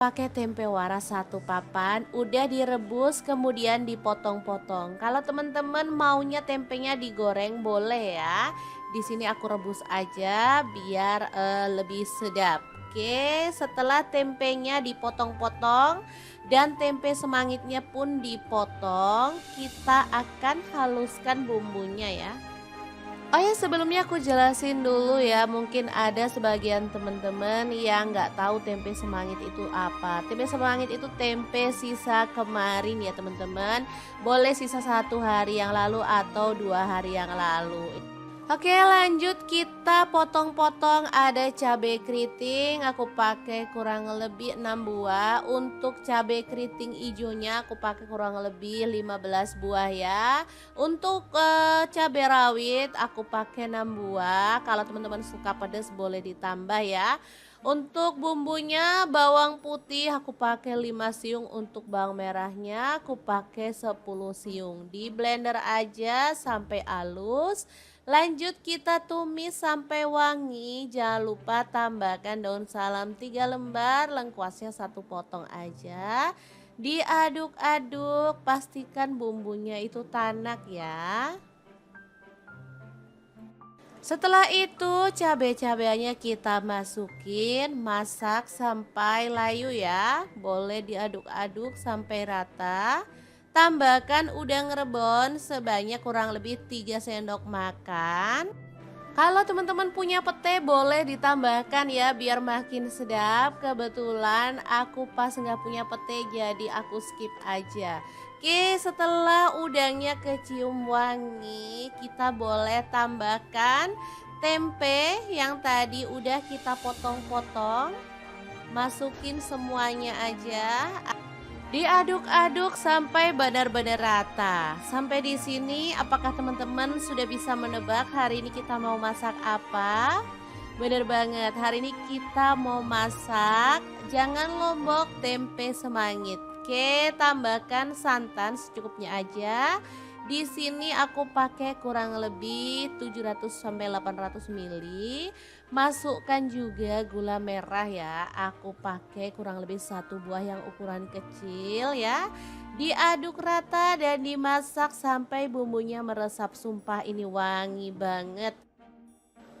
Pakai tempe waras satu papan, udah direbus kemudian dipotong-potong. Kalau teman-teman maunya tempenya digoreng boleh ya. Di sini aku rebus aja biar lebih sedap. Oke, setelah tempenya dipotong-potong dan tempe semangitnya pun dipotong, kita akan haluskan bumbunya ya. Oh ya, sebelumnya aku jelasin dulu ya, mungkin ada sebagian teman-teman yang nggak tahu tempe semangit itu apa. Tempe semangit itu tempe sisa kemarin ya teman-teman. Boleh sisa 1 hari yang lalu atau 2 hari yang lalu. Oke, lanjut kita potong-potong. Ada cabai keriting, aku pakai kurang lebih 6 buah. Untuk cabai keriting hijaunya aku pakai kurang lebih 15 buah ya. Untuk cabai rawit aku pakai 6 buah. Kalau teman-teman suka pedas boleh ditambah ya. Untuk bumbunya bawang putih aku pakai 5 siung, untuk bawang merahnya aku pakai 10 siung. Di blender aja sampai halus. Lanjut kita tumis sampai wangi. Jangan lupa tambahkan daun salam 3 lembar, lengkuasnya 1 potong aja. Diaduk-aduk, pastikan bumbunya itu tanak ya. Setelah itu cabai-cabainya kita masukin, masak sampai layu ya. Boleh diaduk-aduk sampai rata. Tambahkan udang rebon sebanyak kurang lebih 3 sendok makan. Kalau teman-teman punya pete boleh ditambahkan ya biar makin sedap. Kebetulan aku pas nggak punya pete jadi aku skip aja. Oke, setelah udangnya kecium wangi, kita boleh tambahkan tempe yang tadi udah kita potong-potong. Masukin semuanya aja. Diaduk-aduk sampai benar-benar rata. Sampai di sini apakah teman-teman sudah bisa menebak hari ini kita mau masak apa? Bener banget, hari ini kita mau masak jangan lombok tempe semangit. Oke, tambahkan santan secukupnya aja. Di sini aku pakai kurang lebih 700 sampai 800 ml. Masukkan juga gula merah ya. Aku pakai kurang lebih 1 buah yang ukuran kecil ya. Diaduk rata dan dimasak sampai bumbunya meresap. Sumpah ini wangi banget.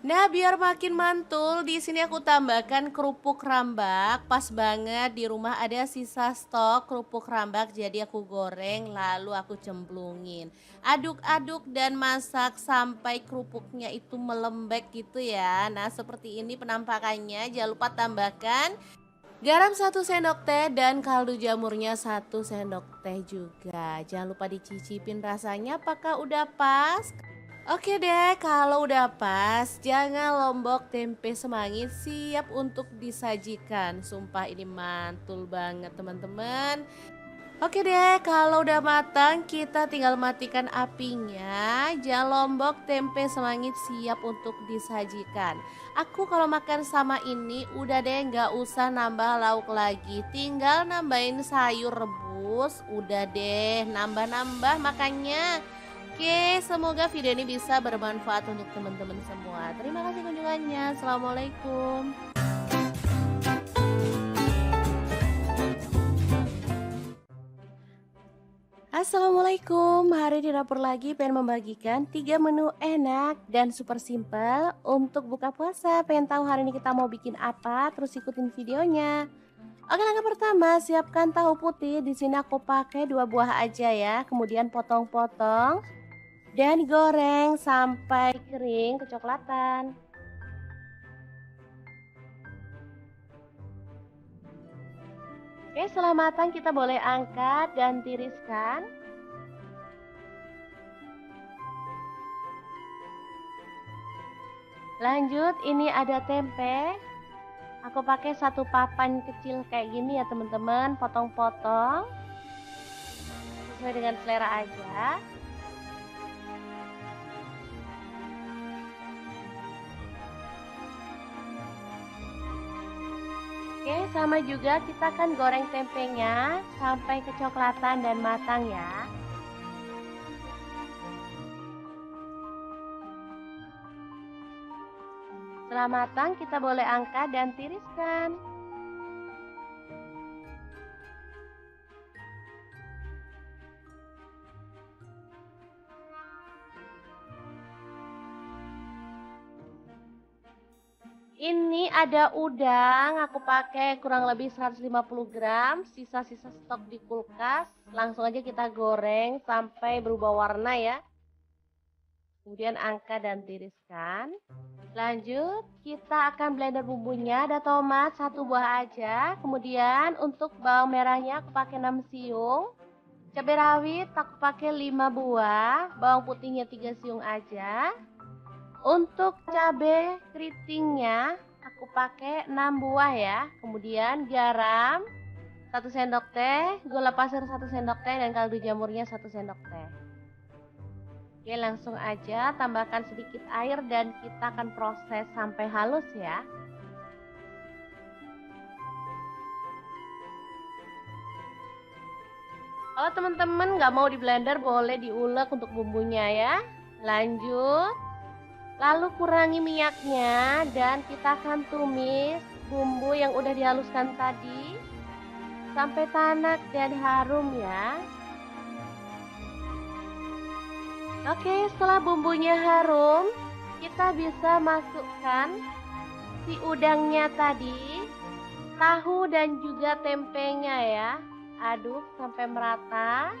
Nah, biar makin mantul, di sini aku tambahkan kerupuk rambak. Pas banget di rumah ada sisa stok kerupuk rambak, jadi aku goreng lalu aku cemplungin. Aduk-aduk dan masak sampai kerupuknya itu melembek gitu ya. Nah, seperti ini penampakannya. Jangan lupa tambahkan garam 1 sendok teh dan kaldu jamurnya 1 sendok teh juga. Jangan lupa dicicipin rasanya apakah udah pas. Oke deh, kalau udah pas, jangan lombok tempe semangit siap untuk disajikan. Sumpah ini mantul banget teman-teman. Oke deh, kalau udah matang kita tinggal matikan apinya. Jangan lombok tempe semangit siap untuk disajikan. Aku kalau makan sama ini udah deh nggak usah nambah lauk lagi. Tinggal nambahin sayur rebus, udah deh nambah-nambah makannya. Oke, semoga video ini bisa bermanfaat untuk teman-teman semua. Terima kasih kunjungannya. Assalamualaikum. Assalamualaikum, hari di dapur lagi pengen membagikan 3 menu enak dan super simpel untuk buka puasa. Pengen tahu hari ini kita mau bikin apa? Terus ikutin videonya. Oke, langkah pertama, siapkan tahu putih. Di sini aku pakai 2 buah aja ya. Kemudian potong-potong dan goreng sampai kering kecoklatan. Oke, setelah matang kita boleh angkat dan tiriskan. Lanjut, ini ada tempe. Aku pakai 1 papan kecil kayak gini ya teman-teman, potong-potong sesuai dengan selera aja. Oke, sama juga kita akan goreng tempenya sampai kecoklatan dan matang ya. Setelah matang kita boleh angkat dan tiriskan. Ini ada udang, aku pakai kurang lebih 150 gram, sisa-sisa stok di kulkas. Langsung aja kita goreng sampai berubah warna ya. Kemudian angkat dan tiriskan. Lanjut, kita akan blender bumbunya. Ada tomat 1 buah aja. Kemudian untuk bawang merahnya aku pakai 6 siung. Cabai rawit aku pakai 5 buah. Bawang putihnya 3 siung aja. Untuk cabai keritingnya aku pakai 6 buah ya. Kemudian garam 1 sendok teh, gula pasir 1 sendok teh, dan kaldu jamurnya 1 sendok teh. Oke, langsung aja tambahkan sedikit air dan kita akan proses sampai halus ya. Kalau teman-teman nggak mau di blender, boleh diulek untuk bumbunya ya. Lanjut, lalu kurangi minyaknya dan kita akan tumis bumbu yang udah dihaluskan tadi sampai tanak dan harum ya. Oke, setelah bumbunya harum, kita bisa masukkan si udangnya tadi, tahu dan juga tempenya ya. Aduk sampai merata.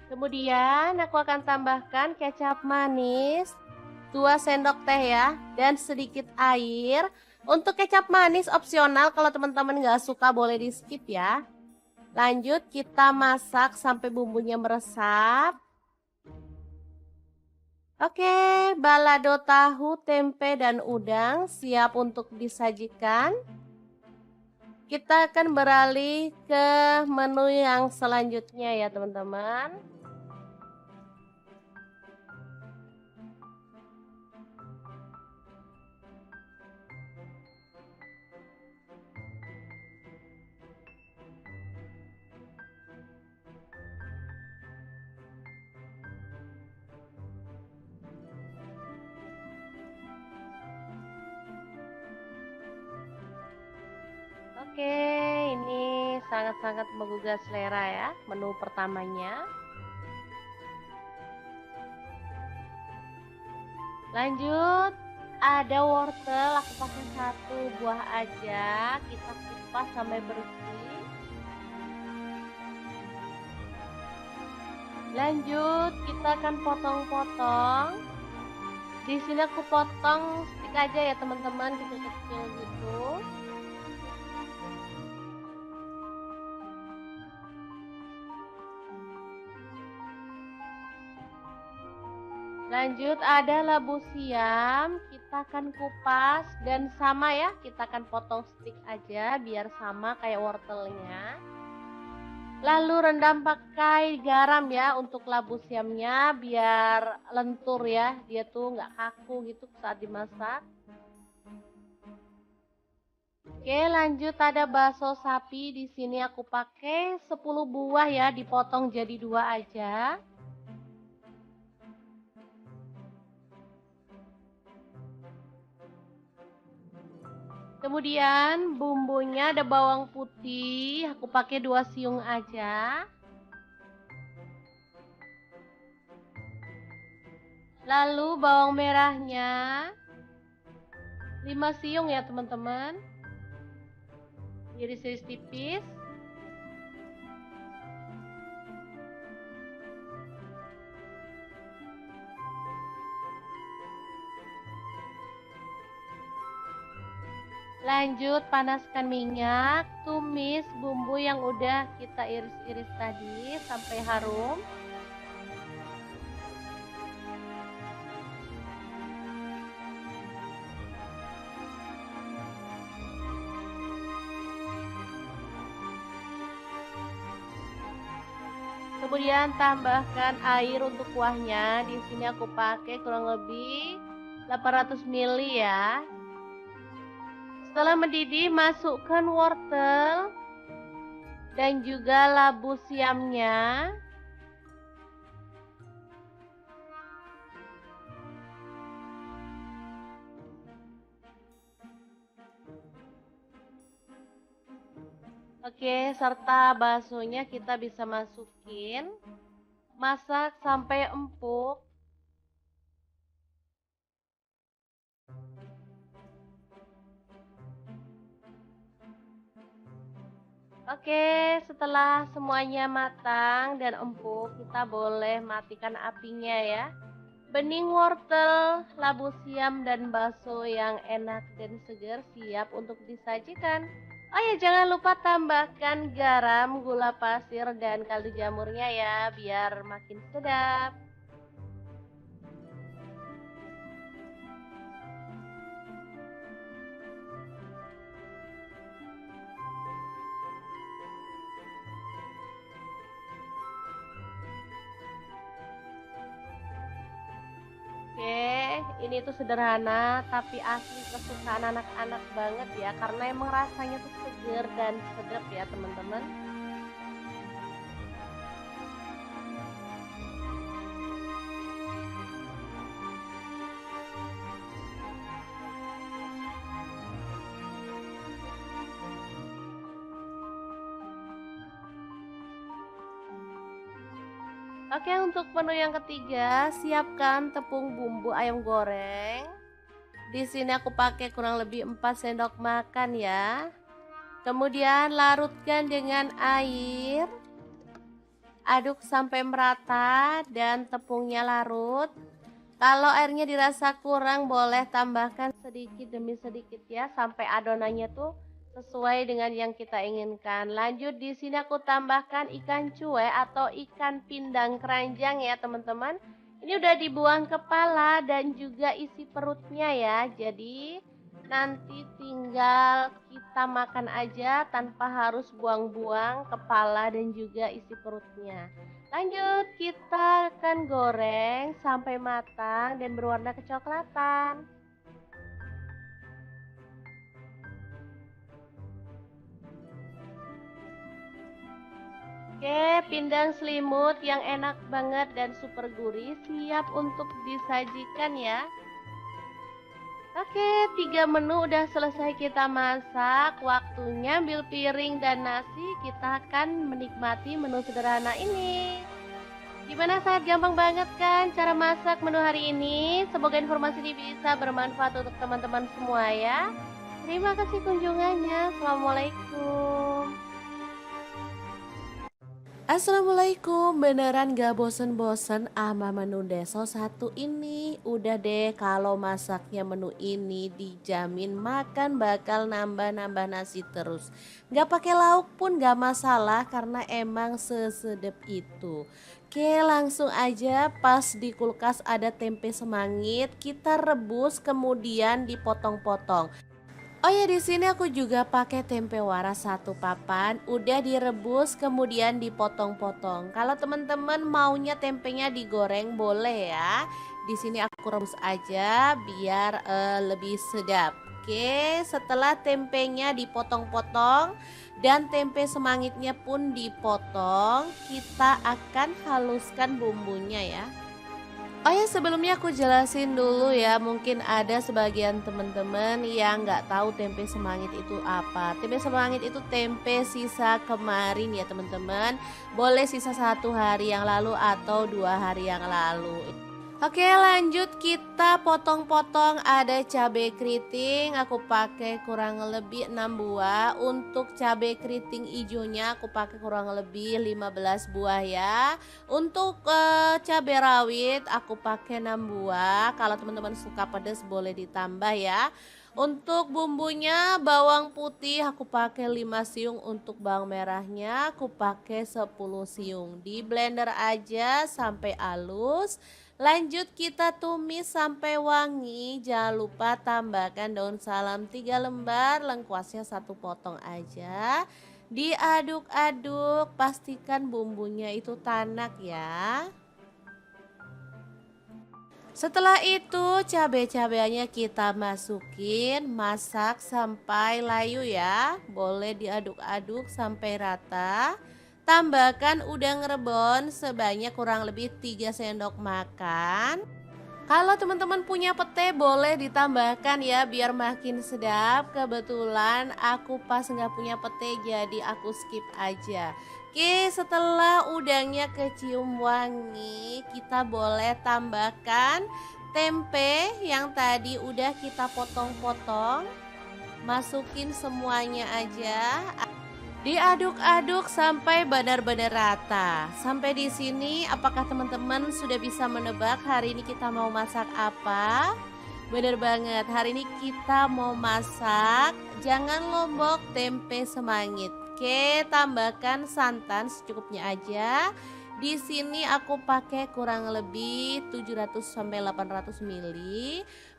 Kemudian aku akan tambahkan kecap manis 2 sendok teh ya, dan sedikit air. Untuk kecap manis opsional, kalau teman-teman nggak suka boleh di skip ya. Lanjut kita masak sampai bumbunya meresap. Oke, balado tahu, tempe, dan udang siap untuk disajikan. Kita akan beralih ke menu yang selanjutnya ya teman-teman. Oke, ini sangat-sangat menggugah selera ya, menu pertamanya. Lanjut, ada wortel, aku pakai 1 buah aja. Kita kupas sampai bersih. Lanjut, kita akan potong-potong. Di sini aku potong stick aja ya teman-teman, kecil-kecil gitu. Lanjut, ada labu siam, kita akan kupas dan sama ya, kita akan potong stick aja biar sama kayak wortelnya. Lalu rendam pakai garam ya untuk labu siamnya biar lentur ya, dia tuh nggak kaku gitu saat dimasak. Oke, lanjut ada bakso sapi, di sini aku pakai 10 buah ya, dipotong jadi 2 aja. Kemudian bumbunya ada bawang putih, aku pakai 2 siung aja. Lalu bawang merahnya 5 siung ya teman-teman. Iris-iris tipis. Lanjut panaskan minyak, tumis bumbu yang udah kita iris-iris tadi sampai harum. Kemudian tambahkan air untuk kuahnya. Di sini aku pakai kurang lebih 800 ml ya. Setelah mendidih, masukkan wortel dan juga labu siamnya. Oke, serta baksonya kita bisa masukin. Masak sampai empuk. Oke, setelah semuanya matang dan empuk, kita boleh matikan apinya ya. Bening wortel, labu siam, dan bakso yang enak dan segar siap untuk disajikan. Oh ya, jangan lupa tambahkan garam, gula pasir, dan kaldu jamurnya ya, biar makin sedap. Oke, ini tuh sederhana tapi asli kesukaan anak-anak banget ya, karena emang rasanya tuh seger dan sedap ya teman-teman. Oke, untuk menu yang ketiga, siapkan tepung bumbu ayam goreng. Di sini aku pakai kurang lebih 4 sendok makan ya. Kemudian larutkan dengan air. Aduk sampai merata dan tepungnya larut. Kalau airnya dirasa kurang, boleh tambahkan sedikit demi sedikit ya, sampai adonannya tuh sesuai dengan yang kita inginkan. Lanjut, di sini aku tambahkan ikan cuek atau ikan pindang keranjang ya teman-teman. Ini udah dibuang kepala dan juga isi perutnya ya. Jadi nanti tinggal kita makan aja tanpa harus buang-buang kepala dan juga isi perutnya. Lanjut, kita akan goreng sampai matang dan berwarna kecoklatan. Oke, pindang selimut yang enak banget dan super gurih siap untuk disajikan ya. Oke, 3 menu udah selesai kita masak. Waktunya ambil piring dan nasi. Kita akan menikmati menu sederhana ini. Gimana, sangat gampang banget kan cara masak menu hari ini? Semoga informasi ini bisa bermanfaat untuk teman-teman semua ya. Terima kasih kunjungannya. Assalamualaikum. Assalamualaikum, beneran gak bosen-bosen ama menu deso satu ini? Udah deh, kalau masaknya menu ini dijamin makan bakal nambah-nambah nasi terus. Gak pakai lauk pun gak masalah karena emang sesedep itu. Oke, langsung aja, pas di kulkas ada tempe semangit, kita rebus kemudian dipotong-potong. Oh ya, di sini aku juga pakai tempe waras satu papan, udah direbus kemudian dipotong-potong. Kalau teman-teman maunya tempenya digoreng boleh ya. Di sini aku rebus aja biar lebih sedap. Oke, setelah tempenya dipotong-potong dan tempe semangitnya pun dipotong, kita akan haluskan bumbunya ya. Oh ya, sebelumnya aku jelasin dulu ya, mungkin ada sebagian teman-teman yang nggak tahu tempe semangit itu apa. Tempe semangit itu tempe sisa kemarin ya teman-teman. Boleh sisa 1 hari yang lalu atau 2 hari yang lalu. Oke, lanjut kita potong-potong. Ada cabai keriting, aku pakai kurang lebih 6 buah. Untuk cabai keriting hijaunya aku pakai kurang lebih 15 buah ya. Untuk cabai rawit aku pakai 6 buah. Kalau teman-teman suka pedas boleh ditambah ya. Untuk bumbunya, bawang putih aku pakai 5 siung, untuk bawang merahnya aku pakai 10 siung. Di blender aja sampai halus. Lanjut kita tumis sampai wangi. Jangan lupa tambahkan daun salam 3 lembar, lengkuasnya 1 potong aja. Diaduk-aduk, pastikan bumbunya itu tanak ya. Setelah itu cabai-cabainya kita masukin, masak sampai layu ya. Boleh diaduk-aduk sampai rata. Tambahkan udang rebon sebanyak kurang lebih 3 sendok makan. Kalau teman-teman punya pete boleh ditambahkan ya biar makin sedap. Kebetulan aku pas nggak punya pete jadi aku skip aja. Oke, setelah udangnya kecium wangi, kita boleh tambahkan tempe yang tadi udah kita potong-potong. Masukin semuanya aja. Diaduk-aduk sampai benar-benar rata. Sampai di sini, apakah teman-teman sudah bisa menebak hari ini kita mau masak apa? Bener banget, hari ini kita mau masak jangan lombok tempe semangit. Oke, tambahkan santan secukupnya aja. Di sini aku pakai kurang lebih 700 sampai 800 ml.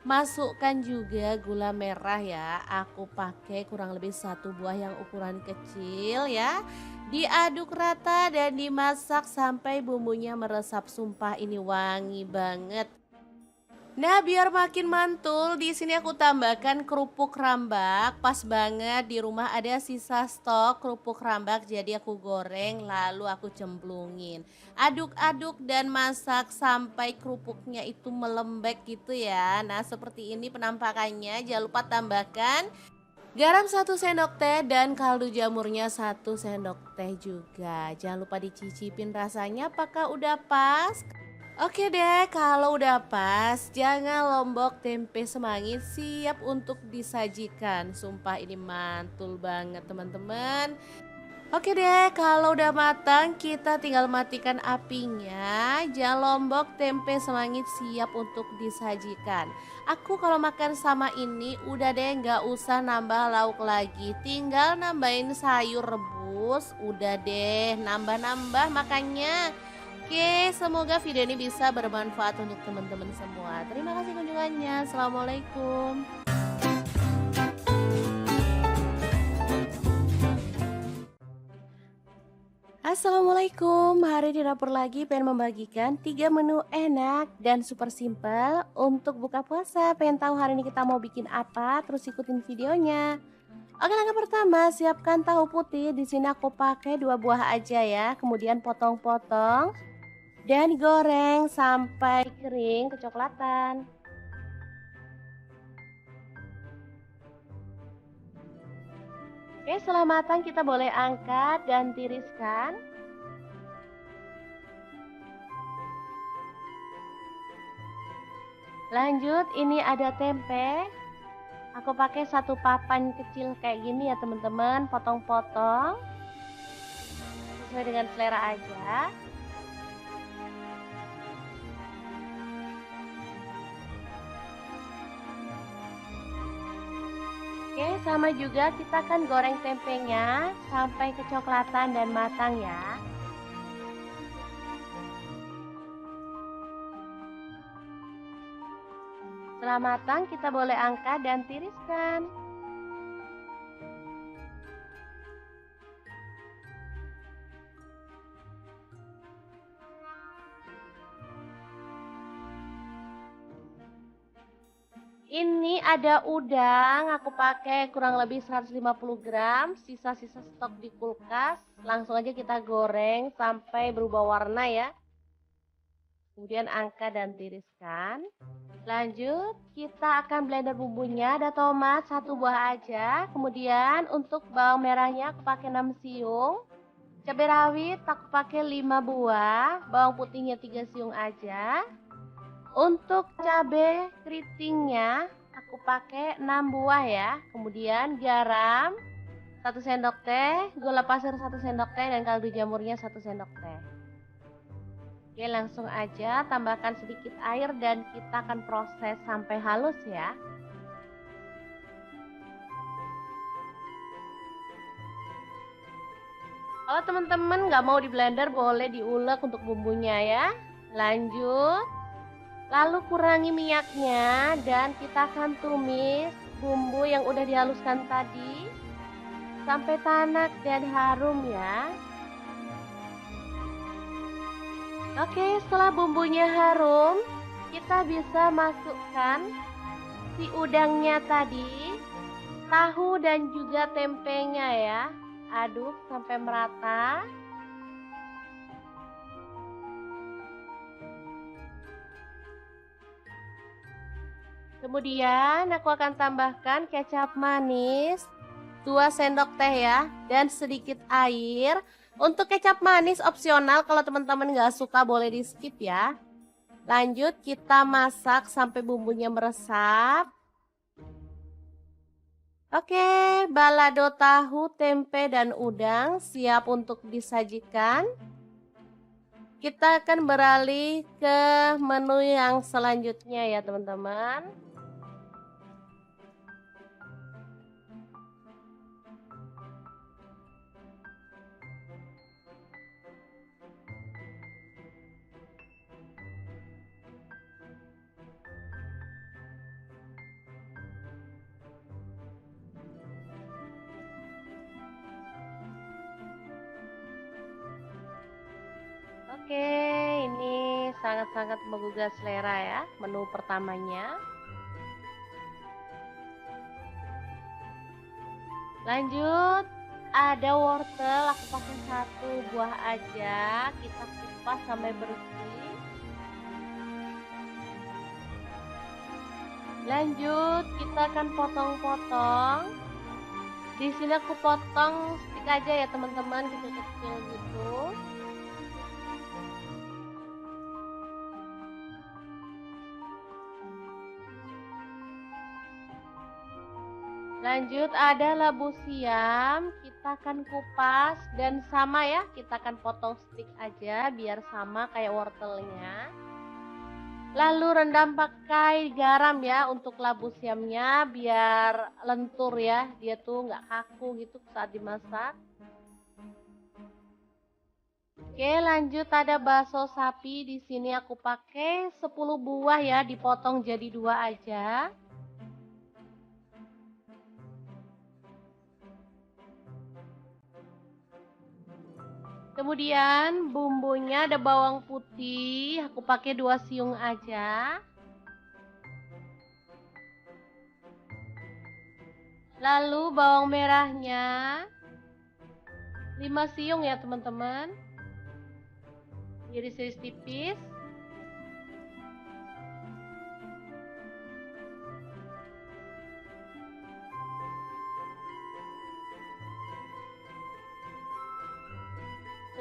Masukkan juga gula merah ya. Aku pakai kurang lebih satu buah yang ukuran kecil ya. Diaduk rata dan dimasak sampai bumbunya meresap. Sumpah ini wangi banget. Nah, biar makin mantul, di sini aku tambahkan kerupuk rambak. Pas banget di rumah ada sisa stok kerupuk rambak, jadi aku goreng lalu aku cemplungin. Aduk-aduk dan masak sampai kerupuknya itu melembek gitu ya. Nah, seperti ini penampakannya. Jangan lupa tambahkan garam 1 sendok teh dan kaldu jamurnya 1 sendok teh juga. Jangan lupa dicicipin rasanya apakah udah pas. Oke deh, kalau udah pas, jangan lombok tempe semangit siap untuk disajikan. Sumpah ini mantul banget teman-teman. Oke deh, kalau udah matang kita tinggal matikan apinya. Jangan lombok tempe semangit siap untuk disajikan. Aku kalau makan sama ini udah deh nggak usah nambah lauk lagi. Tinggal nambahin sayur rebus, udah deh nambah-nambah makannya. Oke, semoga video ini bisa bermanfaat untuk teman-teman semua. Terima kasih kunjungannya. Assalamualaikum. Assalamualaikum, hari di dapur lagi pengen membagikan 3 menu enak dan super simple untuk buka puasa. Pengen tahu hari ini kita mau bikin apa? Terus ikutin videonya. Oke, langkah pertama siapkan tahu putih. Di sini aku pakai 2 buah aja ya. Kemudian potong-potong dan goreng sampai kering kecoklatan. Oke, setelah matang kita boleh angkat dan tiriskan. Lanjut, ini ada tempe. Aku pakai 1 papan kecil kayak gini ya teman-teman, potong-potong sesuai dengan selera aja. Oke, sama juga kita akan goreng tempenya sampai kecoklatan dan matang ya. Setelah matang kita boleh angkat dan tiriskan. Ini ada udang, aku pakai kurang lebih 150 gram, sisa-sisa stok di kulkas. Langsung aja kita goreng sampai berubah warna ya. Kemudian angkat dan tiriskan. Lanjut, kita akan blender bumbunya. Ada tomat 1 buah aja. Kemudian untuk bawang merahnya aku pakai 6 siung. Cabai rawit aku pakai 5 buah. Bawang putihnya 3 siung aja. Untuk cabai keritingnya aku pakai 6 buah ya. Kemudian garam 1 sendok teh, gula pasir 1 sendok teh dan kaldu jamurnya 1 sendok teh. Oke, langsung aja tambahkan sedikit air dan kita akan proses sampai halus ya. Kalau teman-teman nggak mau di blender boleh diulek untuk bumbunya ya. Lanjut, lalu kurangi minyaknya dan kita akan tumis bumbu yang udah dihaluskan tadi sampai tanak dan harum ya. Oke, setelah bumbunya harum, kita bisa masukkan si udangnya tadi, tahu dan juga tempenya ya. Aduk sampai merata. Kemudian aku akan tambahkan kecap manis 2 sendok teh ya dan sedikit air Untuk kecap manis opsional, kalau teman-teman nggak suka boleh di skip ya. Lanjut kita masak sampai bumbunya meresap. Oke, balado tahu, tempe, dan udang siap untuk disajikan. Kita akan beralih ke menu yang selanjutnya ya teman-teman. Oke, ini sangat-sangat menggugah selera ya, menu pertamanya. Lanjut, ada wortel, aku pakai 1 buah aja, kita kupas sampai bersih. Lanjut, kita akan potong-potong. Di sini aku potong stick aja ya teman-teman, kecil-kecil gitu. Lanjut ada labu siam, kita akan kupas dan sama ya, kita akan potong stick aja biar sama kayak wortelnya. Lalu rendam pakai garam ya untuk labu siamnya biar lentur ya, dia tuh nggak kaku gitu saat dimasak. Oke, lanjut ada bakso sapi, di sini aku pakai 10 buah ya, dipotong jadi 2 aja. Kemudian bumbunya ada bawang putih, aku pakai 2 siung aja. Lalu bawang merahnya 5 siung ya teman-teman. Iris-iris tipis.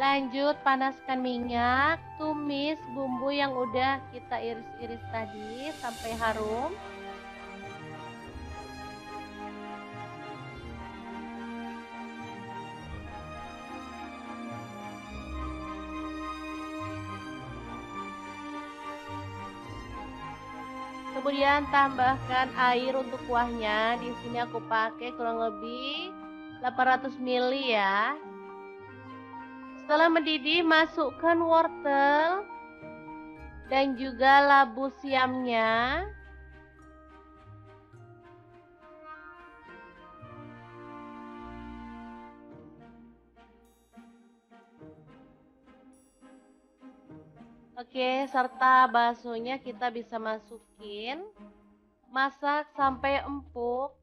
Lanjut panaskan minyak, tumis bumbu yang udah kita iris-iris tadi sampai harum. Kemudian tambahkan air untuk kuahnya. Di sini aku pakai kurang lebih 800 ml ya. Setelah mendidih, masukkan wortel dan juga labu siamnya. Oke, serta baksonya kita bisa masukin. Masak sampai empuk.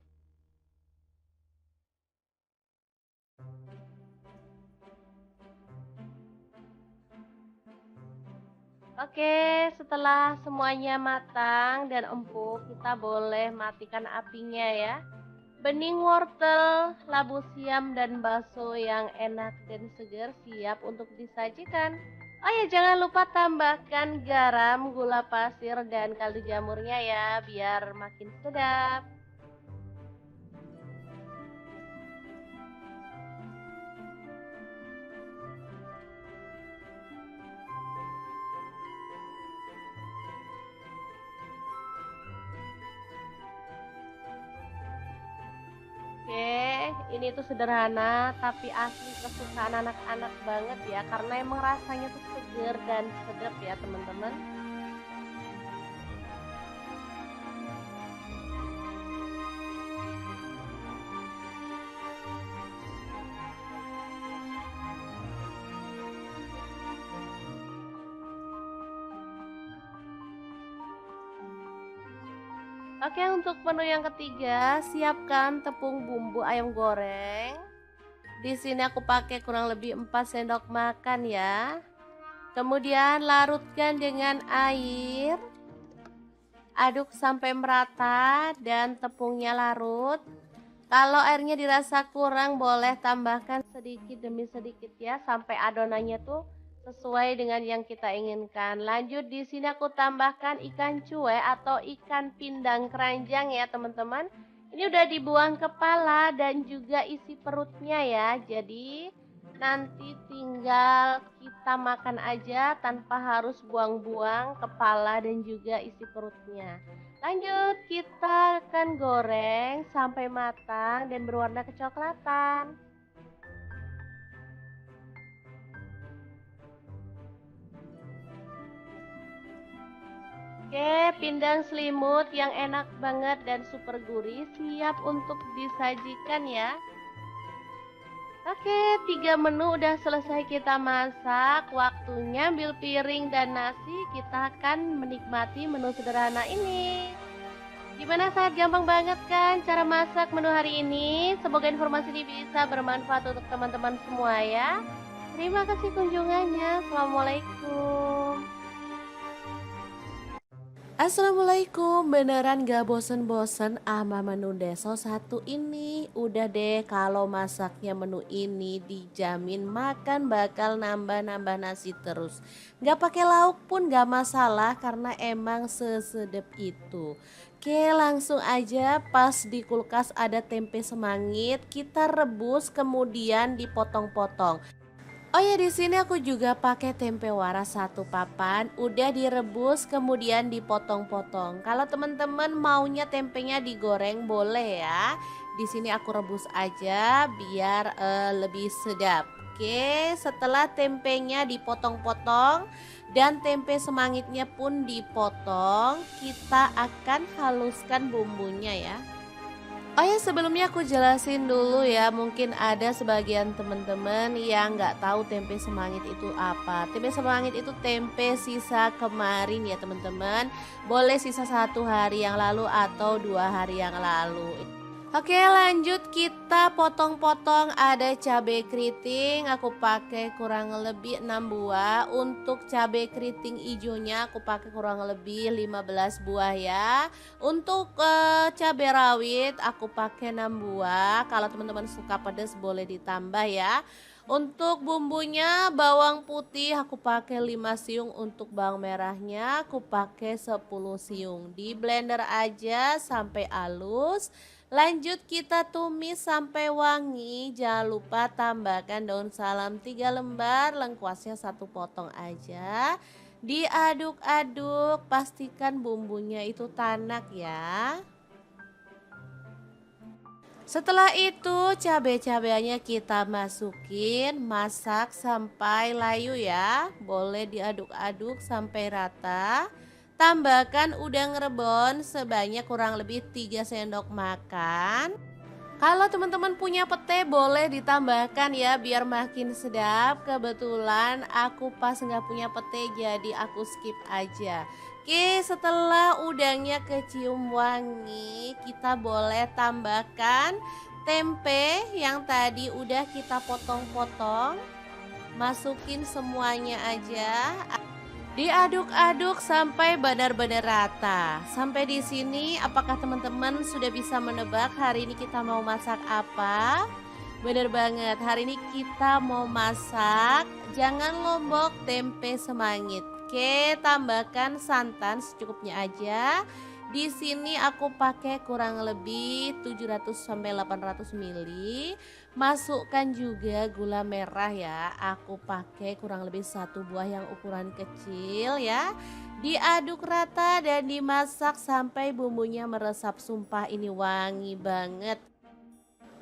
Oke, setelah semuanya matang dan empuk, kita boleh matikan apinya ya. Bening wortel, labu siam, dan bakso yang enak dan segar siap untuk disajikan. Oh ya, jangan lupa tambahkan garam, gula pasir, dan kaldu jamurnya ya, biar makin sedap. Oke, ini tuh sederhana tapi asli kesukaan anak-anak banget ya, karena emang rasanya tuh seger dan sedap ya teman-teman. Oke, untuk menu yang ketiga, siapkan tepung bumbu ayam goreng. Di sini aku pakai kurang lebih 4 sendok makan ya. Kemudian larutkan dengan air. Aduk sampai merata dan tepungnya larut. Kalau airnya dirasa kurang boleh tambahkan sedikit demi sedikit ya sampai adonannya tuh sesuai dengan yang kita inginkan. Lanjut di sini aku tambahkan ikan cuek atau ikan pindang keranjang ya teman-teman. Ini udah dibuang kepala dan juga isi perutnya ya. Jadi nanti tinggal kita makan aja tanpa harus buang-buang kepala dan juga isi perutnya. Lanjut, kita akan goreng sampai matang dan berwarna kecoklatan. Oke, pindang selimut yang enak banget dan super gurih siap untuk disajikan ya. Oke, 3 menu udah selesai kita masak. Waktunya ambil piring dan nasi. Kita akan menikmati menu sederhana ini. Gimana, sangat gampang banget kan cara masak menu hari ini? Semoga informasi ini bisa bermanfaat untuk teman-teman semua ya. Terima kasih kunjungannya. Assalamualaikum. Assalamualaikum, beneran gak bosen-bosen ama menu deso satu ini? Udah deh, kalau masaknya menu ini dijamin makan bakal nambah-nambah nasi terus. Gak pakai lauk pun gak masalah karena emang sesedep itu. Oke, langsung aja, pas di kulkas ada tempe semangit, kita rebus kemudian dipotong-potong. Oh ya, di sini aku juga pakai tempe waras 1 papan, udah direbus kemudian dipotong-potong. Kalau teman-teman maunya tempenya digoreng boleh ya. Di sini aku rebus aja biar lebih sedap. Oke, setelah tempenya dipotong-potong dan tempe semangitnya pun dipotong, kita akan haluskan bumbunya ya. Oh ya, sebelumnya aku jelasin dulu ya, mungkin ada sebagian teman-teman yang nggak tahu tempe semangit itu apa. Tempe semangit itu tempe sisa kemarin ya teman-teman. Boleh sisa 1 hari yang lalu atau 2 hari yang lalu. Oke, lanjut kita potong-potong. Ada cabai keriting, aku pakai kurang lebih 6 buah. Untuk cabai keriting hijaunya aku pakai kurang lebih 15 buah ya. Untuk cabai rawit aku pakai 6 buah. Kalau teman-teman suka pedas boleh ditambah ya. Untuk bumbunya bawang putih aku pakai 5 siung, untuk bawang merahnya aku pakai 10 siung. Di blender aja sampai halus. Lanjut kita tumis sampai wangi. Jangan lupa tambahkan daun salam 3 lembar, lengkuasnya 1 potong aja. Diaduk-aduk, pastikan bumbunya itu tanak ya. Setelah itu cabai-cabainya kita masukin, masak sampai layu ya. Boleh diaduk-aduk sampai rata. Tambahkan udang rebon sebanyak kurang lebih 3 sendok makan. Kalau teman-teman punya pete boleh ditambahkan ya biar makin sedap. Kebetulan aku pas nggak punya pete jadi aku skip aja. Oke, setelah udangnya kecium wangi, kita boleh tambahkan tempe yang tadi udah kita potong-potong. Masukin semuanya aja. Diaduk-aduk sampai benar-benar rata. Sampai di sini apakah teman-teman sudah bisa menebak hari ini kita mau masak apa? Bener banget, hari ini kita mau masak jangan lombok tempe semangit. Oke, tambahkan santan secukupnya aja. Di sini aku pakai kurang lebih 700 sampai 800 ml. Masukkan juga gula merah ya. Aku pakai kurang lebih 1 buah yang ukuran kecil ya. Diaduk rata dan dimasak sampai bumbunya meresap. Sumpah ini wangi banget.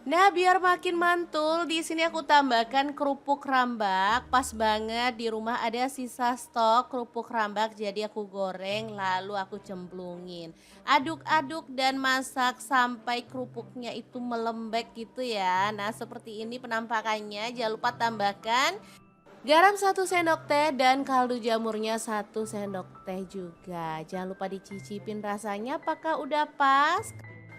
Nah, biar makin mantul, di sini aku tambahkan kerupuk rambak. Pas banget di rumah ada sisa stok kerupuk rambak, jadi aku goreng lalu aku cemplungin. Aduk-aduk dan masak sampai kerupuknya itu melembek gitu ya. Nah, seperti ini penampakannya. Jangan lupa tambahkan garam 1 sendok teh dan kaldu jamurnya 1 sendok teh juga. Jangan lupa dicicipin rasanya apakah udah pas.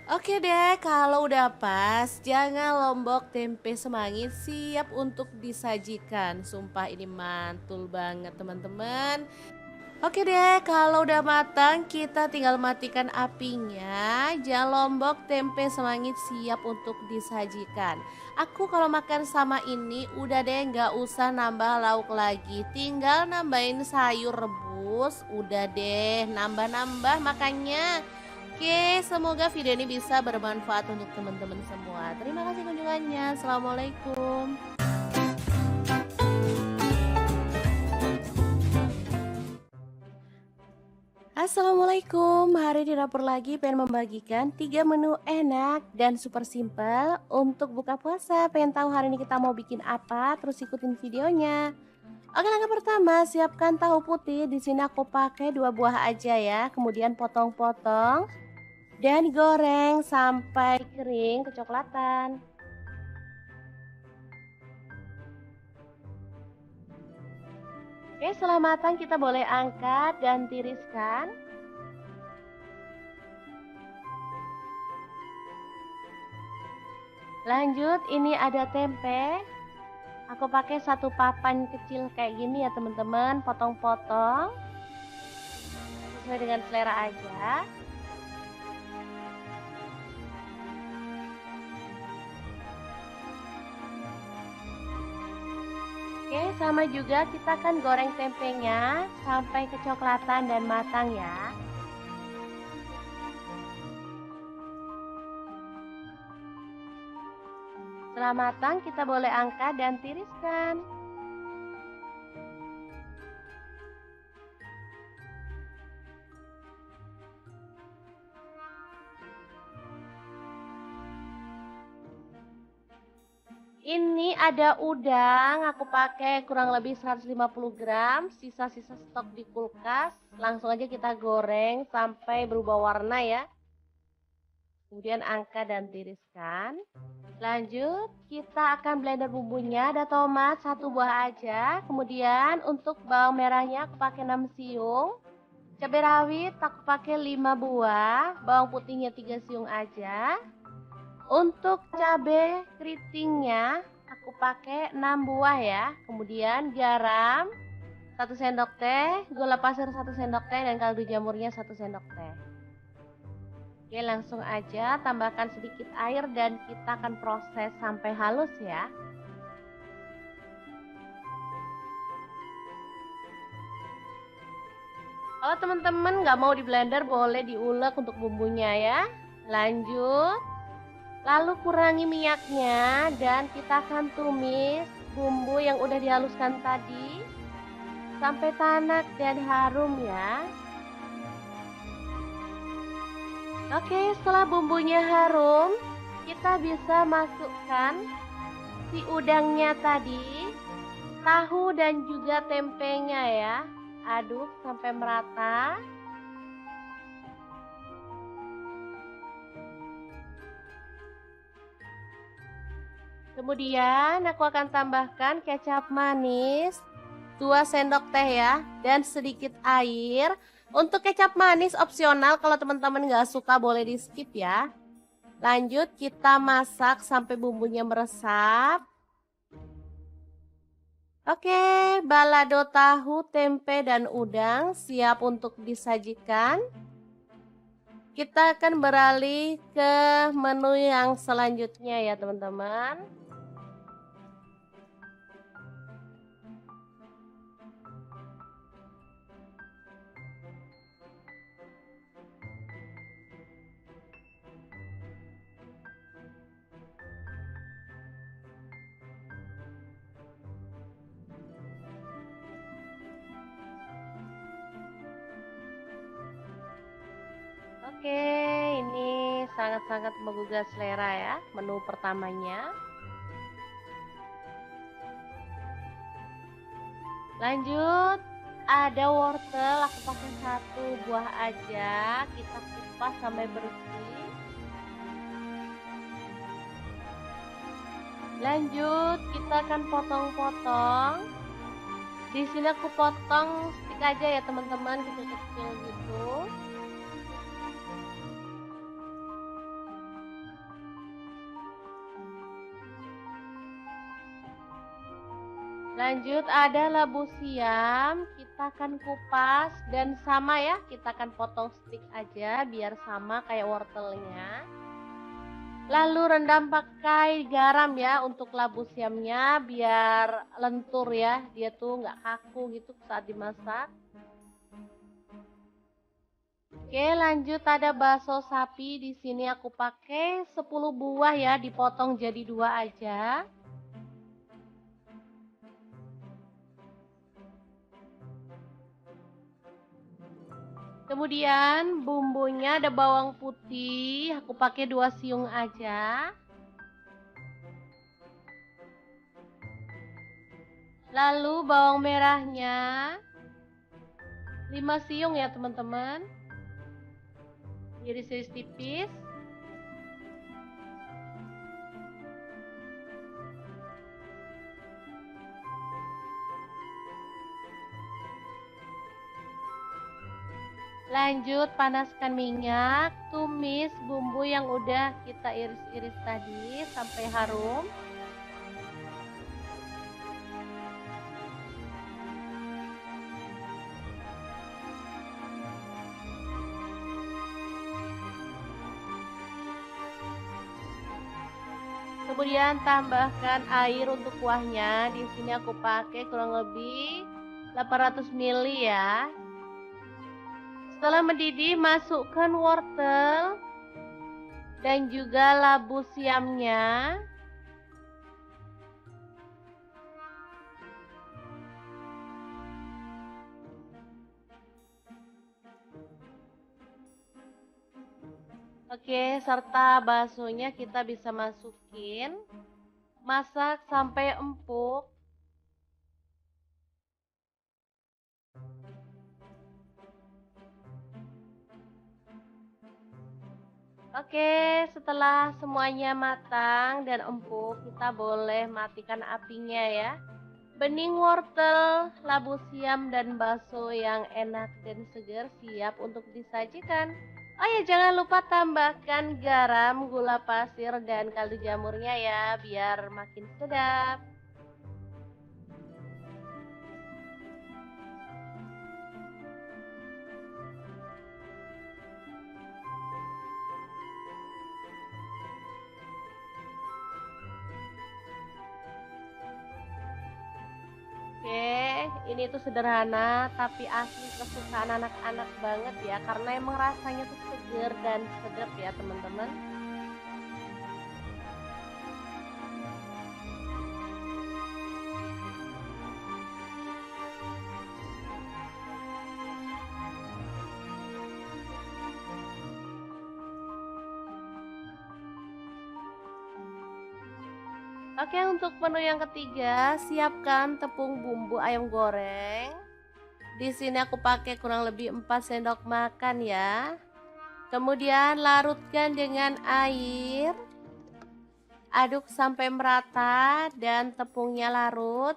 Oke deh, kalau udah pas, jangan lombok tempe semangit siap untuk disajikan. Sumpah ini mantul banget teman-teman. Oke deh, kalau udah matang kita tinggal matikan apinya. Jangan lombok, tempe semangit siap untuk disajikan. Aku kalau makan sama ini udah deh nggak usah nambah lauk lagi. Tinggal nambahin sayur rebus, udah deh nambah-nambah makannya. Oke, semoga video ini bisa bermanfaat untuk teman-teman semua. Terima kasih kunjungannya. Assalamualaikum. Assalamualaikum, hari di dapur lagi pengen membagikan 3 menu enak dan super simpel untuk buka puasa. Pengen tahu hari ini kita mau bikin apa? Terus ikutin videonya. Oke, langkah pertama, siapkan tahu putih. Di sini aku pakai 2 buah aja ya. Kemudian potong-potong dan goreng sampai kering kecoklatan. Oke, setelah matang kita boleh angkat dan tiriskan. Lanjut, ini ada tempe. Aku pakai 1 papan kecil kayak gini ya teman-teman, potong-potong sesuai dengan selera aja. Oke, sama juga kita akan goreng tempenya sampai kecoklatan dan matang ya. Setelah matang kita boleh angkat dan tiriskan. Ini ada udang, aku pakai kurang lebih 150 gram, sisa-sisa stok di kulkas. Langsung aja kita goreng sampai berubah warna ya. Kemudian angkat dan tiriskan. Lanjut, kita akan blender bumbunya. Ada tomat 1 buah aja. Kemudian untuk bawang merahnya aku pakai 6 siung. Cabai rawit aku pakai 5 buah. Bawang putihnya 3 siung aja. Untuk cabai keritingnya aku pakai 6 buah ya. Kemudian garam 1 sendok teh, gula pasir 1 sendok teh, dan kaldu jamurnya 1 sendok teh. Oke, langsung aja tambahkan sedikit air dan kita akan proses sampai halus ya. Kalau teman-teman nggak mau di blender boleh diulek untuk bumbunya ya. Lanjut, lalu kurangi minyaknya dan kita akan tumis bumbu yang udah dihaluskan tadi sampai tanak dan harum ya. Oke, setelah bumbunya harum, kita bisa masukkan si udangnya tadi, tahu dan juga tempenya ya. Aduk sampai merata. Kemudian aku akan tambahkan kecap manis 2 sendok teh ya, dan sedikit air. Untuk kecap manis opsional, kalau teman-teman nggak suka boleh di skip ya. Lanjut kita masak sampai bumbunya meresap. Oke, balado tahu, tempe, dan udang siap untuk disajikan. Kita akan beralih ke menu yang selanjutnya ya teman-teman. Oke, ini sangat-sangat menggugah selera ya, menu pertamanya. Lanjut, ada wortel, aku pakai 1 buah aja, kita kupas sampai bersih. Lanjut, kita akan potong-potong. Di sini aku potong stick aja ya teman-teman, kecil-kecil gitu. Lanjut ada labu siam, kita akan kupas dan sama ya, kita akan potong stick aja biar sama kayak wortelnya. Lalu rendam pakai garam ya untuk labu siamnya biar lentur ya, dia tuh nggak kaku gitu saat dimasak. Oke, lanjut ada bakso sapi. Di sini aku pakai 10 buah ya, dipotong jadi 2 aja. Kemudian bumbunya ada bawang putih, aku pakai 2 siung aja. Lalu bawang merahnya 5 siung ya teman-teman. Iris-iris tipis. Lanjut panaskan minyak, tumis bumbu yang udah kita iris-iris tadi sampai harum. Kemudian tambahkan air untuk kuahnya. Di sini aku pakai kurang lebih 800 ml ya. Setelah mendidih, masukkan wortel dan juga labu siamnya. Oke, serta baksonya kita bisa masukin. Masak sampai empuk. Oke, setelah semuanya matang dan empuk, kita boleh matikan apinya ya. Bening wortel, labu siam, dan bakso yang enak dan segar siap untuk disajikan. Oh ya, jangan lupa tambahkan garam, gula pasir, dan kaldu jamurnya ya, biar makin sedap. Oke, ini tuh sederhana tapi asli kesukaan anak-anak banget ya, karena emang rasanya tuh seger dan sedap ya teman-teman. Oke, untuk menu yang ketiga, siapkan tepung bumbu ayam goreng. Di sini aku pakai kurang lebih 4 sendok makan ya. Kemudian larutkan dengan air. Aduk sampai merata dan tepungnya larut.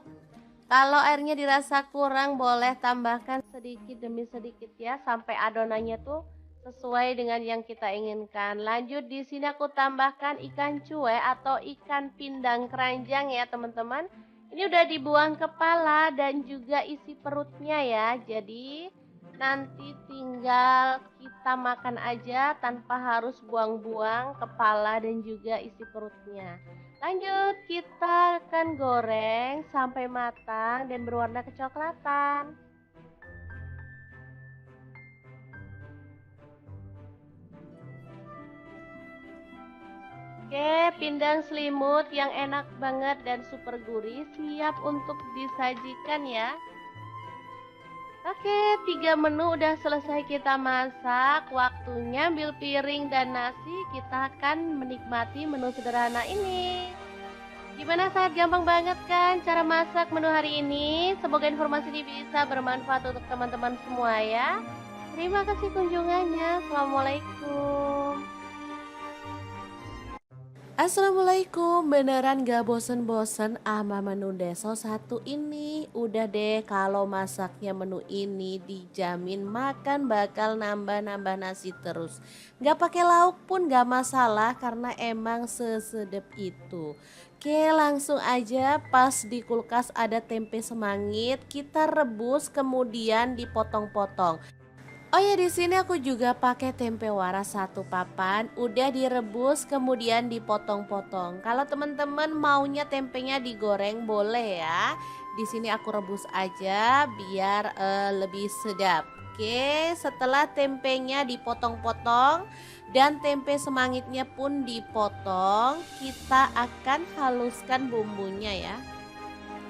Kalau airnya dirasa kurang, boleh tambahkan sedikit demi sedikit ya, sampai adonannya tuh sesuai dengan yang kita inginkan. Lanjut, di sini aku tambahkan ikan cuek atau ikan pindang keranjang ya teman-teman. Ini udah dibuang kepala dan juga isi perutnya ya. Jadi nanti tinggal kita makan aja tanpa harus buang-buang kepala dan juga isi perutnya. Lanjut, kita akan goreng sampai matang dan berwarna kecoklatan. Oke, pindang selimut yang enak banget dan super gurih siap untuk disajikan ya. Oke, 3 menu udah selesai kita masak. Waktunya ambil piring dan nasi. Kita akan menikmati menu sederhana ini. Gimana, sangat gampang banget kan cara masak menu hari ini? Semoga informasi ini bisa bermanfaat untuk teman-teman semua ya. Terima kasih kunjungannya. Assalamualaikum. Assalamualaikum, beneran gak bosen-bosen sama menu deso satu ini? Udah deh, kalau masaknya menu ini dijamin makan bakal nambah-nambah nasi terus. Gak pakai lauk pun gak masalah karena emang sesedep itu. Oke, langsung aja pas di kulkas ada tempe semangit, kita rebus kemudian dipotong-potong. Oh ya, di sini aku juga pakai tempe waras satu papan, udah direbus kemudian dipotong-potong. Kalau teman-teman maunya tempenya digoreng boleh ya. Di sini aku rebus aja biar lebih sedap. Oke, setelah tempenya dipotong-potong dan tempe semangitnya pun dipotong, kita akan haluskan bumbunya ya.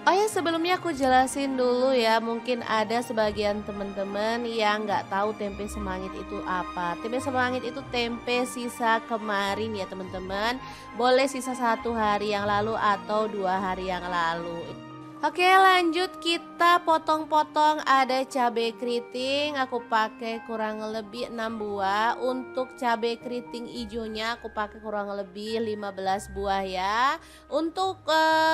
Oh ya, sebelumnya aku jelasin dulu ya, mungkin ada sebagian teman-teman yang nggak tahu tempe semangit itu apa. Tempe semangit itu tempe sisa kemarin ya teman-teman. Boleh sisa 1 hari yang lalu atau 2 hari yang lalu. Oke, lanjut kita potong-potong. Ada cabai keriting, aku pakai kurang lebih 6 buah. Untuk cabai keriting hijaunya aku pakai kurang lebih 15 buah ya. Untuk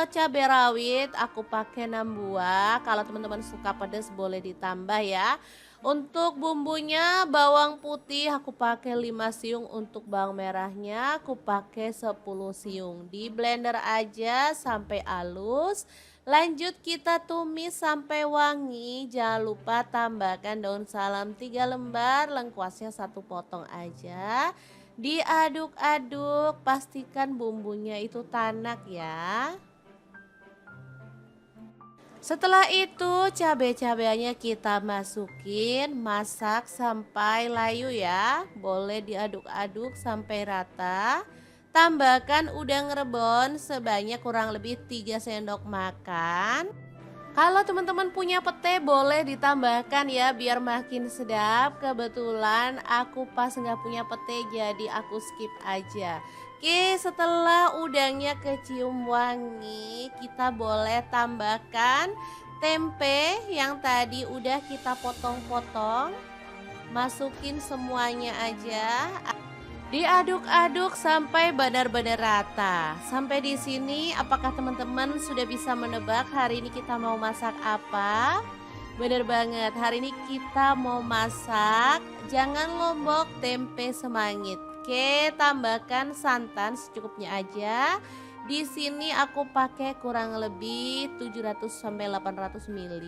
cabai rawit aku pakai 6 buah. Kalau teman-teman suka pedas boleh ditambah ya. Untuk bumbunya bawang putih aku pakai 5 siung, untuk bawang merahnya aku pakai 10 siung. Di blender aja sampai halus. Lanjut kita tumis sampai wangi. Jangan lupa tambahkan daun salam 3 lembar, lengkuasnya 1 potong aja. Diaduk-aduk, pastikan bumbunya itu tanak ya. Setelah itu cabai-cabainya kita masukin, masak sampai layu ya. Boleh diaduk-aduk sampai rata. Tambahkan udang rebon sebanyak kurang lebih 3 sendok makan. Kalau teman-teman punya pete boleh ditambahkan ya biar makin sedap. Kebetulan aku pas nggak punya pete jadi aku skip aja. Oke, setelah udangnya kecium wangi, kita boleh tambahkan tempe yang tadi udah kita potong-potong. Masukin semuanya aja. Diaduk-aduk sampai benar-benar rata. Sampai di sini apakah teman-teman sudah bisa menebak hari ini kita mau masak apa? Bener banget, hari ini kita mau masak jangan lombok tempe semangit. Oke, tambahkan santan secukupnya aja. Di sini aku pakai kurang lebih 700 sampai 800 ml.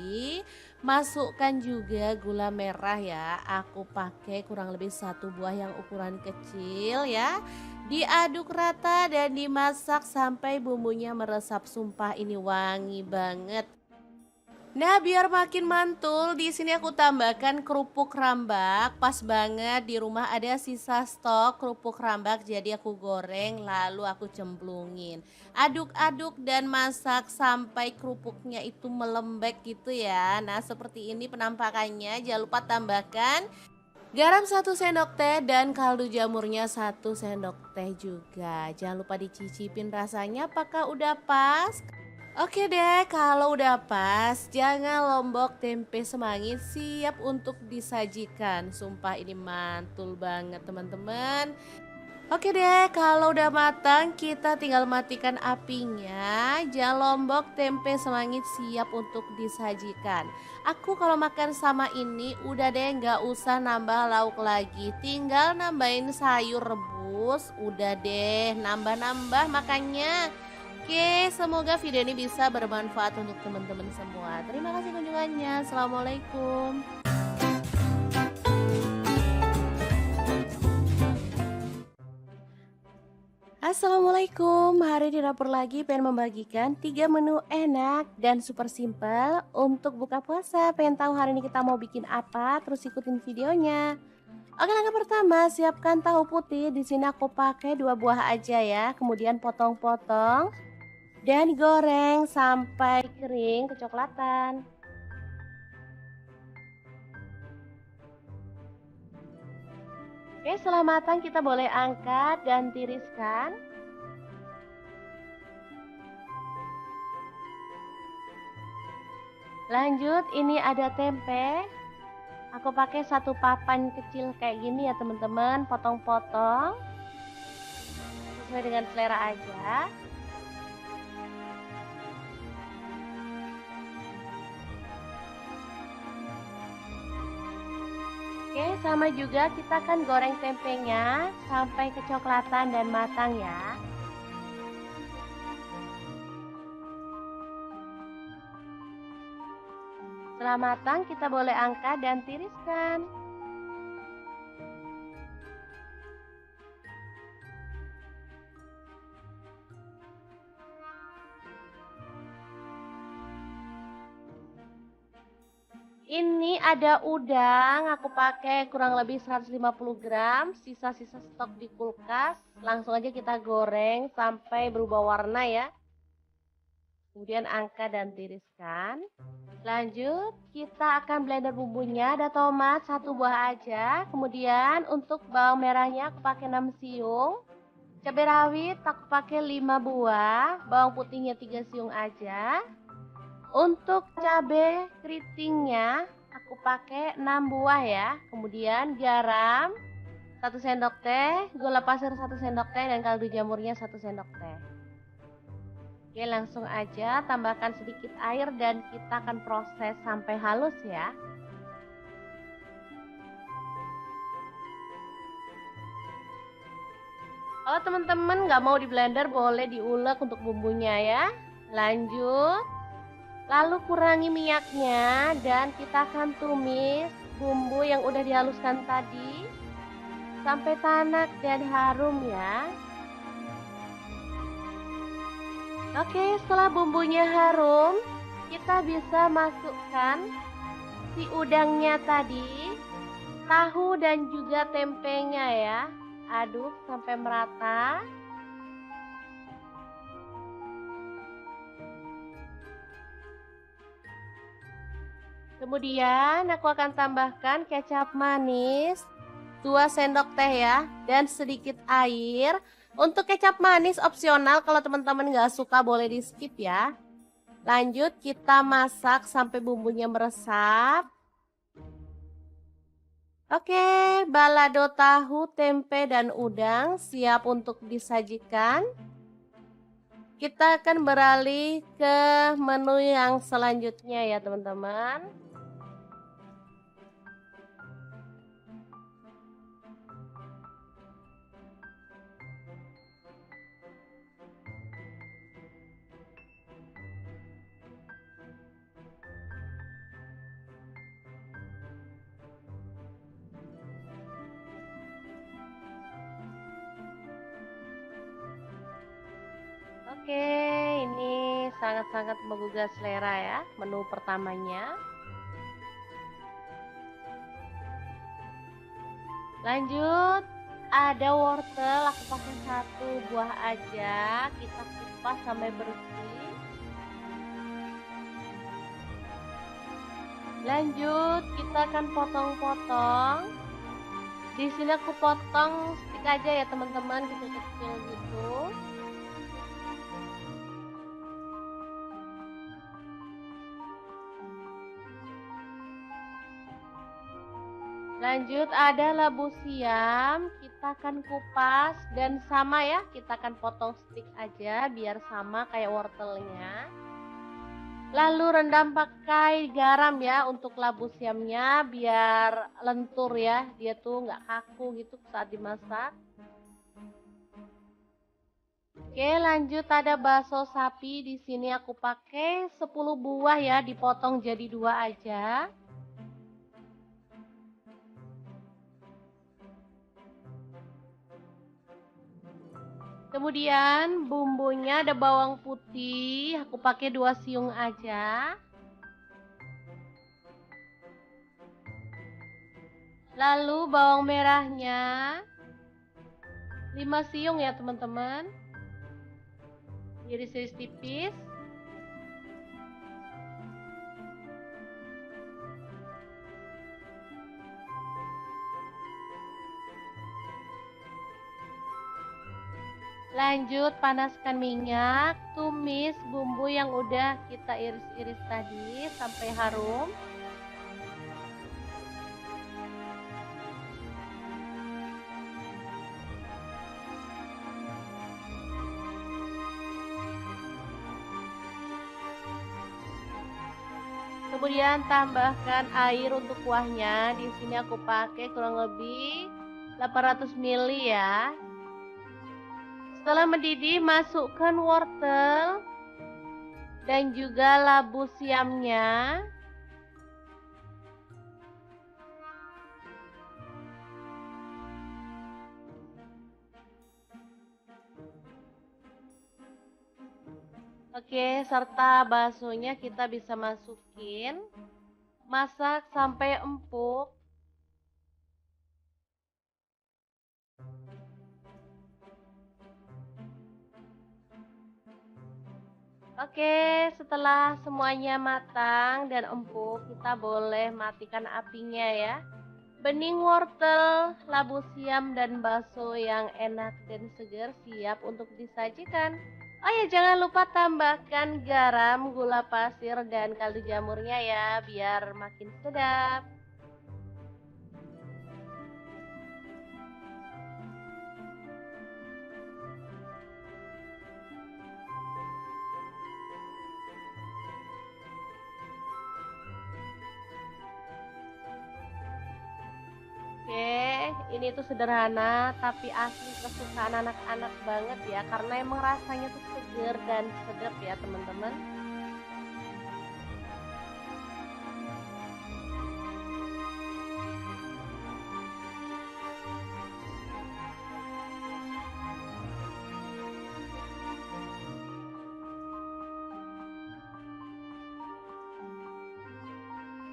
Masukkan juga gula merah ya. Aku pakai kurang lebih 1 buah yang ukuran kecil ya. Diaduk rata dan dimasak sampai bumbunya meresap. Sumpah ini wangi banget. Nah, biar makin mantul, di sini aku tambahkan kerupuk rambak. Pas banget di rumah ada sisa stok kerupuk rambak, jadi aku goreng lalu aku cemplungin. Aduk-aduk dan masak sampai kerupuknya itu melembek gitu ya. Nah, seperti ini penampakannya. Jangan lupa tambahkan garam 1 sendok teh dan kaldu jamurnya 1 sendok teh juga. Jangan lupa dicicipin rasanya apakah udah pas. Oke deh, kalau udah pas, jangan lombok tempe semangit siap untuk disajikan. Sumpah ini mantul banget teman-teman. Oke deh, kalau udah matang kita tinggal matikan apinya. Jangan lombok tempe semangit siap untuk disajikan. Aku kalau makan sama ini udah deh nggak usah nambah lauk lagi. Tinggal nambahin sayur rebus, udah deh nambah-nambah makannya. Oke, semoga video ini bisa bermanfaat untuk teman-teman semua. Terima kasih kunjungannya. Assalamualaikum. Assalamualaikum, hari di dapur lagi pengen membagikan 3 menu enak dan super simpel untuk buka puasa. Pengen tahu hari ini kita mau bikin apa? Terus ikutin videonya. Oke, langkah pertama siapkan tahu putih. Di sini aku pakai 2 buah aja ya. Kemudian potong-potong dan digoreng sampai kering kecoklatan. Oke, setelah matang kita boleh angkat dan tiriskan. Lanjut, ini ada tempe. Aku pakai 1 papan kecil kayak gini ya teman-teman, potong-potong. sesuai dengan selera aja. Oke, sama juga kita akan goreng tempenya sampai kecoklatan dan matang ya. Setelah matang, kita boleh angkat dan tiriskan. Ini ada udang, aku pakai kurang lebih 150 gram, sisa-sisa stok di kulkas. Langsung aja kita goreng sampai berubah warna ya. Kemudian angkat dan tiriskan. Lanjut, kita akan blender bumbunya. Ada tomat 1 buah aja. Kemudian untuk bawang merahnya aku pakai 6 siung. Cabai rawit aku pakai 5 buah. Bawang putihnya 3 siung aja. Untuk cabai keritingnya aku pakai 6 buah ya. Kemudian garam 1 sendok teh, gula pasir 1 sendok teh, dan kaldu jamurnya 1 sendok teh. Oke, langsung aja tambahkan sedikit air dan kita akan proses sampai halus ya. Kalau teman-teman nggak mau di blender, boleh diulek untuk bumbunya ya. Lanjut, lalu kurangi minyaknya dan kita akan tumis bumbu yang udah dihaluskan tadi sampai tanak dan harum ya. Oke, setelah bumbunya harum, kita bisa masukkan si udangnya tadi, tahu dan juga tempenya ya. Aduk sampai merata. Kemudian aku akan tambahkan kecap manis 2 sendok teh ya, dan sedikit air. Untuk kecap manis opsional, kalau teman-teman nggak suka boleh di skip ya. Lanjut kita masak sampai bumbunya meresap. Oke, balado tahu, tempe, dan udang siap untuk disajikan. Kita akan beralih ke menu yang selanjutnya ya teman-teman. Oke, ini sangat-sangat menggugah selera ya, menu pertamanya. Lanjut, ada wortel, aku pakai 1 buah aja, kita kupas sampai bersih. Lanjut, kita akan potong-potong. Di sini aku potong stick aja ya teman-teman, kecil-kecil gitu. Lanjut, ada labu siam, kita akan kupas dan sama ya, kita akan potong stick aja biar sama kayak wortelnya. Lalu rendam pakai garam ya untuk labu siamnya biar lentur ya, dia tuh nggak kaku gitu saat dimasak. Oke, lanjut ada bakso sapi, di sini aku pakai 10 buah ya, dipotong jadi 2 aja. Kemudian bumbunya ada bawang putih, aku pakai 2 siung aja. Lalu bawang merahnya 5 siung ya teman-teman. Iris-iris tipis. Lanjut panaskan minyak, tumis bumbu yang udah kita iris-iris tadi sampai harum. Kemudian tambahkan air untuk kuahnya. Di sini aku pakai kurang lebih 800 ml ya. Setelah mendidih, masukkan wortel dan juga labu siamnya. Oke, serta baksonya kita bisa masukin. Masak sampai empuk. Oke, setelah semuanya matang dan empuk, kita boleh matikan apinya ya. Bening wortel, labu siam, dan bakso yang enak dan segar siap untuk disajikan. Oh ya, jangan lupa tambahkan garam, gula pasir, dan kaldu jamurnya ya, biar makin sedap. Oke, ini tuh sederhana tapi asli kesukaan anak-anak banget ya, karena emang rasanya tuh seger dan sedap ya teman-teman.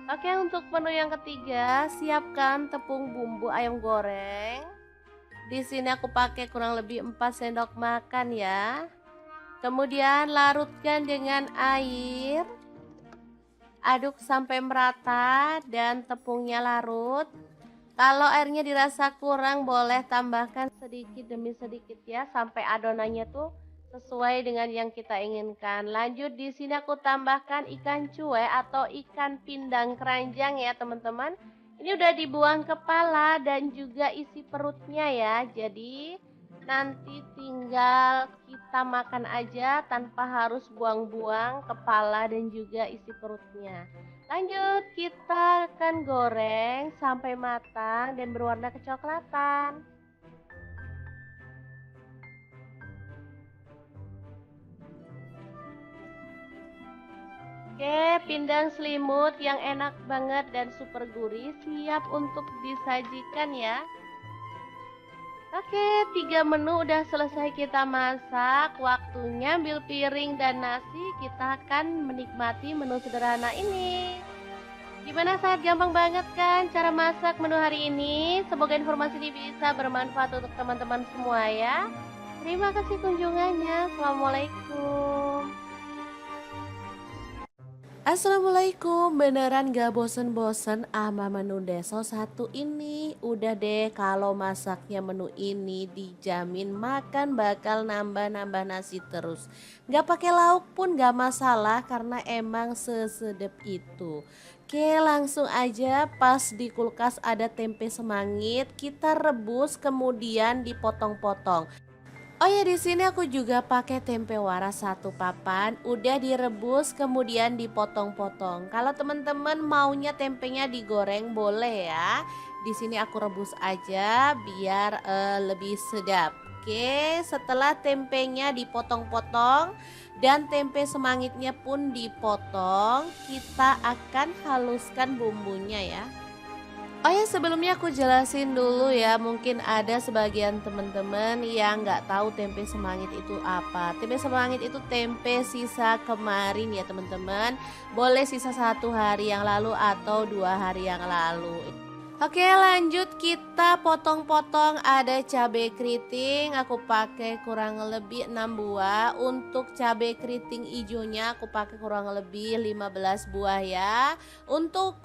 Oke, untuk menu yang ketiga, siapkan tepung bumbu ayam goreng. Di sini aku pakai kurang lebih 4 sendok makan ya. Kemudian larutkan dengan air. Aduk sampai merata dan tepungnya larut. Kalau airnya dirasa kurang, boleh tambahkan sedikit demi sedikit ya, sampai adonannya tuh sesuai dengan yang kita inginkan. Lanjut, di sini aku tambahkan ikan cuek atau ikan pindang keranjang ya teman-teman. Ini udah dibuang kepala dan juga isi perutnya ya. Jadi nanti tinggal kita makan aja tanpa harus buang-buang kepala dan juga isi perutnya. Lanjut, kita akan goreng sampai matang dan berwarna kecoklatan. Oke, pindang selimut yang enak banget dan super gurih siap untuk disajikan ya. Oke, 3 menu udah selesai kita masak. Waktunya ambil piring dan nasi. Kita akan menikmati menu sederhana ini. Gimana, sangat gampang banget kan cara masak menu hari ini? Semoga informasi ini bisa bermanfaat untuk teman-teman semua ya. Terima kasih kunjungannya. Assalamualaikum. Assalamualaikum, beneran gak bosen-bosen sama menu deso satu ini? Udah deh, kalau masaknya menu ini dijamin makan bakal nambah-nambah nasi terus. Gak pakai lauk pun gak masalah karena emang sesedep itu. Oke, langsung aja, pas di kulkas ada tempe semangit, kita rebus kemudian dipotong-potong. Oh ya, di sini aku juga pakai tempe waras satu papan, udah direbus kemudian dipotong-potong. Kalau teman-teman maunya tempenya digoreng boleh ya. Di sini aku rebus aja biar lebih sedap. Oke, setelah tempenya dipotong-potong dan tempe semangitnya pun dipotong, kita akan haluskan bumbunya ya. Oh ya, sebelumnya aku jelasin dulu ya, mungkin ada sebagian teman-teman yang nggak tahu tempe semangit itu apa. Tempe semangit itu tempe sisa kemarin ya teman-teman. Boleh sisa 1 hari yang lalu atau 2 hari yang lalu. Oke, lanjut kita potong-potong. Ada cabai keriting, aku pakai kurang lebih 6 buah. Untuk cabai keriting hijaunya aku pakai kurang lebih 15 buah ya. Untuk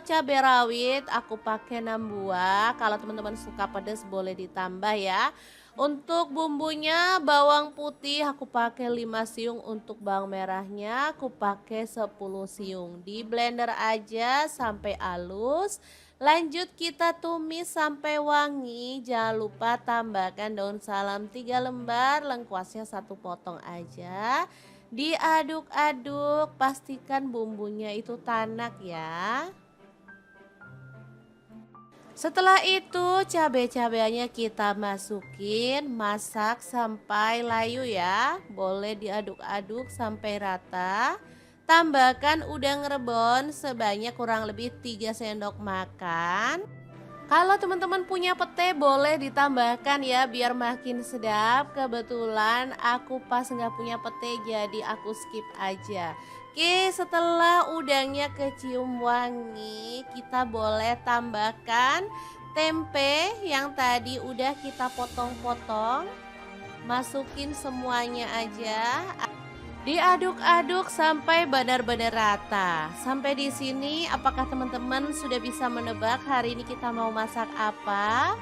cabai rawit aku pakai 6 buah. Kalau teman-teman suka pedas boleh ditambah ya. Untuk bumbunya, bawang putih aku pakai 5 siung, untuk bawang merahnya aku pakai 10 siung. Di blender aja sampai halus. Lanjut kita tumis sampai wangi. Jangan lupa tambahkan daun salam 3 lembar, lengkuasnya 1 potong aja. Diaduk-aduk, pastikan bumbunya itu tanak ya. Setelah itu cabai-cabainya kita masukin, masak sampai layu ya. Boleh diaduk-aduk sampai rata. Tambahkan udang rebon sebanyak kurang lebih 3 sendok makan. Kalau teman-teman punya pete boleh ditambahkan ya biar makin sedap. Kebetulan aku pas nggak punya pete jadi aku skip aja. Oke, setelah udangnya kecium wangi, kita boleh tambahkan tempe yang tadi udah kita potong-potong. Masukin semuanya aja. Diaduk-aduk sampai benar-benar rata. Sampai di sini apakah teman-teman sudah bisa menebak hari ini kita mau masak apa?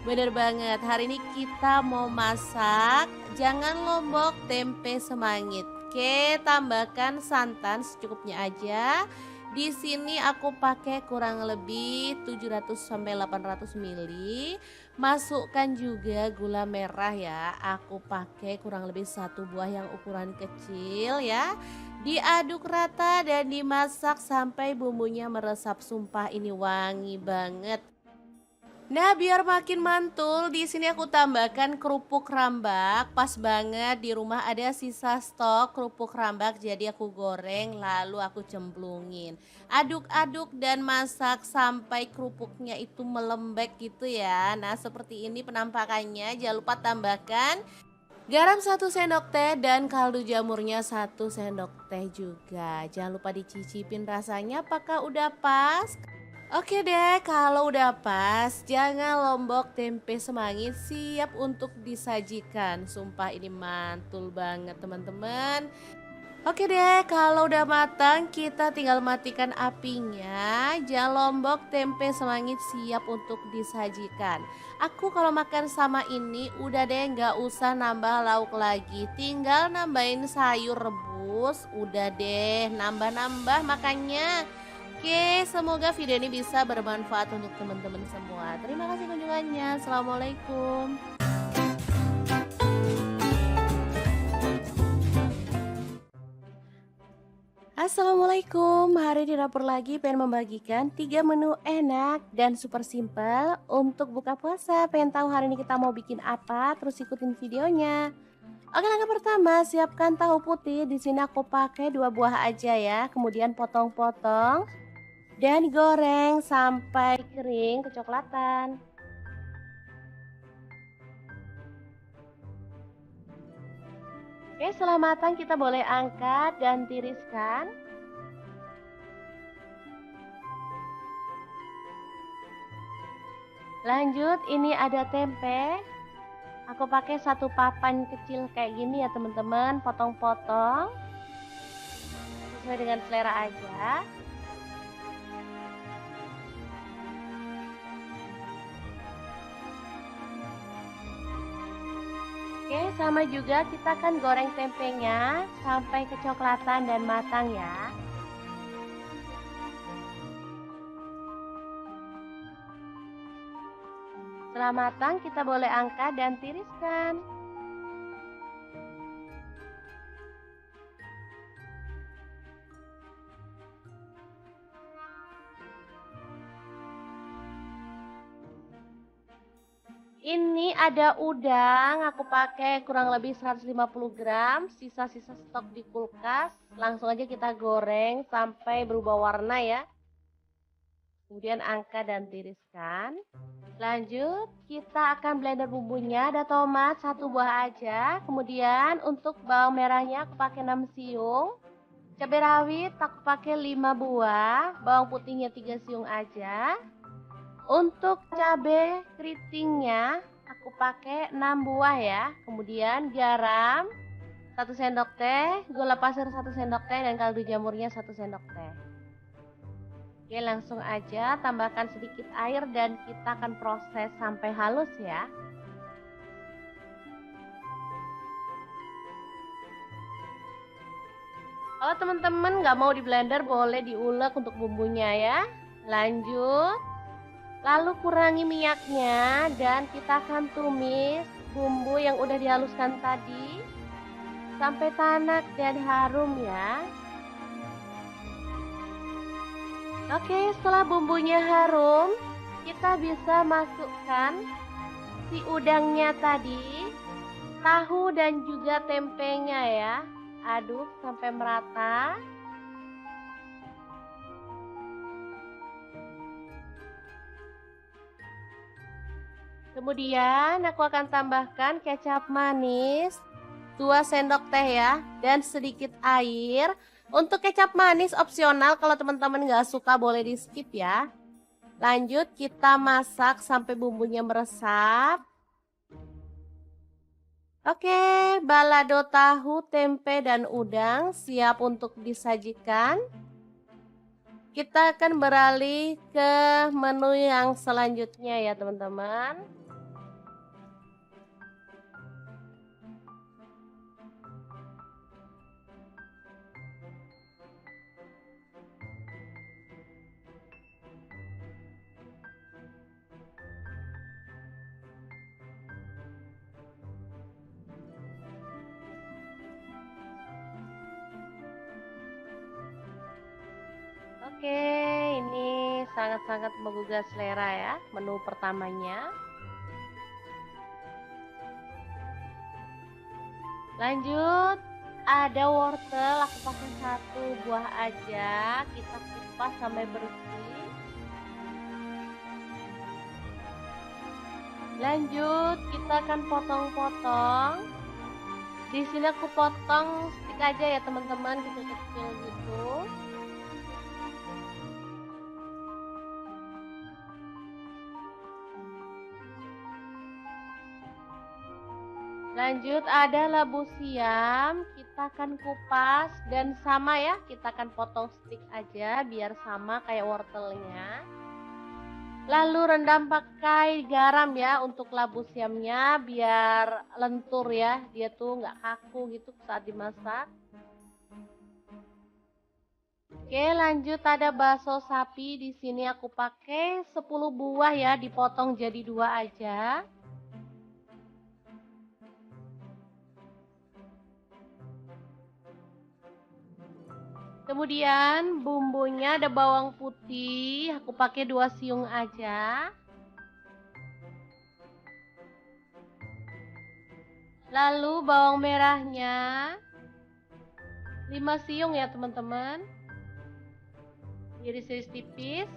Bener banget, hari ini kita mau masak jangan lombok tempe semangit. Oke, tambahkan santan secukupnya aja. Di sini aku pakai kurang lebih 700 sampai 800 ml. Masukkan juga gula merah ya. Aku pakai kurang lebih satu buah yang ukuran kecil ya. Diaduk rata dan dimasak sampai bumbunya meresap. Sumpah ini wangi banget. Nah, biar makin mantul, di sini aku tambahkan kerupuk rambak. Pas banget di rumah ada sisa stok kerupuk rambak, jadi aku goreng lalu aku cemplungin. Aduk-aduk dan masak sampai kerupuknya itu melembek gitu ya. Nah, seperti ini penampakannya. Jangan lupa tambahkan garam 1 sendok teh dan kaldu jamurnya 1 sendok teh juga. Jangan lupa dicicipin rasanya apakah udah pas. Oke deh, kalau udah pas, jangan lombok tempe semangit siap untuk disajikan. Sumpah ini mantul banget teman-teman. Oke deh, kalau udah matang kita tinggal matikan apinya. Jangan lombok tempe semangit siap untuk disajikan. Aku kalau makan sama ini udah deh nggak usah nambah lauk lagi. Tinggal nambahin sayur rebus, udah deh nambah-nambah makannya. Oke, semoga video ini bisa bermanfaat untuk teman-teman semua. Terima kasih kunjungannya. Assalamualaikum. Assalamualaikum, hari di dapur lagi pengen membagikan 3 menu enak dan super simple untuk buka puasa. Pengen tahu hari ini kita mau bikin apa? Terus ikutin videonya. Oke, langkah pertama siapkan tahu putih. Di sini aku pakai 2 buah aja ya. Kemudian potong-potong dan goreng sampai kering kecoklatan. Oke, setelah matang kita boleh angkat dan tiriskan. Lanjut, ini ada tempe. Aku pakai 1 papan kecil kayak gini ya teman-teman, potong-potong sesuai dengan selera aja. Oke, sama juga kita akan goreng tempenya sampai kecoklatan dan matang ya. Setelah matang kita boleh angkat dan tiriskan. Ini ada udang, aku pakai kurang lebih 150 gram, sisa-sisa stok di kulkas. Langsung aja kita goreng sampai berubah warna ya. Kemudian angkat dan tiriskan. Lanjut, kita akan blender bumbunya. Ada tomat 1 buah aja. Kemudian untuk bawang merahnya aku pakai 6 siung. Cabai rawit aku pakai 5 buah. Bawang putihnya 3 siung aja. Untuk cabai keritingnya aku pakai 6 buah ya. Kemudian garam 1 sendok teh, gula pasir 1 sendok teh dan kaldu jamurnya 1 sendok teh. Oke, langsung aja tambahkan sedikit air dan kita akan proses sampai halus ya. Kalau teman-teman nggak mau di blender boleh diulek untuk bumbunya ya. Lanjut. Lalu kurangi minyaknya dan kita akan tumis bumbu yang udah dihaluskan tadi. sampai tanak dan harum ya. Oke, setelah bumbunya harum, kita bisa masukkan si udangnya tadi, tahu dan juga tempenya ya. Aduk sampai merata. Kemudian aku akan tambahkan kecap manis 2 sendok teh ya, dan sedikit air. Untuk kecap manis opsional, kalau teman-teman nggak suka boleh di skip ya. Lanjut kita masak sampai bumbunya meresap. Oke, balado tahu, tempe, dan udang siap untuk disajikan. Kita akan beralih ke menu yang selanjutnya ya teman-teman. Oke, ini sangat-sangat menggugah selera ya, menu pertamanya. Lanjut, ada wortel, aku pakai 1 buah aja, kita kupas sampai bersih. Lanjut, kita akan potong-potong. Di sini aku potong stick aja ya teman-teman, kecil-kecil gitu. Lanjut ada labu siam, kita akan kupas dan sama ya, kita akan potong stick aja biar sama kayak wortelnya. Lalu rendam pakai garam ya untuk labu siamnya biar lentur ya, dia tuh nggak kaku gitu saat dimasak. Oke, lanjut ada bakso sapi, di sini aku pakai 10 buah ya, dipotong jadi 2 aja. Kemudian bumbunya ada bawang putih, aku pakai 2 siung aja. Lalu bawang merahnya 5 siung ya teman-teman. Iris-iris tipis.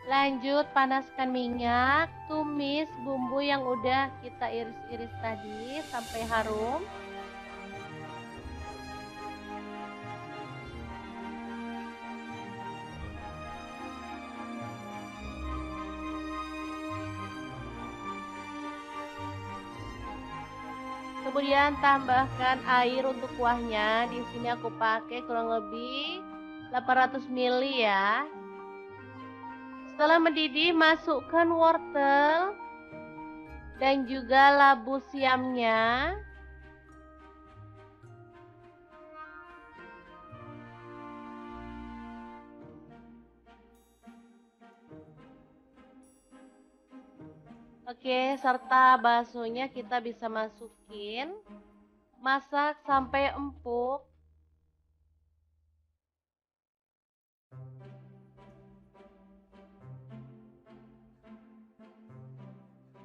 Lanjut panaskan minyak, tumis bumbu yang udah kita iris-iris tadi sampai harum. Kemudian tambahkan air untuk kuahnya. Di sini aku pakai kurang lebih 800 ml ya. Setelah mendidih, masukkan wortel dan juga labu siamnya. Oke, serta baksonya kita bisa masukin. Masak sampai empuk.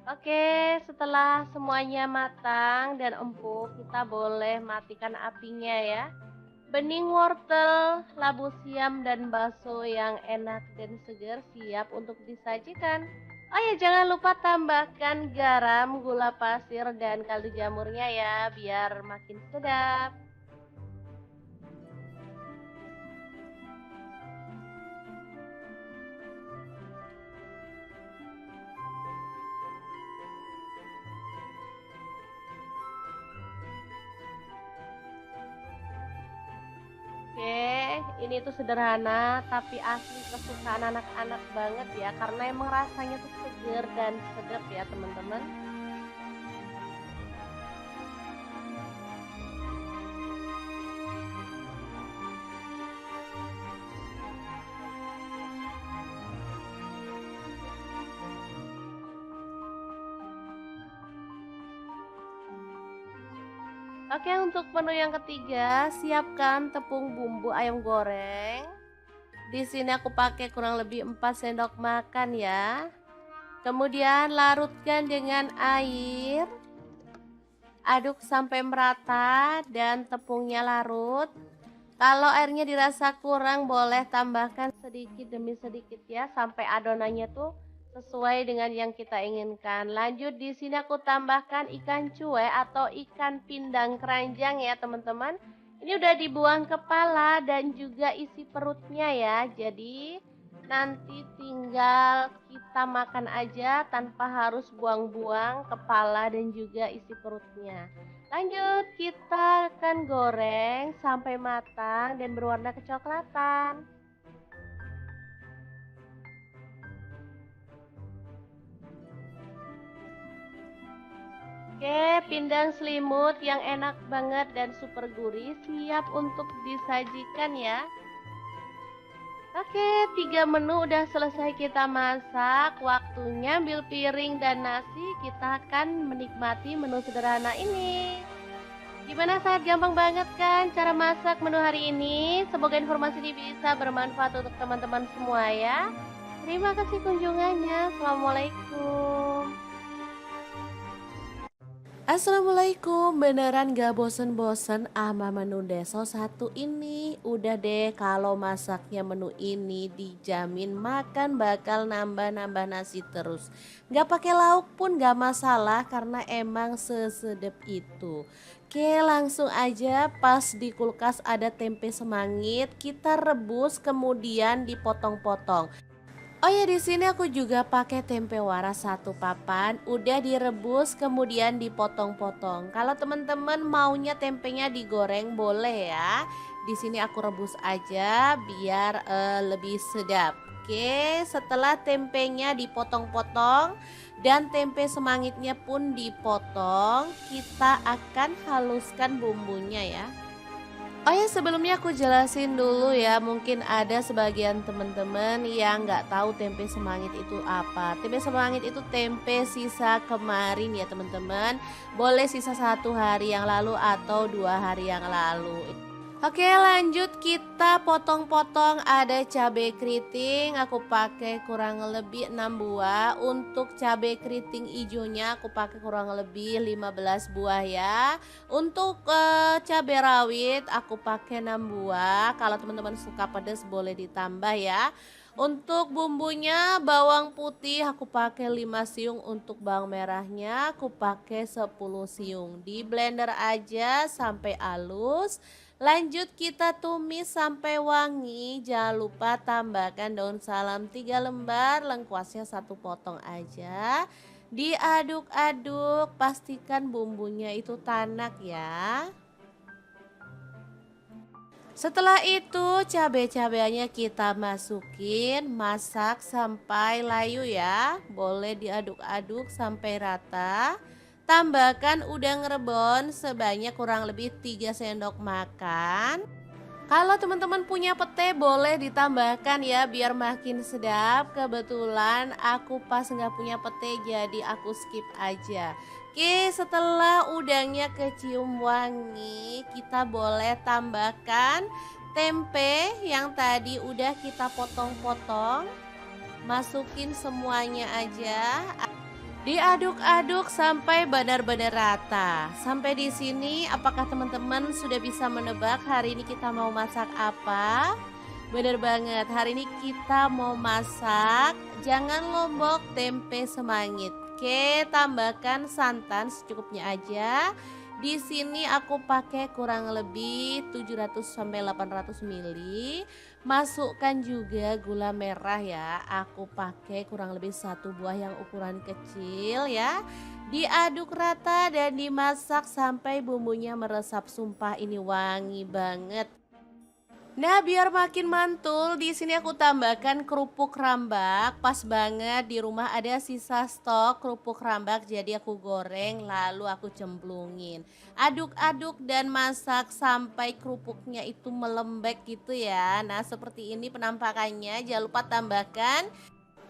Oke, setelah semuanya matang dan empuk, kita boleh matikan apinya ya. Bening wortel, labu siam, dan bakso yang enak dan segar siap untuk disajikan. Oh ya, jangan lupa tambahkan garam, gula pasir, dan kaldu jamurnya ya, biar makin sedap. Oke, ini tuh sederhana tapi asli kesukaan anak-anak banget ya, karena emang rasanya tuh seger dan sedap ya teman-teman. Oke, untuk menu yang ketiga, siapkan tepung bumbu ayam goreng. Di sini aku pakai kurang lebih 4 sendok makan ya. Kemudian larutkan dengan air. Aduk sampai merata dan tepungnya larut. Kalau airnya dirasa kurang, boleh tambahkan sedikit demi sedikit ya, sampai adonannya tuh sesuai dengan yang kita inginkan. Lanjut, di sini aku tambahkan ikan cuek atau ikan pindang keranjang ya teman-teman. Ini udah dibuang kepala dan juga isi perutnya ya. Jadi nanti tinggal kita makan aja tanpa harus buang-buang kepala dan juga isi perutnya. Lanjut, kita akan goreng sampai matang dan berwarna kecoklatan. Oke, pindang selimut yang enak banget dan super gurih siap untuk disajikan ya. Oke, 3 menu udah selesai kita masak. Waktunya ambil piring dan nasi. Kita akan menikmati menu sederhana ini. Gimana, Saat? Gampang banget kan cara masak menu hari ini? Semoga informasi ini bisa bermanfaat untuk teman-teman semua ya. Terima kasih kunjungannya. Assalamualaikum. Assalamualaikum, beneran gak bosen-bosen ama menu deso satu ini? Udah deh, kalau masaknya menu ini dijamin makan bakal nambah-nambah nasi terus. Gak pakai lauk pun gak masalah karena emang sesedep itu. Oke, langsung aja, pas di kulkas ada tempe semangit, kita rebus kemudian dipotong-potong. Oh ya, di sini aku juga pakai tempe waras satu papan, udah direbus kemudian dipotong-potong. Kalau teman-teman maunya tempenya digoreng boleh ya. Di sini aku rebus aja biar lebih sedap. Oke, setelah tempenya dipotong-potong dan tempe semangitnya pun dipotong, kita akan haluskan bumbunya ya. Oh ya, sebelumnya aku jelasin dulu ya, mungkin ada sebagian teman-teman yang nggak tahu tempe semangit itu apa. Tempe semangit itu tempe sisa kemarin ya teman-teman. Boleh sisa 1 hari yang lalu atau 2 hari yang lalu. Oke, lanjut kita potong-potong. Ada cabai keriting, aku pakai kurang lebih 6 buah. Untuk cabai keriting hijaunya aku pakai kurang lebih 15 buah ya. Untuk cabai rawit aku pakai 6 buah. Kalau teman-teman suka pedas boleh ditambah ya. Untuk bumbunya bawang putih aku pakai 5 siung, untuk bawang merahnya aku pakai 10 siung. Di blender aja sampai halus. Lanjut kita tumis sampai wangi. Jangan lupa tambahkan daun salam 3 lembar, lengkuasnya 1 potong aja. Diaduk-aduk, pastikan bumbunya itu tanak ya. Setelah itu cabai-cabainya kita masukin, masak sampai layu ya. Boleh diaduk-aduk sampai rata. Tambahkan udang rebon sebanyak kurang lebih 3 sendok makan. Kalau teman-teman punya pete boleh ditambahkan ya biar makin sedap. Kebetulan aku pas nggak punya pete jadi aku skip aja. Oke, setelah udangnya kecium wangi, kita boleh tambahkan tempe yang tadi udah kita potong-potong. Masukin semuanya aja. Diaduk-aduk sampai benar-benar rata. Sampai di sini apakah teman-teman sudah bisa menebak hari ini kita mau masak apa? Bener banget, hari ini kita mau masak jangan lombok tempe semangit. Oke, tambahkan santan secukupnya aja. Di sini aku pakai kurang lebih 700 sampai 800 ml. Masukkan juga gula merah ya. Aku pakai kurang lebih 1 buah yang ukuran kecil ya. Diaduk rata dan dimasak sampai bumbunya meresap. Sumpah ini wangi banget. Nah, biar makin mantul, di sini aku tambahkan kerupuk rambak. Pas banget di rumah ada sisa stok kerupuk rambak, jadi aku goreng lalu aku cemplungin. Aduk-aduk dan masak sampai kerupuknya itu melembek gitu ya. Nah, seperti ini penampakannya. Jangan lupa tambahkan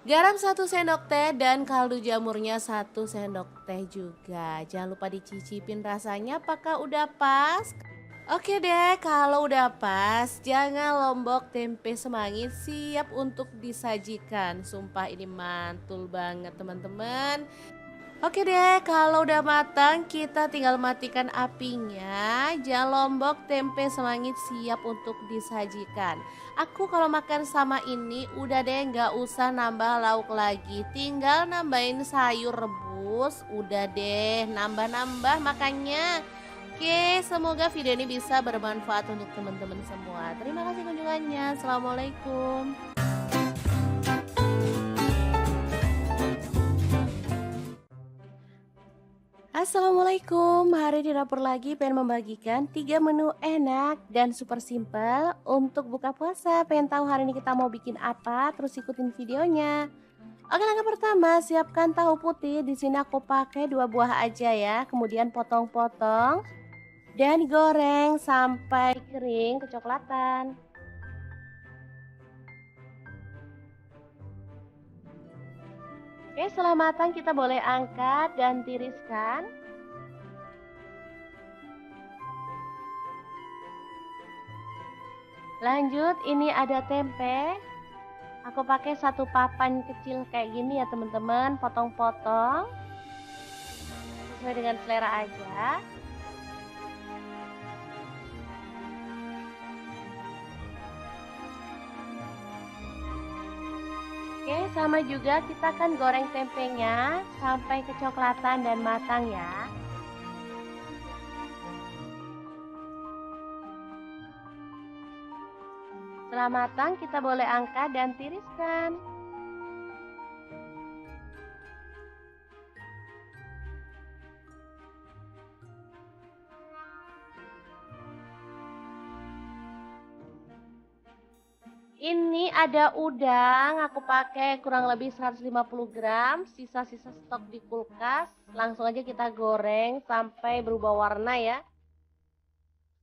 Garam 1 sendok teh dan kaldu jamurnya 1 sendok teh juga. Jangan lupa dicicipin rasanya apakah udah pas. Oke deh, kalau udah pas, jangan lombok tempe semangit siap untuk disajikan. Sumpah ini mantul banget teman-teman. Oke deh, kalau udah matang kita tinggal matikan apinya. Lombok tempe semangit siap untuk disajikan. Aku kalau makan sama ini udah deh nggak usah nambah lauk lagi. Tinggal nambahin sayur rebus, udah deh nambah-nambah makannya. Oke, semoga video ini bisa bermanfaat untuk teman-teman semua. Terima kasih kunjungannya. Assalamualaikum. Assalamualaikum, hari di dapur lagi pengen membagikan 3 menu enak dan super simple untuk buka puasa. Pengen tahu hari ini kita mau bikin apa? Terus ikutin videonya. Oke, langkah pertama siapkan tahu putih. Di sini aku pakai 2 buah aja ya. Kemudian potong-potong dan goreng sampai kering kecoklatan. Oke, setelah matang kita boleh angkat dan tiriskan. Lanjut, ini ada tempe. Aku pakai 1 papan kecil kayak gini ya teman-teman, potong-potong sesuai dengan selera aja. Oke, sama juga kita akan goreng tempenya sampai kecoklatan dan matang ya. Setelah matang kita boleh angkat dan tiriskan. Ini ada udang, aku pakai kurang lebih 150 gram, sisa-sisa stok di kulkas. Langsung aja kita goreng sampai berubah warna ya.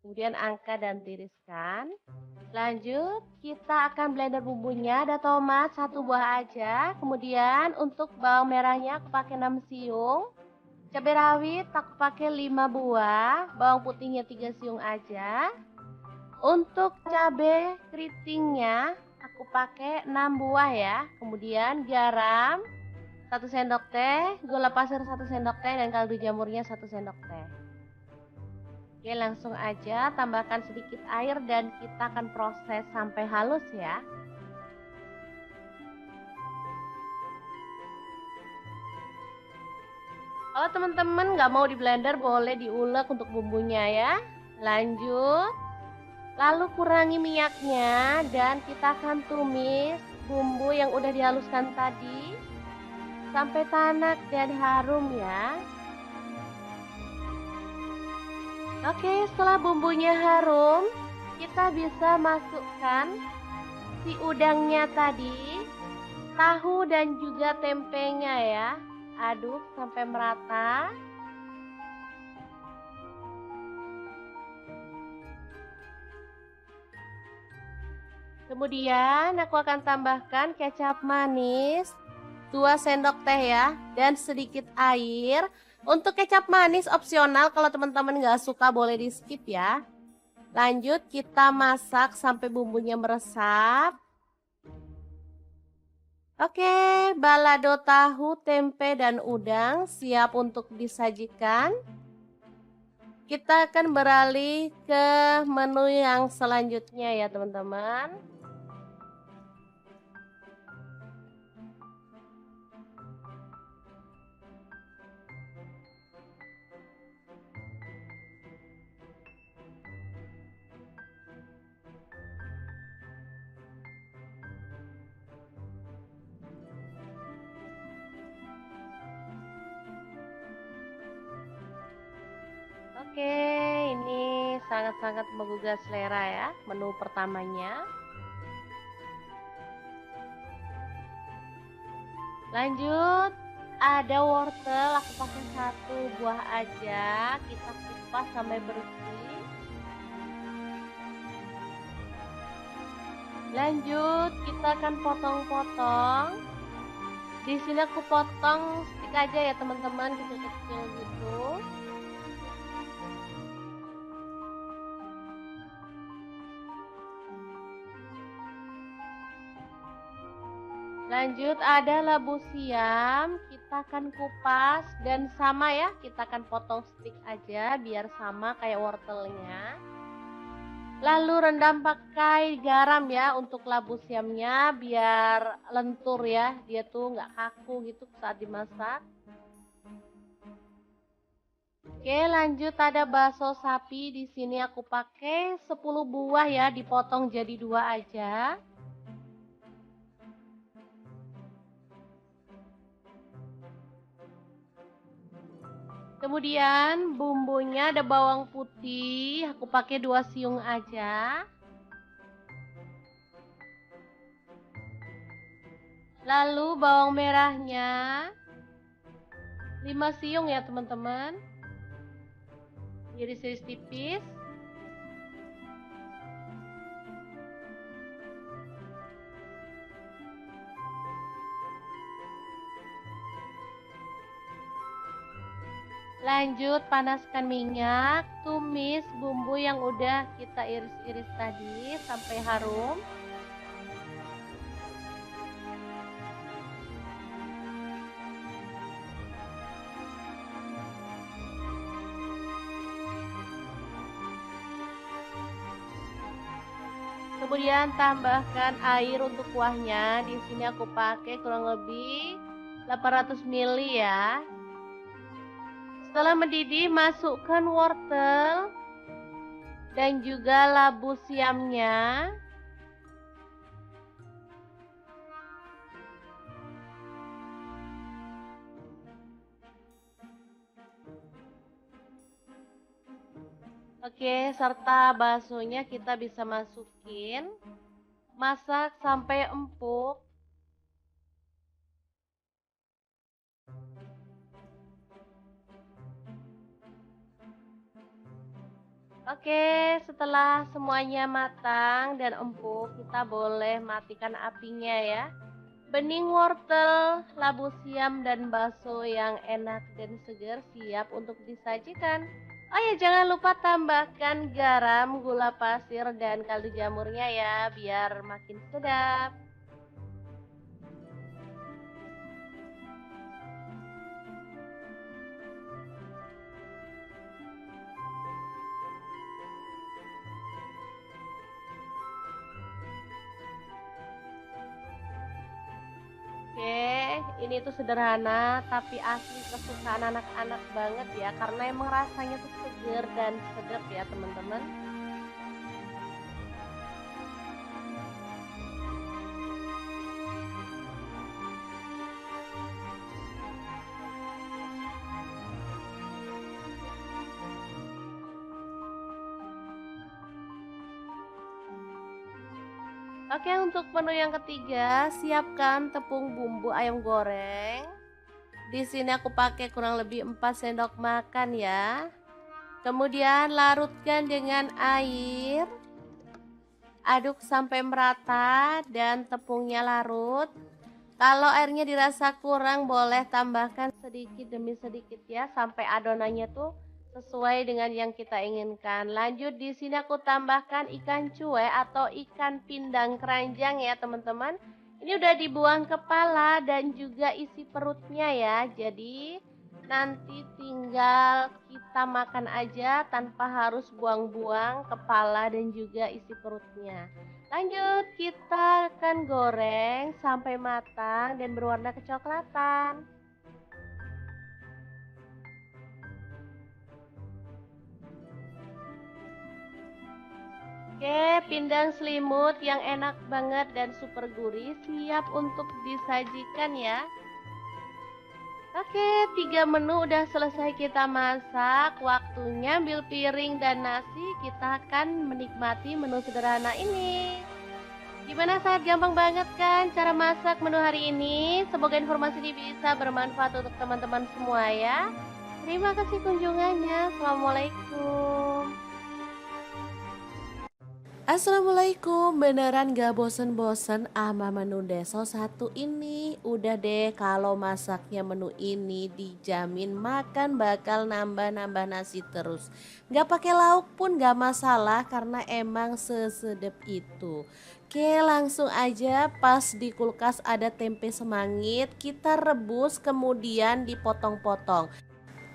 Kemudian angkat dan tiriskan. Lanjut, kita akan blender bumbunya. Ada tomat 1 buah aja. Kemudian untuk bawang merahnya aku pakai 6 siung. Cabai rawit aku pakai 5 buah. Bawang putihnya 3 siung aja. Untuk cabai keritingnya aku pakai 6 buah ya. Kemudian garam 1 sendok teh, gula pasir 1 sendok teh, dan kaldu jamurnya 1 sendok teh. Oke, langsung aja tambahkan sedikit air dan kita akan proses sampai halus ya. Kalau teman-teman nggak mau di blender boleh diulek untuk bumbunya ya. Lanjut, lalu kurangi minyaknya dan kita akan tumis bumbu yang udah dihaluskan tadi sampai tanak dan harum ya. Oke, setelah bumbunya harum, kita bisa masukkan si udangnya tadi, tahu dan juga tempenya ya. Aduk sampai merata. Kemudian aku akan tambahkan kecap manis 2 sendok teh ya, dan sedikit air. Untuk kecap manis opsional, kalau teman-teman nggak suka boleh di skip ya. Lanjut kita masak sampai bumbunya meresap. Oke, balado tahu, tempe, dan udang siap untuk disajikan. Kita akan beralih ke menu yang selanjutnya ya teman-teman. Oke, ini sangat-sangat menggugah selera ya, menu pertamanya. Lanjut, ada wortel, aku pakai 1 buah aja, kita kupas sampai bersih. Lanjut, kita akan potong-potong Di sini aku potong stick aja ya teman-teman, kecil-kecil gitu. Lanjut ada labu siam, kita akan kupas dan sama ya, kita akan potong stick aja biar sama kayak wortelnya. Lalu rendam pakai garam ya untuk labu siamnya biar lentur ya, dia tuh nggak kaku gitu saat dimasak. Oke, lanjut ada bakso sapi. Di sini aku pakai 10 buah ya, dipotong jadi 2 aja. Kemudian bumbunya ada bawang putih, aku pakai 2 siung aja. Lalu bawang merahnya 5 siung ya teman-teman. Iris-iris tipis. Lanjut panaskan minyak, tumis bumbu yang udah kita iris-iris tadi sampai harum. Kemudian tambahkan air untuk kuahnya. Di sini aku pakai kurang lebih 800 ml ya. Setelah mendidih, masukkan wortel dan juga labu siamnya. Oke, serta baksonya kita bisa masukin. Masak sampai empuk. Oke, setelah semuanya matang dan empuk, kita boleh matikan apinya ya. Bening wortel, labu siam, dan bakso yang enak dan segar siap untuk disajikan. Oh ya, jangan lupa tambahkan garam, gula pasir, dan kaldu jamurnya ya, biar makin sedap. Oke, ini tuh sederhana tapi asli kesukaan anak-anak banget ya, karena emang rasanya tuh seger dan sedap ya teman-teman. Oke, untuk menu yang ketiga, siapkan tepung bumbu ayam goreng. Di sini aku pakai kurang lebih 4 sendok makan ya. Kemudian larutkan dengan air. Aduk sampai merata dan tepungnya larut. Kalau airnya dirasa kurang, boleh tambahkan sedikit demi sedikit ya, sampai adonannya tuh sesuai dengan yang kita inginkan. Lanjut, di sini aku tambahkan ikan cuek atau ikan pindang keranjang ya teman-teman. Ini udah dibuang kepala dan juga isi perutnya ya. Jadi nanti tinggal kita makan aja tanpa harus buang-buang kepala dan juga isi perutnya. Lanjut, kita akan goreng sampai matang dan berwarna kecoklatan. Oke, pindang selimut yang enak banget dan super gurih siap untuk disajikan ya. Oke, 3 menu udah selesai kita masak. Waktunya ambil piring dan nasi. Kita akan menikmati menu sederhana ini. Gimana, sangat gampang banget kan cara masak menu hari ini? Semoga informasi ini bisa bermanfaat untuk teman-teman semua ya. Terima kasih kunjungannya. Assalamualaikum. Assalamualaikum, beneran gak bosen-bosen ama menu deso satu ini? Udah deh, kalau masaknya menu ini dijamin makan bakal nambah-nambah nasi terus. Gak pakai lauk pun gak masalah karena emang sesedep itu. Oke, langsung aja, pas di kulkas ada tempe semangit, kita rebus kemudian dipotong-potong.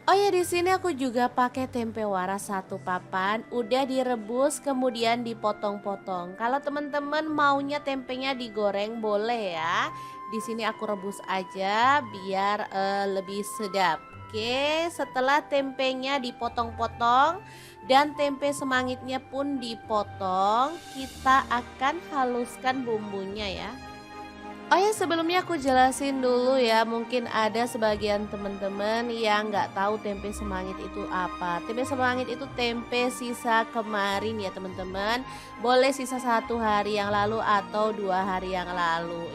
Oh ya, di sini aku juga pakai tempe waras satu papan, udah direbus kemudian dipotong-potong. Kalau teman-teman maunya tempenya digoreng boleh ya. Di sini aku rebus aja biar lebih sedap. Oke, setelah tempenya dipotong-potong dan tempe semangitnya pun dipotong, kita akan haluskan bumbunya ya. Oh ya, sebelumnya aku jelasin dulu ya, mungkin ada sebagian teman-teman yang nggak tahu tempe semangit itu apa. Tempe semangit itu tempe sisa kemarin ya teman-teman, boleh sisa 1 hari yang lalu atau 2 hari yang lalu.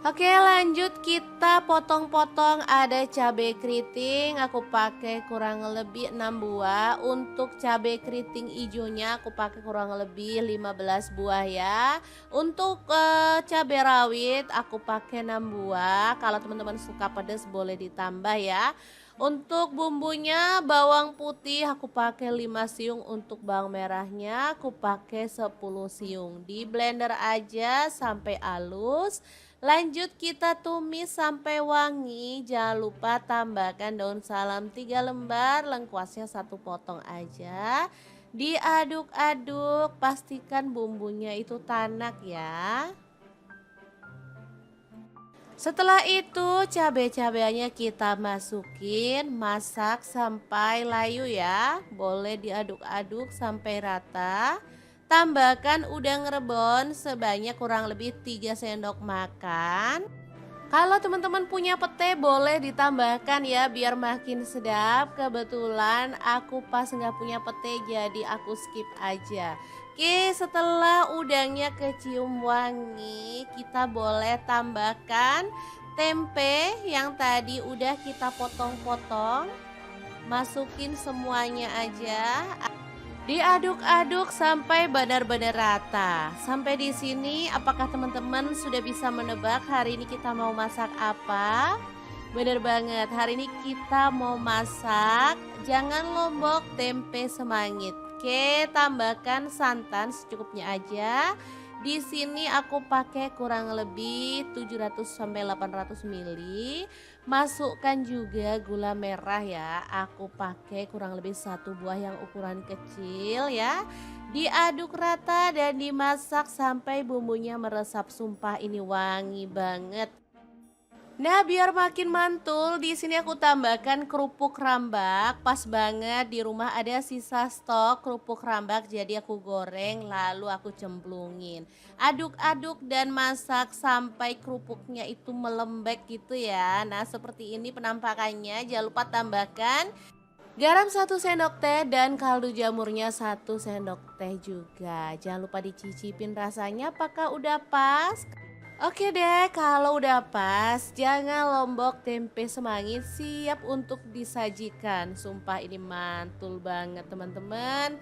Oke, lanjut kita potong-potong. Ada cabai keriting, aku pakai kurang lebih 6 buah. Untuk cabai keriting hijaunya aku pakai kurang lebih 15 buah ya. Untuk cabai rawit aku pakai 6 buah. Kalau teman-teman suka pedas boleh ditambah ya. Untuk bumbunya bawang putih aku pakai 5 siung, untuk bawang merahnya aku pakai 10 siung. Di blender aja sampai halus. Lanjut kita tumis sampai wangi. Jangan lupa tambahkan daun salam 3 lembar, lengkuasnya 1 potong aja. Diaduk-aduk, pastikan bumbunya itu tanak ya. Setelah itu cabai-cabainya kita masukin, masak sampai layu ya. Boleh diaduk-aduk sampai rata. Tambahkan udang rebon sebanyak kurang lebih 3 sendok makan. Kalau teman-teman punya pete boleh ditambahkan ya biar makin sedap. Kebetulan aku pas nggak punya pete jadi aku skip aja. Oke, setelah udangnya kecium wangi, kita boleh tambahkan tempe yang tadi udah kita potong-potong. Masukin semuanya aja. Diaduk-aduk sampai benar-benar rata. Sampai di sini apakah teman-teman sudah bisa menebak hari ini kita mau masak apa? Bener banget, hari ini kita mau masak jangan lombok tempe semangit. Oke, tambahkan santan secukupnya aja. Di sini aku pakai kurang lebih 700 sampai 800 ml. Masukkan juga gula merah ya. Aku pakai kurang lebih 1 buah yang ukuran kecil ya. Diaduk rata dan dimasak sampai bumbunya meresap. Sumpah ini wangi banget. Nah, biar makin mantul, di sini aku tambahkan kerupuk rambak. Pas banget di rumah ada sisa stok kerupuk rambak, jadi aku goreng lalu aku cemplungin. Aduk-aduk dan masak sampai kerupuknya itu melembek gitu ya. Nah, seperti ini penampakannya. Jangan lupa tambahkan garam 1 sendok teh dan kaldu jamurnya 1 sendok teh juga. Jangan lupa dicicipin rasanya apakah udah pas. Oke deh, kalau udah pas, jangan lombok tempe semangit siap untuk disajikan. Sumpah ini mantul banget teman-teman.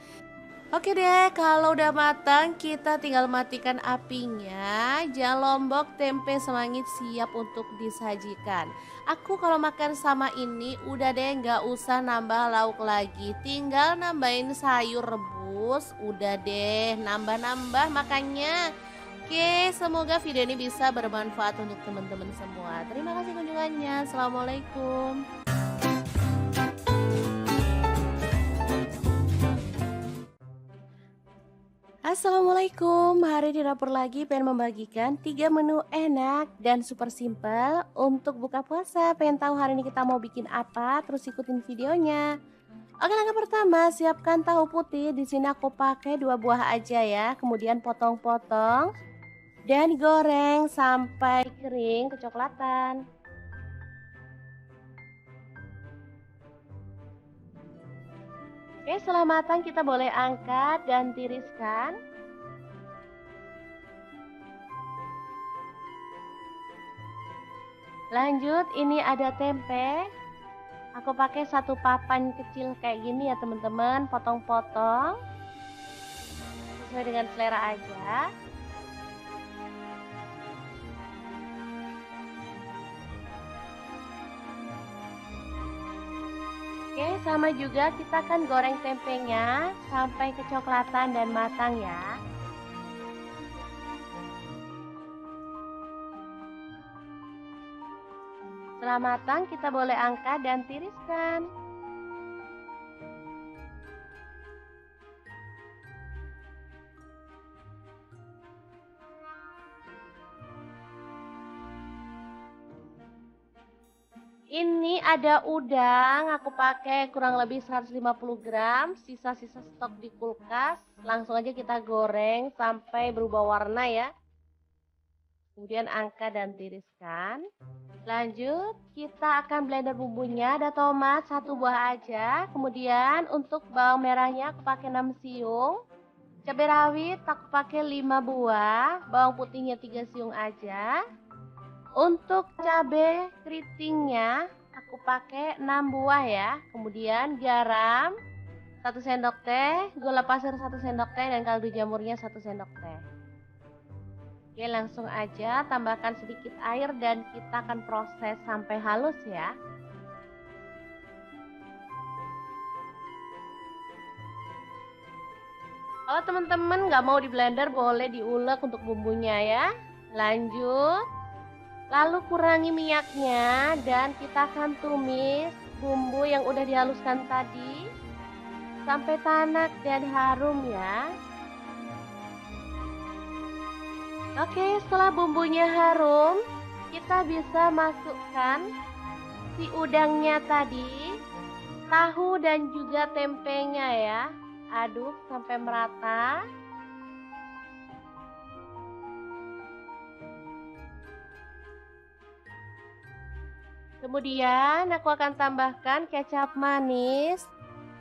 Oke deh, kalau udah matang kita tinggal matikan apinya. Jangan lombok tempe semangit siap untuk disajikan. Aku kalau makan sama ini udah deh nggak usah nambah lauk lagi. Tinggal nambahin sayur rebus, udah deh nambah-nambah makannya. Oke, semoga video ini bisa bermanfaat untuk teman-teman semua. Terima kasih kunjungannya. Assalamualaikum. Assalamualaikum, hari di dapur lagi pengen membagikan 3 menu enak dan super simple untuk buka puasa. Pengen tahu hari ini kita mau bikin apa? Terus ikutin videonya. Oke, langkah pertama siapkan tahu putih. Di sini aku pakai 2 buah aja ya. Kemudian potong-potong dan goreng sampai kering kecoklatan. Oke, setelah matang kita boleh angkat dan tiriskan. Lanjut, ini ada tempe. Aku pakai 1 papan kecil kayak gini ya teman-teman, potong-potong. sesuai dengan selera aja. Oke, sama juga kita akan goreng tempenya sampai kecoklatan dan matang ya. Setelah matang, kita boleh angkat dan tiriskan. Ini ada udang, aku pakai kurang lebih 150 gram, sisa-sisa stok di kulkas. Langsung aja kita goreng sampai berubah warna ya. Kemudian angkat dan tiriskan. Lanjut, kita akan blender bumbunya. Ada tomat 1 buah aja. Kemudian untuk bawang merahnya aku pakai 6 siung. Cabai rawit aku pakai 5 buah. Bawang putihnya 3 siung aja. Untuk cabai keritingnya aku pakai 6 buah ya. Kemudian garam 1 sendok teh, gula pasir 1 sendok teh, dan kaldu jamurnya 1 sendok teh. Oke, langsung aja tambahkan sedikit air dan kita akan proses sampai halus ya. Kalau teman-teman nggak mau di blender, boleh diulek untuk bumbunya ya. Lanjut, lalu kurangi minyaknya dan kita akan tumis bumbu yang udah dihaluskan tadi sampai tanak dan harum ya. Oke, setelah bumbunya harum, kita bisa masukkan si udangnya tadi, tahu dan juga tempenya ya. Aduk sampai merata. Kemudian aku akan tambahkan kecap manis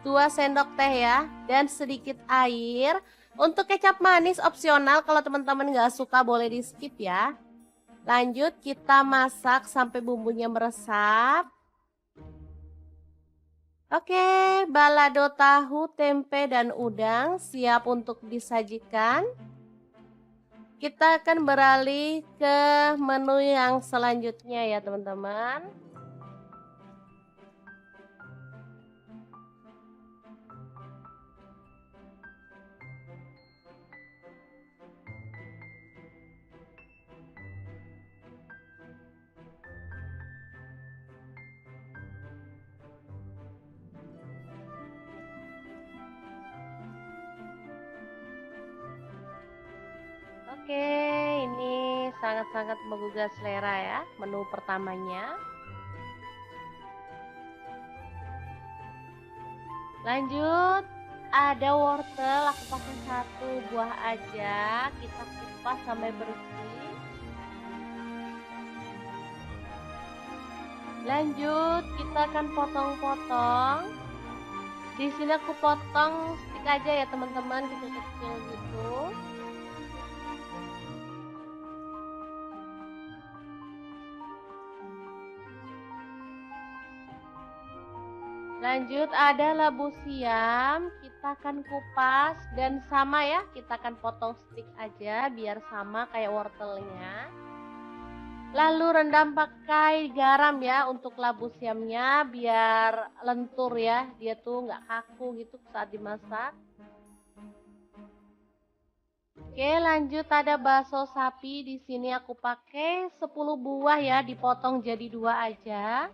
2 sendok teh ya, dan sedikit air. Untuk kecap manis opsional, kalau teman-teman nggak suka boleh di skip ya. Lanjut kita masak sampai bumbunya meresap. Oke, balado tahu, tempe, dan udang siap untuk disajikan. Kita akan beralih ke menu yang selanjutnya ya teman-teman. Oke, ini sangat-sangat menggugah selera ya, menu pertamanya. Lanjut, ada wortel, aku pakai 1 buah aja, kita kupas sampai bersih. Lanjut, kita akan potong-potong. Di sini aku potong stick aja ya teman-teman, kecil-kecil gitu. Lanjut, ada labu siam, kita akan kupas dan sama ya, kita akan potong stick aja biar sama kayak wortelnya. Lalu rendam pakai garam ya untuk labu siamnya biar lentur ya, dia tuh nggak kaku gitu saat dimasak. Oke, lanjut ada bakso sapi, di sini aku pakai 10 buah ya, dipotong jadi 2 aja.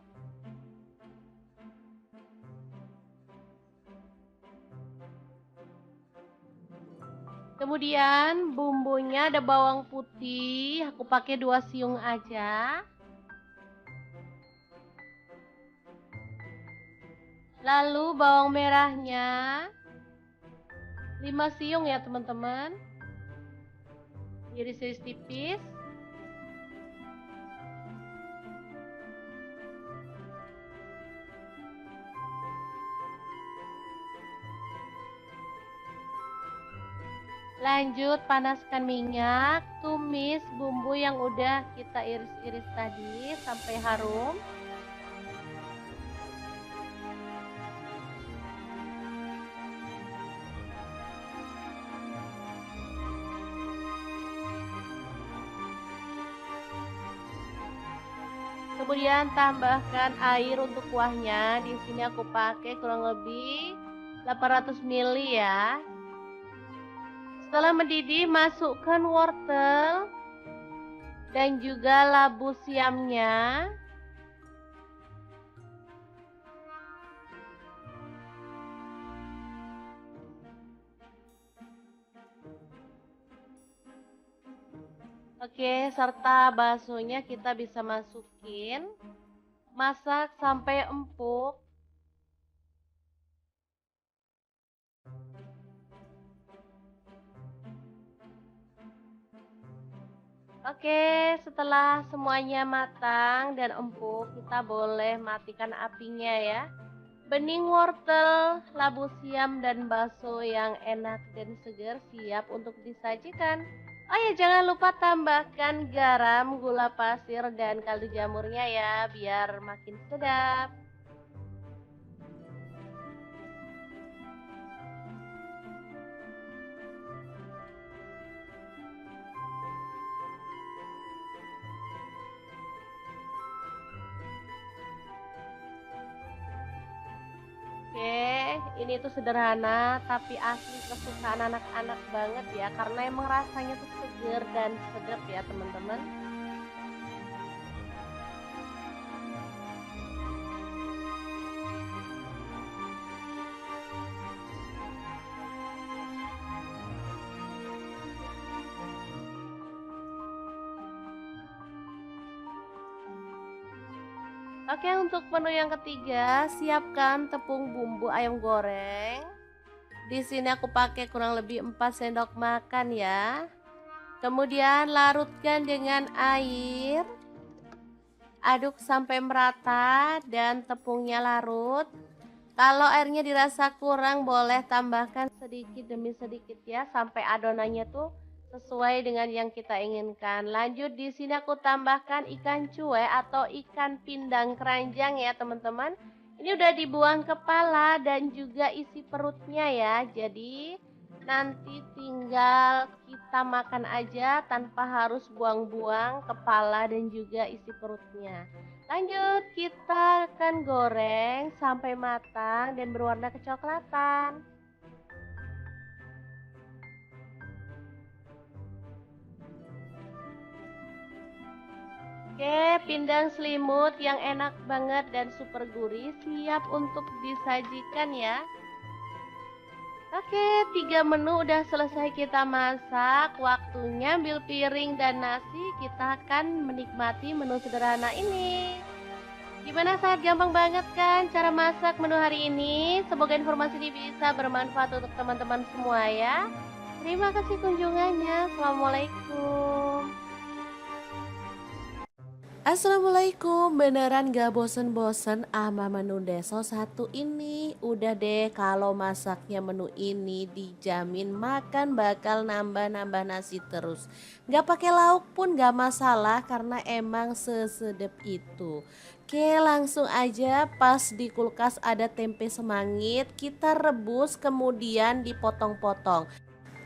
Kemudian bumbunya ada bawang putih, aku pakai 2 siung aja. Lalu bawang merahnya 5 siung ya teman-teman. Iris-iris tipis. Lanjut panaskan minyak, tumis bumbu yang udah kita iris-iris tadi sampai harum. Kemudian tambahkan air untuk kuahnya. Di sini aku pakai kurang lebih 800 ml ya. Setelah mendidih, masukkan wortel dan juga labu siamnya. Oke, serta baksonya kita bisa masukin. Masak sampai empuk. Oke, setelah semuanya matang dan empuk, kita boleh matikan apinya ya. Bening wortel, labu siam, dan bakso yang enak dan segar siap untuk disajikan. Oh ya, jangan lupa tambahkan garam, gula pasir, dan kaldu jamurnya ya, biar makin sedap. Oke, ini tuh sederhana tapi asli kesukaan anak-anak banget ya, karena emang rasanya tuh seger dan sedap ya teman-teman. Oke, untuk menu yang ketiga, siapkan tepung bumbu ayam goreng. Di sini aku pakai kurang lebih 4 sendok makan ya. Kemudian larutkan dengan air. Aduk sampai merata dan tepungnya larut. Kalau airnya dirasa kurang, boleh tambahkan sedikit demi sedikit ya, sampai adonannya tuh sesuai dengan yang kita inginkan. Lanjut, di sini aku tambahkan ikan cuek atau ikan pindang keranjang ya teman-teman. Ini udah dibuang kepala dan juga isi perutnya ya. Jadi nanti tinggal kita makan aja tanpa harus buang-buang kepala dan juga isi perutnya. Lanjut, kita akan goreng sampai matang dan berwarna kecoklatan. Oke, pindang selimut yang enak banget dan super gurih siap untuk disajikan ya. Oke, 3 menu udah selesai kita masak. Waktunya ambil piring dan nasi. Kita akan menikmati menu sederhana ini. Gimana, sangat gampang banget kan cara masak menu hari ini? Semoga informasi ini bisa bermanfaat untuk teman-teman semua ya. Terima kasih kunjungannya. Assalamualaikum. Assalamualaikum, beneran gak bosen-bosen ama menu deso satu ini? Udah deh, kalau masaknya menu ini dijamin makan bakal nambah-nambah nasi terus. Gak pakai lauk pun gak masalah karena emang sesedep itu. Oke, langsung aja, pas di kulkas ada tempe semangit, kita rebus kemudian dipotong-potong.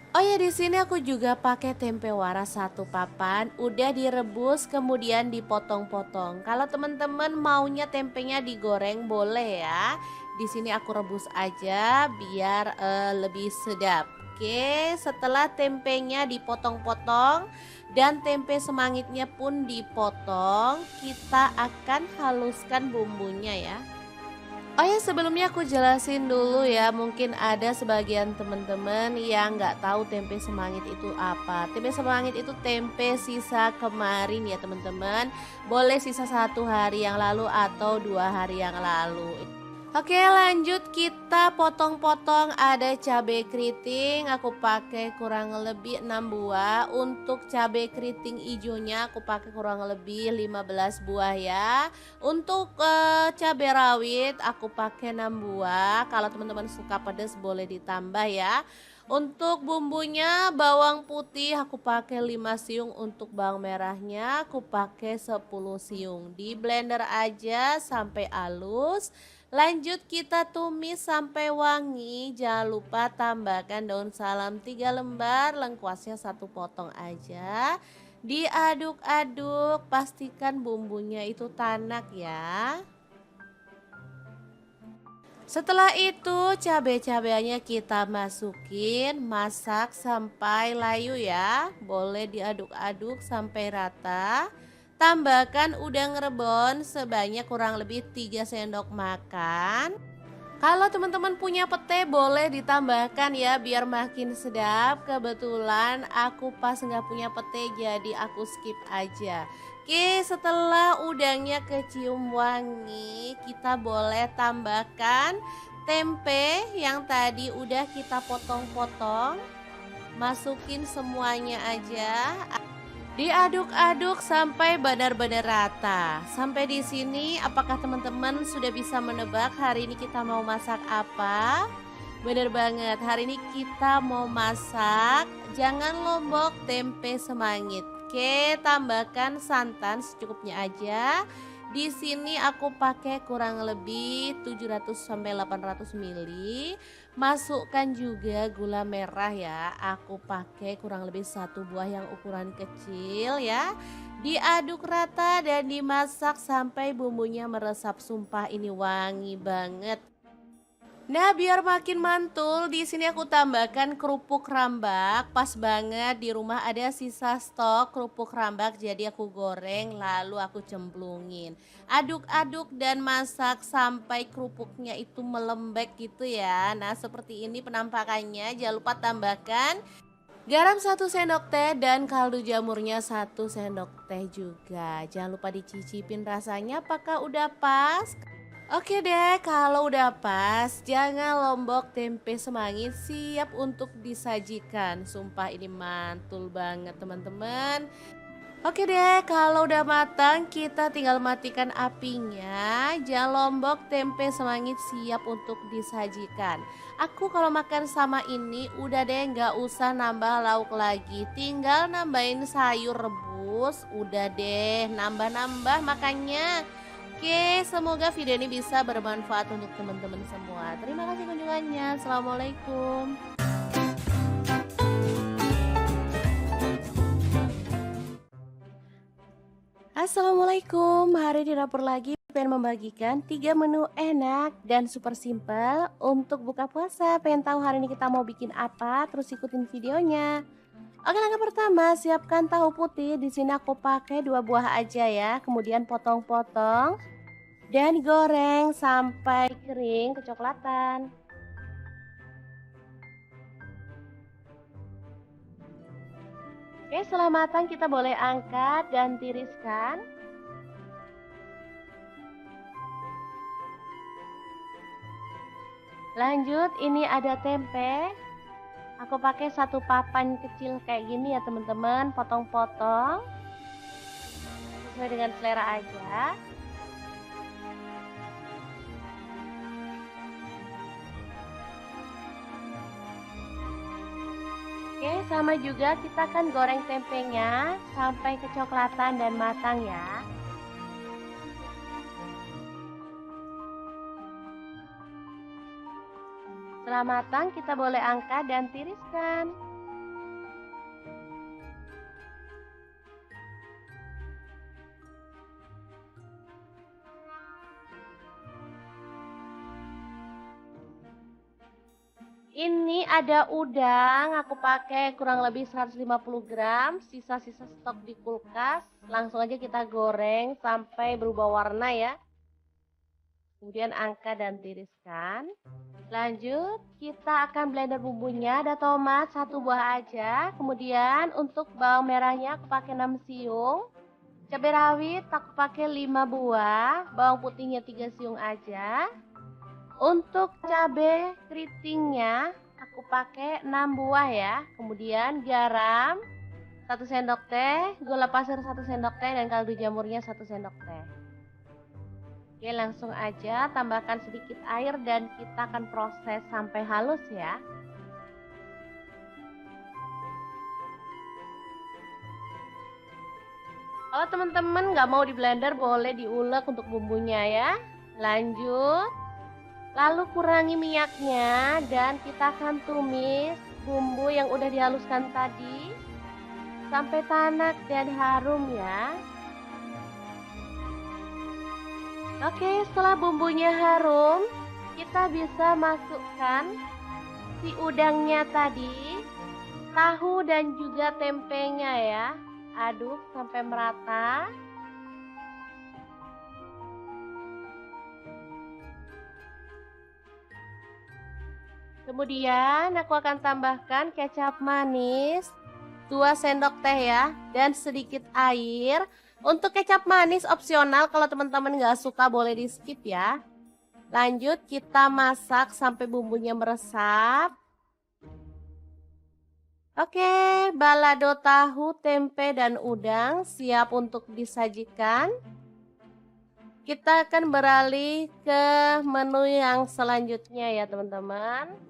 Oh ya, di sini aku juga pakai tempe waras satu papan, udah direbus kemudian dipotong-potong. Kalau teman-teman maunya tempenya digoreng boleh ya. Di sini aku rebus aja biar lebih sedap. Oke, setelah tempenya dipotong-potong dan tempe semangitnya pun dipotong, kita akan haluskan bumbunya ya. Oh ya, sebelumnya aku jelasin dulu ya, mungkin ada sebagian teman-teman yang nggak tahu tempe semangit itu apa. Tempe semangit itu tempe sisa kemarin ya teman-teman. Boleh sisa 1 hari yang lalu atau 2 hari yang lalu. Oke, lanjut kita potong-potong. Ada cabai keriting, aku pakai kurang lebih 6 buah. Untuk cabai keriting hijaunya aku pakai kurang lebih 15 buah ya. Untuk cabai rawit aku pakai 6 buah. Kalau teman-teman suka pedas boleh ditambah ya. Untuk bumbunya, bawang putih aku pakai 5 siung, untuk bawang merahnya aku pakai 10 siung. Di blender aja sampai halus. Lanjut kita tumis sampai wangi. Jangan lupa tambahkan daun salam 3 lembar, lengkuasnya 1 potong aja. Diaduk-aduk, pastikan bumbunya itu tanak ya. Setelah itu cabai-cabainya kita masukin, masak sampai layu ya. Boleh diaduk-aduk sampai rata. Tambahkan udang rebon sebanyak kurang lebih 3 sendok makan. Kalau teman-teman punya pete boleh ditambahkan ya biar makin sedap. Kebetulan aku pas nggak punya pete jadi aku skip aja. Oke, setelah udangnya kecium wangi, kita boleh tambahkan tempe yang tadi udah kita potong-potong. Masukin semuanya aja. Diaduk-aduk sampai benar-benar rata. Sampai di sini apakah teman-teman sudah bisa menebak hari ini kita mau masak apa? Bener banget, hari ini kita mau masak jangan lombok tempe semangit. Oke, tambahkan santan secukupnya aja. Di sini aku pakai kurang lebih 700 sampai 800 ml. Masukkan juga gula merah ya. Aku pakai kurang lebih 1 buah yang ukuran kecil ya. Diaduk rata dan dimasak sampai bumbunya meresap. Sumpah ini wangi banget. Nah, biar makin mantul, di sini aku tambahkan kerupuk rambak. Pas banget di rumah ada sisa stok kerupuk rambak, jadi aku goreng lalu aku cemplungin. Aduk-aduk dan masak sampai kerupuknya itu melembek gitu ya. Nah, seperti ini penampakannya. Jangan lupa tambahkan garam 1 sendok teh dan kaldu jamurnya 1 sendok teh juga. Jangan lupa dicicipin rasanya apakah udah pas. Oke deh, kalau udah pas, jangan lombok tempe semangit siap untuk disajikan. Sumpah ini mantul banget teman-teman. Oke deh, kalau udah matang kita tinggal matikan apinya. Jangan lombok tempe semangit siap untuk disajikan. Aku kalau makan sama ini udah deh nggak usah nambah lauk lagi. Tinggal nambahin sayur rebus, udah deh nambah-nambah makannya. Oke, semoga video ini bisa bermanfaat untuk teman-teman semua. Terima kasih kunjungannya. Assalamualaikum. Assalamualaikum. Hari di dapur lagi pengen membagikan 3 menu enak dan super simple untuk buka puasa. Pengen tahu hari ini kita mau bikin apa? Terus ikutin videonya. Oke, langkah pertama, siapkan tahu putih. Di sini aku pakai 2 buah aja ya. Kemudian potong-potong dan goreng sampai kering kecoklatan. Oke, setelah matang kita boleh angkat dan tiriskan. Lanjut, ini ada tempe. Aku pakai 1 papan kecil kayak gini ya teman-teman, potong-potong sesuai dengan selera aja. Oke, sama juga kita akan goreng tempenya sampai kecoklatan dan matang ya. Setelah matang kita boleh angkat dan tiriskan. Ini ada udang, aku pakai kurang lebih 150 gram, sisa-sisa stok di kulkas. Langsung aja kita goreng sampai berubah warna ya. Kemudian angkat dan tiriskan. Lanjut, kita akan blender bumbunya. Ada tomat 1 buah aja. Kemudian untuk bawang merahnya aku pakai 6 siung. Cabai rawit aku pakai 5 buah. Bawang putihnya 3 siung aja. Untuk cabai keritingnya aku pakai 6 buah ya. Kemudian garam 1 sendok teh, gula pasir 1 sendok teh dan kaldu jamurnya 1 sendok teh. Oke, langsung aja tambahkan sedikit air dan kita akan proses sampai halus ya. Kalau teman-teman nggak mau di blender boleh diulek untuk bumbunya ya. Lanjut. Lalu kurangi minyaknya dan kita akan tumis bumbu yang udah dihaluskan tadi. sampai tanak dan harum ya. Oke, setelah bumbunya harum, kita bisa masukkan si udangnya tadi, tahu dan juga tempenya ya. Aduk sampai merata. Kemudian aku akan tambahkan kecap manis 2 sendok teh ya, dan sedikit air. Untuk kecap manis opsional, kalau teman-teman nggak suka boleh di skip ya. Lanjut kita masak sampai bumbunya meresap. Oke, balado tahu, tempe, dan udang siap untuk disajikan. Kita akan beralih ke menu yang selanjutnya ya teman-teman.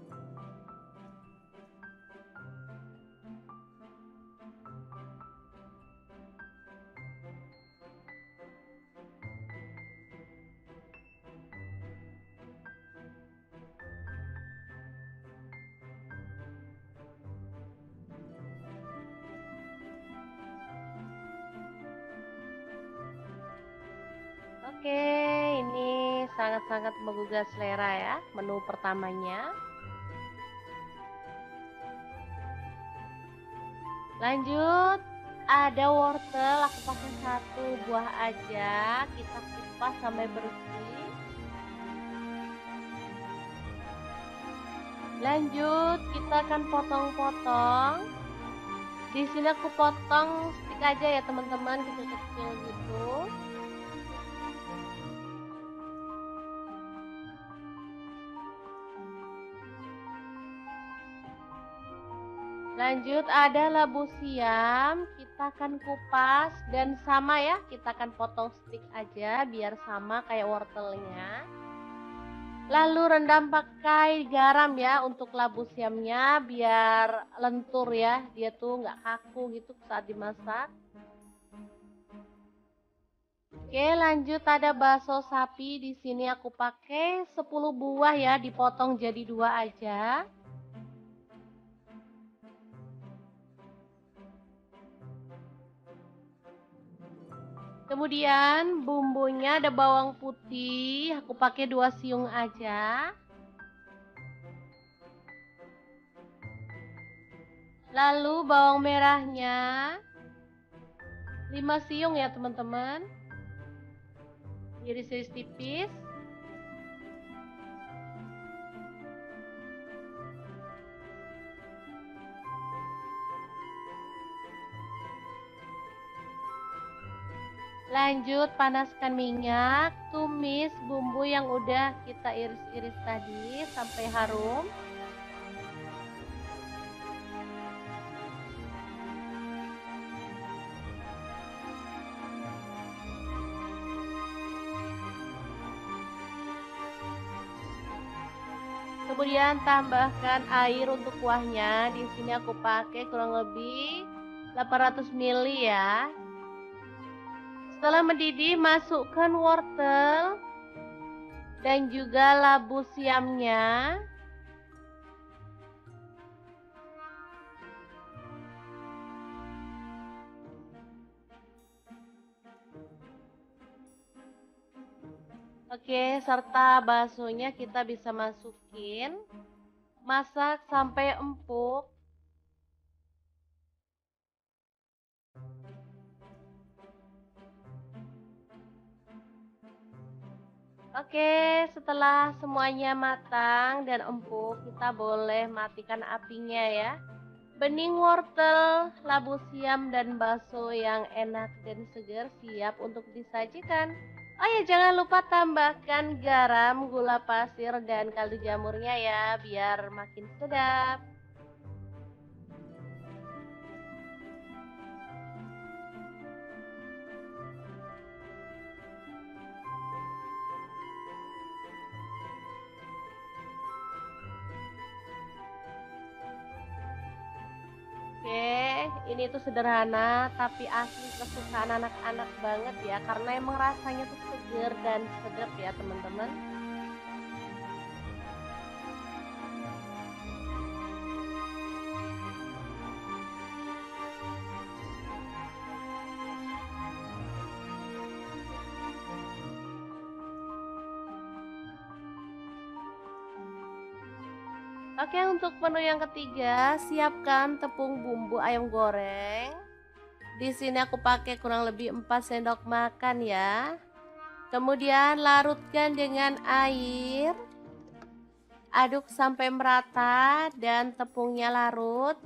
Oke, ini sangat-sangat menggugah selera ya, menu pertamanya. Lanjut, ada wortel, aku pakai 1 buah aja, kita kupas sampai bersih. Lanjut, kita akan potong-potong. Di sini aku potong stick aja ya teman-teman, kecil-kecil gitu. Lanjut ada labu siam, kita akan kupas dan sama ya, kita akan potong stick aja biar sama kayak wortelnya. Lalu rendam pakai garam ya untuk labu siamnya biar lentur ya, dia tuh nggak kaku gitu saat dimasak. Oke, lanjut ada bakso sapi, di sini aku pakai 10 buah ya, dipotong jadi 2 aja. Kemudian bumbunya ada bawang putih, aku pakai 2 siung aja. Lalu bawang merahnya 5 siung ya teman-teman. Iris-iris tipis. Lanjut panaskan minyak, tumis bumbu yang udah kita iris-iris tadi sampai harum. Kemudian tambahkan air untuk kuahnya. Di sini aku pakai kurang lebih 800 ml ya. Setelah mendidih, masukkan wortel dan juga labu siamnya. Oke, serta baksonya kita bisa masukin. Masak sampai empuk. Oke, setelah semuanya matang dan empuk, kita boleh matikan apinya ya. Bening wortel, labu siam, dan bakso yang enak dan segar siap untuk disajikan. Oh ya, jangan lupa tambahkan garam, gula pasir, dan kaldu jamurnya ya, biar makin sedap. Oke, ini tuh sederhana tapi asli kesukaan anak-anak banget ya, karena emang rasanya tuh seger dan sedap ya teman-teman. Oke, untuk menu yang ketiga, siapkan tepung bumbu ayam goreng. Di sini aku pakai kurang lebih 4 sendok makan ya. Kemudian larutkan dengan air. Aduk sampai merata dan tepungnya larut.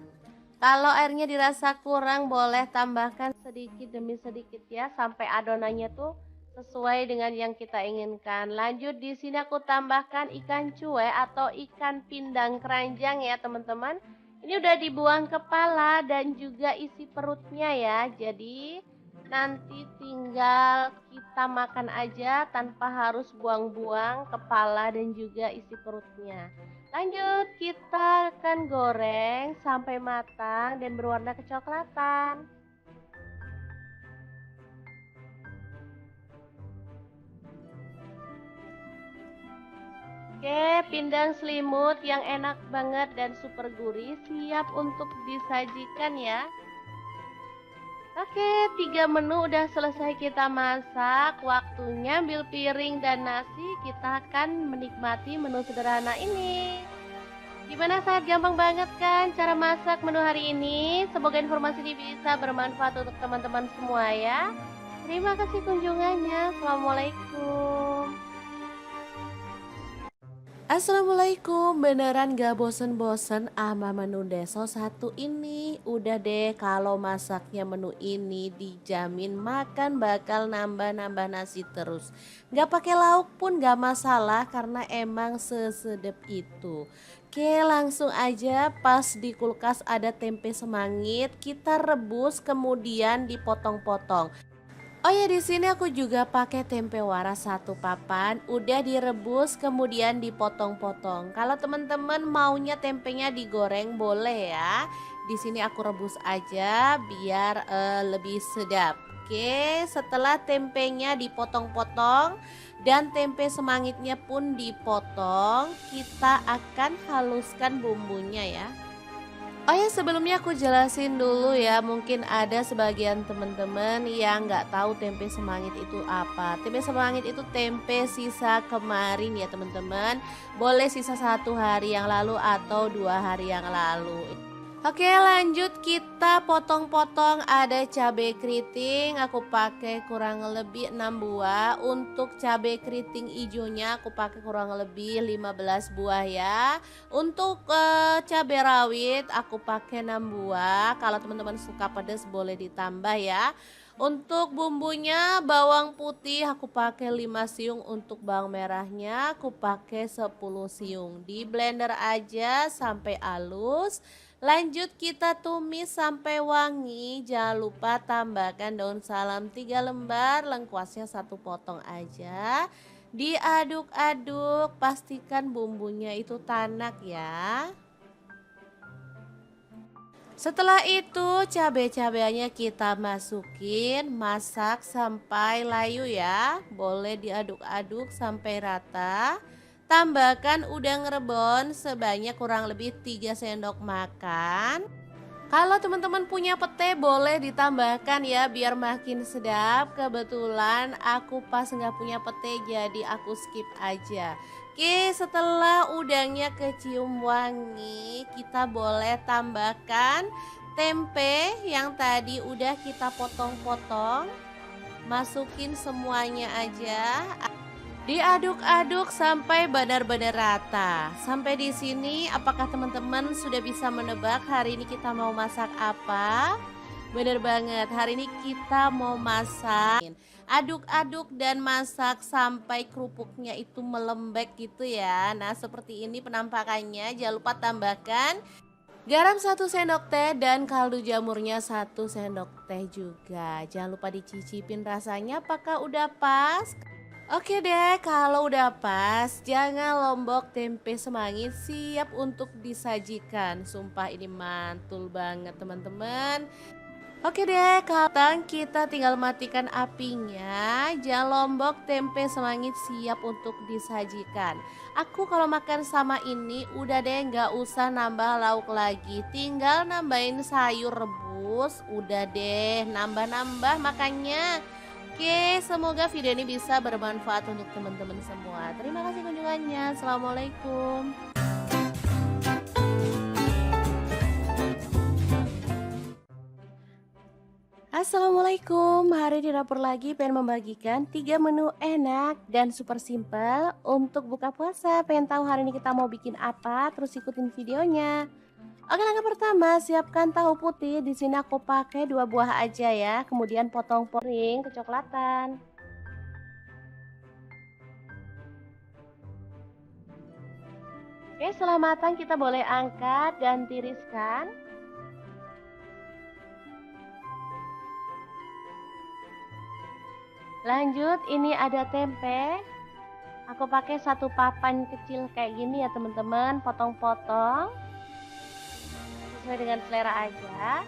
Kalau airnya dirasa kurang, boleh tambahkan sedikit demi sedikit ya, sampai adonannya tuh sesuai dengan yang kita inginkan. Lanjut, di sini aku tambahkan ikan cuek atau ikan pindang keranjang ya teman-teman. Ini udah dibuang kepala dan juga isi perutnya ya. Jadi nanti tinggal kita makan aja tanpa harus buang-buang kepala dan juga isi perutnya. Lanjut, kita akan goreng sampai matang dan berwarna kecoklatan. Oke, pindang selimut yang enak banget dan super gurih siap untuk disajikan ya. Oke, 3 menu udah selesai kita masak. Waktunya ambil piring dan nasi. Kita akan menikmati menu sederhana ini. Gimana, sangat gampang banget kan cara masak menu hari ini? Semoga informasi ini bisa bermanfaat untuk teman-teman semua ya. Terima kasih kunjungannya. Assalamualaikum. Assalamualaikum, beneran gak bosen-bosen ama menu deso satu ini? Udah deh, kalau masaknya menu ini dijamin makan bakal nambah-nambah nasi terus. Gak pakai lauk pun gak masalah karena emang sesedep itu. Oke, langsung aja, pas di kulkas ada tempe semangit, kita rebus kemudian dipotong-potong. Oh ya, di sini aku juga pakai tempe waras 1 papan, udah direbus kemudian dipotong-potong. Kalau teman-teman maunya tempenya digoreng boleh ya. Di sini aku rebus aja biar lebih sedap. Oke, setelah tempenya dipotong-potong dan tempe semangitnya pun dipotong, kita akan haluskan bumbunya ya. Oh ya, sebelumnya aku jelasin dulu ya, mungkin ada sebagian teman-teman yang nggak tahu tempe semangit itu apa. Tempe semangit itu tempe sisa kemarin ya teman-teman. Boleh sisa 1 hari yang lalu atau 2 hari yang lalu. Oke, lanjut kita potong-potong. Ada cabai keriting, aku pakai kurang lebih 6 buah. Untuk cabai keriting hijaunya aku pakai kurang lebih 15 buah ya. Untuk cabai rawit aku pakai 6 buah. Kalau teman-teman suka pedas boleh ditambah ya. Untuk bumbunya, bawang putih aku pakai 5 siung, untuk bawang merahnya aku pakai 10 siung. Di blender aja sampai halus. Lanjut kita tumis sampai wangi. Jangan lupa tambahkan daun salam 3 lembar, lengkuasnya 1 potong aja. Diaduk-aduk, pastikan bumbunya itu tanak ya. Setelah itu cabai-cabainya kita masukin, masak sampai layu ya. Boleh diaduk-aduk sampai rata. Tambahkan udang rebon sebanyak kurang lebih 3 sendok makan. Kalau teman-teman punya pete boleh ditambahkan ya biar makin sedap. Kebetulan aku pas nggak punya pete jadi aku skip aja. Oke, setelah udangnya kecium wangi, kita boleh tambahkan tempe yang tadi udah kita potong-potong. Masukin semuanya aja. Diaduk-aduk sampai benar-benar rata. Sampai di sini apakah teman-teman sudah bisa menebak hari ini kita mau masak apa? Bener banget, hari ini kita mau masak. Aduk-aduk dan masak sampai kerupuknya itu melembek gitu ya. Nah, seperti ini penampakannya. Jangan lupa tambahkan garam 1 sendok teh dan kaldu jamurnya 1 sendok teh juga. Jangan lupa dicicipin rasanya apakah udah pas. Oke deh, kalau udah pas, jangan lombok tempe semangit siap untuk disajikan. Sumpah ini mantul banget teman-teman. Oke deh, kalau kita tinggal matikan apinya. Jangan lombok tempe semangit siap untuk disajikan. Aku kalau makan sama ini udah deh nggak usah nambah lauk lagi. Tinggal nambahin sayur rebus, udah deh nambah-nambah makannya. Oke, semoga video ini bisa bermanfaat untuk teman-teman semua. Terima kasih kunjungannya. Assalamualaikum. Assalamualaikum, hari di dapur lagi pengen membagikan 3 menu enak dan super simpel untuk buka puasa. Pengen tahu hari ini kita mau bikin apa? Terus ikutin videonya. Oke, langkah pertama, siapkan tahu putih. Di sini aku pakai 2 buah aja ya. Kemudian potong poring kecoklatan. Oke, setelah matang kita boleh angkat dan tiriskan. Lanjut, ini ada tempe. Aku pakai satu papan kecil kayak gini ya teman-teman, potong-potong sesuai dengan selera aja.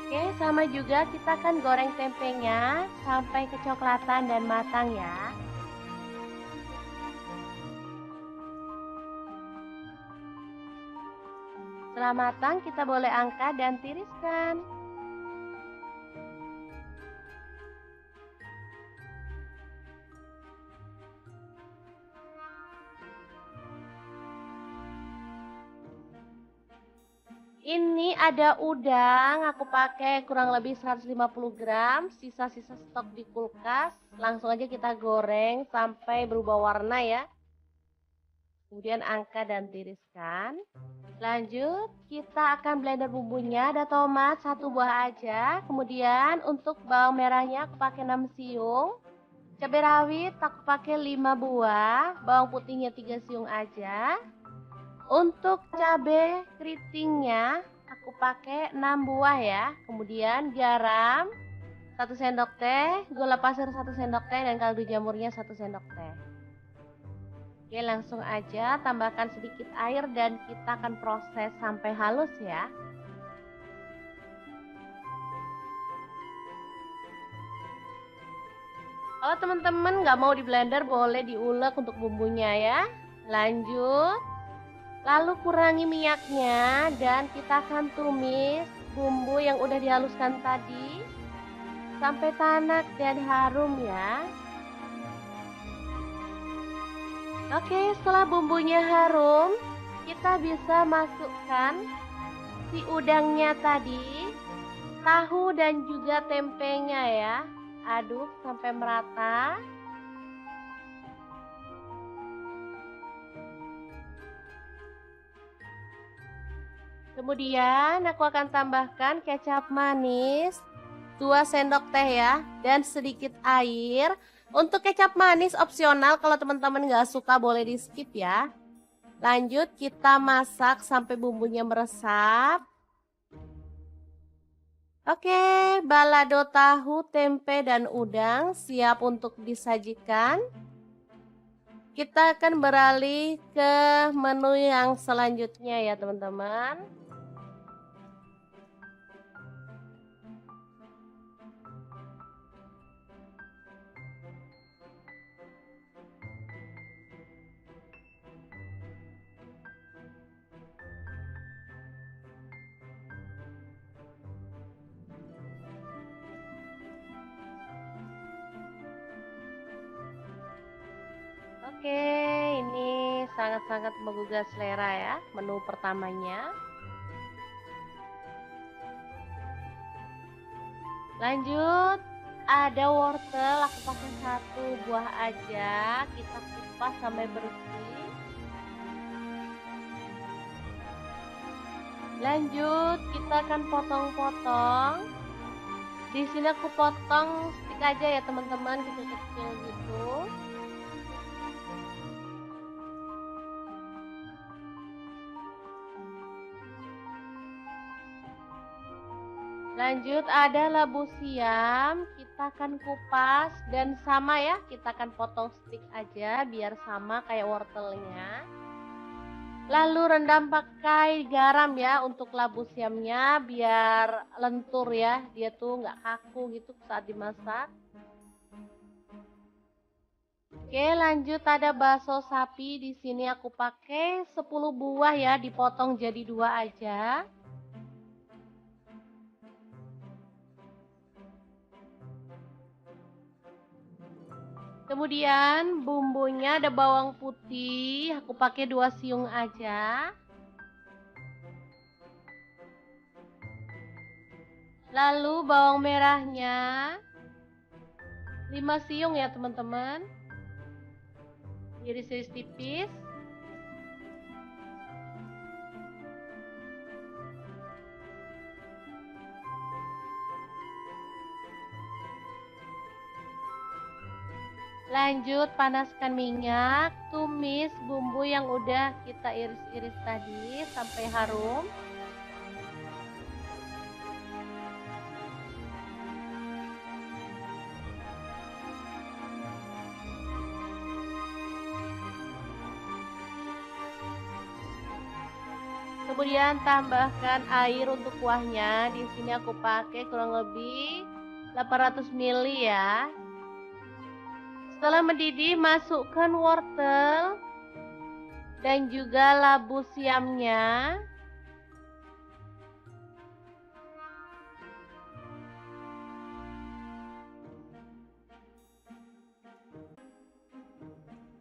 Oke, sama juga kita akan goreng tempenya sampai kecoklatan dan matang ya. Setelah matang kita boleh angkat dan tiriskan. Ini ada udang, aku pakai kurang lebih 150 gram, sisa-sisa stok di kulkas. Langsung aja kita goreng sampai berubah warna ya. Kemudian angkat dan tiriskan. Lanjut, kita akan blender bumbunya. Ada tomat 1 buah aja. Kemudian untuk bawang merahnya aku pakai 6 siung. Cabai rawit aku pakai 5 buah. Bawang putihnya 3 siung aja. Untuk cabai keritingnya aku pakai 6 buah ya. Kemudian garam 1 sendok teh, gula pasir 1 sendok teh, dan kaldu jamurnya 1 sendok teh. Oke, langsung aja tambahkan sedikit air dan kita akan proses sampai halus ya. Kalau teman-teman nggak mau di blender, boleh diulek untuk bumbunya ya. Lanjut, lalu kurangi minyaknya dan kita akan tumis bumbu yang udah dihaluskan tadi sampai tanak dan harum ya. Oke, setelah bumbunya harum, kita bisa masukkan si udangnya tadi, tahu dan juga tempenya ya. Aduk sampai merata. Kemudian aku akan tambahkan kecap manis 2 sendok teh ya, dan sedikit air. Untuk kecap manis opsional, kalau teman-teman nggak suka boleh di skip ya. Lanjut kita masak sampai bumbunya meresap. Oke, balado tahu, tempe, dan udang siap untuk disajikan. Kita akan beralih ke menu yang selanjutnya ya teman-teman. Oke, ini sangat-sangat menggugah selera ya, menu pertamanya. Lanjut, ada wortel, aku pakai 1 buah aja, kita kupas sampai bersih. Lanjut, kita akan potong-potong. Di sini aku potong stick aja ya teman-teman, kecil-kecil gitu. Lanjut, ada labu siam, kita akan kupas dan sama ya, kita akan potong stick aja biar sama kayak wortelnya. Lalu rendam pakai garam ya untuk labu siamnya biar lentur ya, dia tuh nggak kaku gitu saat dimasak. Oke, lanjut ada bakso sapi. Di sini aku pakai 10 buah ya, dipotong jadi 2 aja. Kemudian bumbunya ada bawang putih, aku pakai 2 siung aja. Lalu bawang merahnya 5 siung ya teman-teman. Iris-iris tipis. Lanjut panaskan minyak, tumis bumbu yang udah kita iris-iris tadi sampai harum. Kemudian tambahkan air untuk kuahnya. Di sini aku pakai kurang lebih 800 ml ya. Setelah mendidih, masukkan wortel dan juga labu siamnya.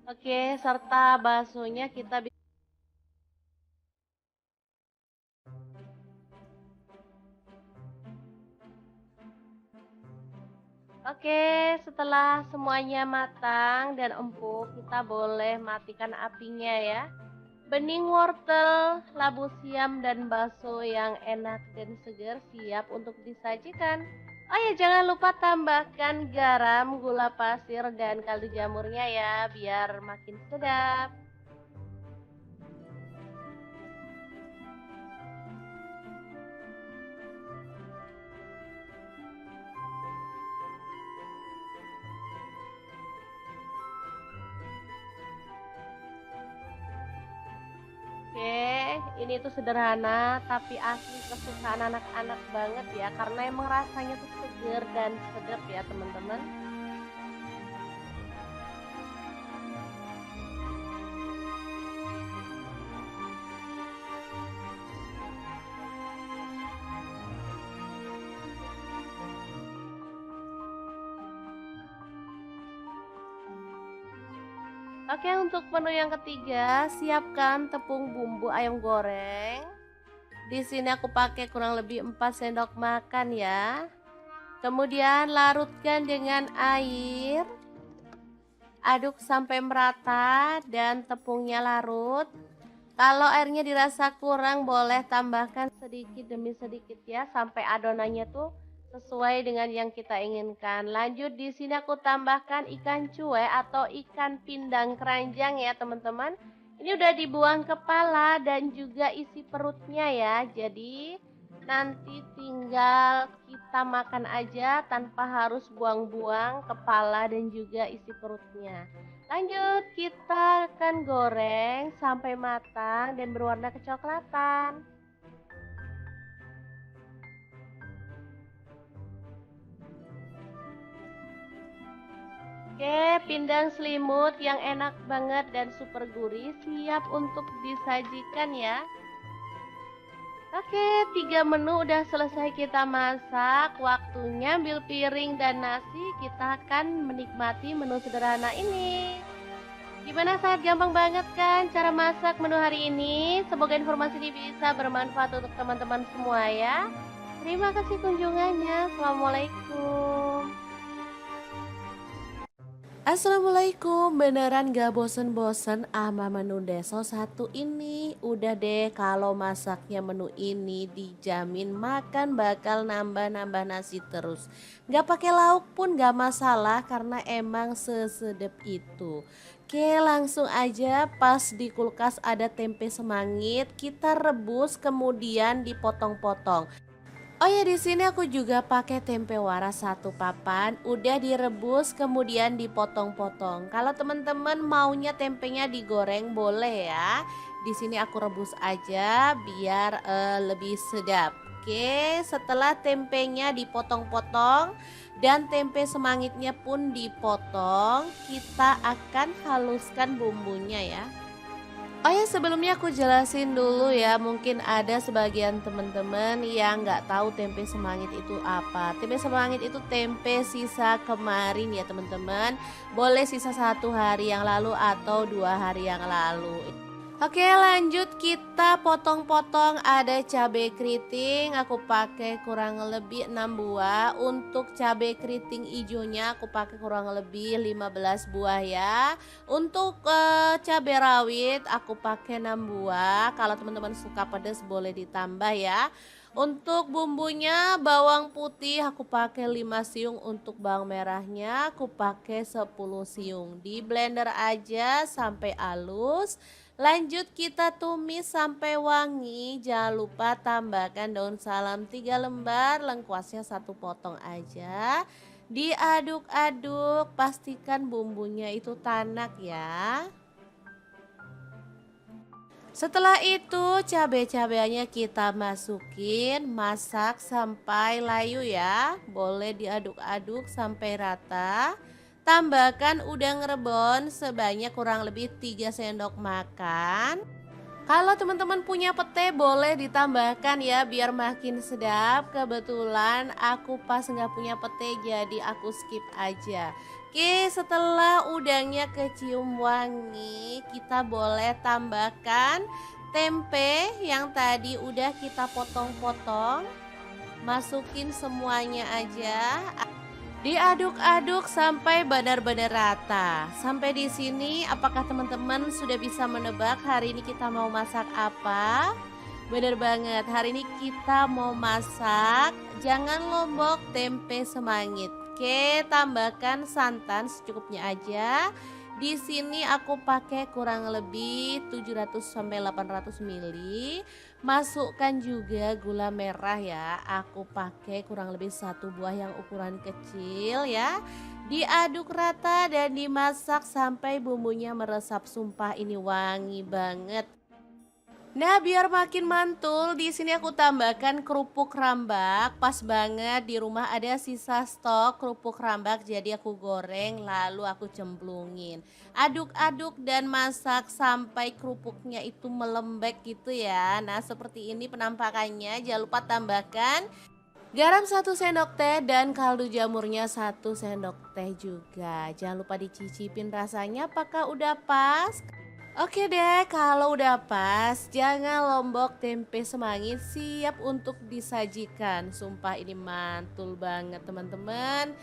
Oke, serta baksonya kita Oke, setelah semuanya matang dan empuk, kita boleh matikan apinya ya. Bening wortel, labu siam, dan bakso yang enak dan segar siap untuk disajikan. Oh ya, jangan lupa tambahkan garam, gula pasir, dan kaldu jamurnya ya, biar makin sedap. Oke, ini tuh sederhana tapi asli kesukaan anak-anak banget ya, karena emang rasanya tuh seger dan sedap ya teman-teman. Oke, untuk menu yang ketiga, siapkan tepung bumbu ayam goreng. Di sini aku pakai kurang lebih 4 sendok makan ya. Kemudian larutkan dengan air. Aduk sampai merata dan tepungnya larut. Kalau airnya dirasa kurang, boleh tambahkan sedikit demi sedikit ya, sampai adonannya tuh sesuai dengan yang kita inginkan. Lanjut, di sini aku tambahkan ikan cuek atau ikan pindang keranjang ya teman-teman. Ini udah dibuang kepala dan juga isi perutnya ya. Jadi nanti tinggal kita makan aja tanpa harus buang-buang kepala dan juga isi perutnya. Lanjut, kita akan goreng sampai matang dan berwarna kecoklatan. Oke, pindang selimut yang enak banget dan super gurih siap untuk disajikan ya. Oke, 3 menu udah selesai kita masak. Waktunya ambil piring dan nasi. Kita akan menikmati menu sederhana ini. Gimana, sangat gampang banget kan cara masak menu hari ini? Semoga informasi ini bisa bermanfaat untuk teman-teman semua ya. Terima kasih kunjungannya. Assalamualaikum. Assalamualaikum, beneran gak bosen-bosen ama menu deso satu ini? Udah deh, kalau masaknya menu ini dijamin makan bakal nambah-nambah nasi terus. Gak pakai lauk pun gak masalah karena emang sesedep itu. Oke, langsung aja, pas di kulkas ada tempe semangit, kita rebus kemudian dipotong-potong. Oh ya, di sini aku juga pakai tempe waras 1 papan, udah direbus kemudian dipotong-potong. Kalau teman-teman maunya tempenya digoreng boleh ya. Di sini aku rebus aja biar lebih sedap. Oke, setelah tempenya dipotong-potong dan tempe semangitnya pun dipotong, kita akan haluskan bumbunya ya. Oh ya, sebelumnya aku jelasin dulu ya, mungkin ada sebagian teman-teman yang nggak tahu tempe semangit itu apa. Tempe semangit itu tempe sisa kemarin ya teman-teman. Boleh sisa 1 hari yang lalu atau 2 hari yang lalu. Oke, lanjut kita potong-potong. Ada cabai keriting, aku pakai kurang lebih 6 buah. Untuk cabai keriting hijaunya aku pakai kurang lebih 15 buah ya. Untuk cabai rawit aku pakai 6 buah. Kalau teman-teman suka pedas boleh ditambah ya. Untuk bumbunya bawang putih aku pakai 5 siung, untuk bawang merahnya aku pakai 10 siung. Di blender aja sampai halus. Lanjut kita tumis sampai wangi. Jangan lupa tambahkan daun salam 3 lembar, lengkuasnya 1 potong aja. Diaduk-aduk, pastikan bumbunya itu tanak ya. Setelah itu cabai-cabainya kita masukin, masak sampai layu ya. Boleh diaduk-aduk sampai rata. Tambahkan udang rebon sebanyak kurang lebih 3 sendok makan. Kalau teman-teman punya pete boleh ditambahkan ya biar makin sedap. Kebetulan aku pas nggak punya pete jadi aku skip aja. Oke, setelah udangnya kecium wangi, kita boleh tambahkan tempe yang tadi udah kita potong-potong. Masukin semuanya aja. Diaduk-aduk sampai benar-benar rata. Sampai di sini apakah teman-teman sudah bisa menebak hari ini kita mau masak apa? Bener banget, hari ini kita mau masak jangan lombok tempe semangit. Oke, tambahkan santan secukupnya aja. Di sini aku pakai kurang lebih 700 sampai 800 ml. Masukkan juga gula merah ya. Aku pakai kurang lebih 1 buah yang ukuran kecil ya. Diaduk rata dan dimasak sampai bumbunya meresap. Sumpah ini wangi banget. Nah, biar makin mantul, di sini aku tambahkan kerupuk rambak. Pas banget di rumah ada sisa stok kerupuk rambak, jadi aku goreng lalu aku cemplungin. Aduk-aduk dan masak sampai kerupuknya itu melembek gitu ya. Nah, seperti ini penampakannya. Jangan lupa tambahkan garam 1 sendok teh dan kaldu jamurnya 1 sendok teh juga. Jangan lupa dicicipin rasanya apakah udah pas. Oke deh, kalau udah pas, jangan lombok tempe semangit siap untuk disajikan. Sumpah ini mantul banget teman-teman.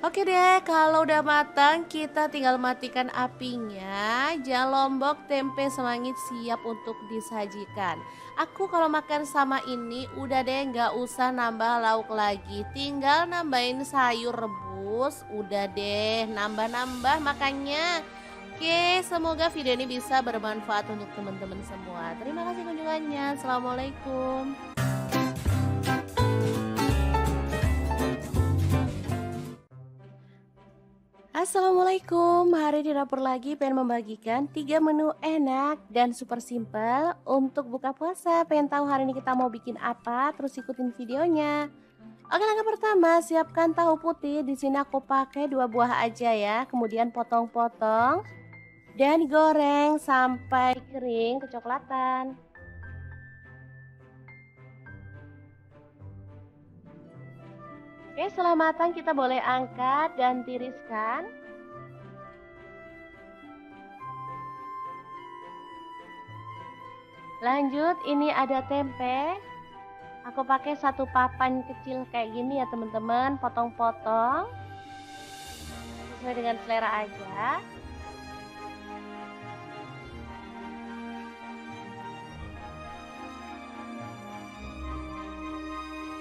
Oke deh, kalau udah matang kita tinggal matikan apinya. Jangan lombok tempe semangit siap untuk disajikan. Aku kalau makan sama ini udah deh nggak usah nambah lauk lagi. Tinggal nambahin sayur rebus, udah deh nambah-nambah makannya. Oke, semoga video ini bisa bermanfaat untuk teman-teman semua. Terima kasih kunjungannya. Assalamualaikum. Assalamualaikum, hari di dapur lagi pengen membagikan 3 menu enak dan super simple untuk buka puasa. Pengen tahu hari ini kita mau bikin apa? Terus ikutin videonya. Oke, langkah pertama siapkan tahu putih. Di sini aku pakai 2 buah aja ya. Kemudian potong-potong dan goreng sampai kering kecoklatan. Oke, setelah matang kita boleh angkat dan tiriskan. Lanjut, ini ada tempe. Aku pakai 1 papan kecil kayak gini ya teman-teman, potong-potong sesuai dengan selera aja.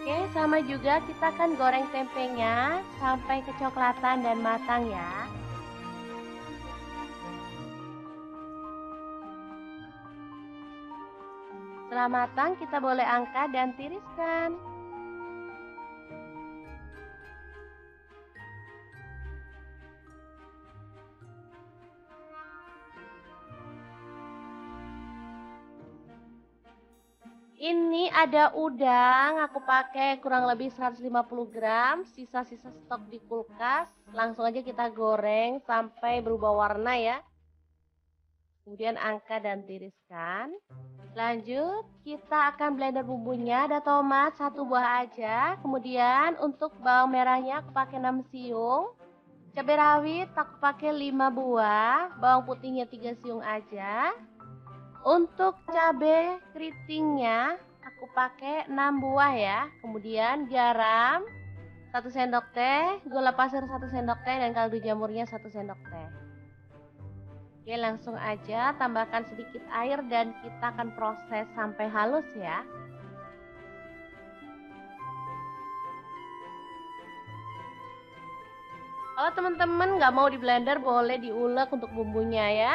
Oke, sama juga kita akan goreng tempenya sampai kecoklatan dan matang ya. Setelah matang kita boleh angkat dan tiriskan. Ini ada udang, aku pakai kurang lebih 150 gram, sisa-sisa stok di kulkas. Langsung aja kita goreng sampai berubah warna ya. Kemudian angkat dan tiriskan. Lanjut, kita akan blender bumbunya. Ada tomat 1 buah aja. Kemudian untuk bawang merahnya aku pakai 6 siung. Cabai rawit aku pakai 5 buah. Bawang putihnya 3 siung aja. Untuk cabai keritingnya aku pakai 6 buah ya. Kemudian garam 1 sendok teh, gula pasir 1 sendok teh, dan kaldu jamurnya 1 sendok teh. Oke, langsung aja tambahkan sedikit air dan kita akan proses sampai halus ya. Kalau teman-teman nggak mau di blender, boleh diulek untuk bumbunya ya.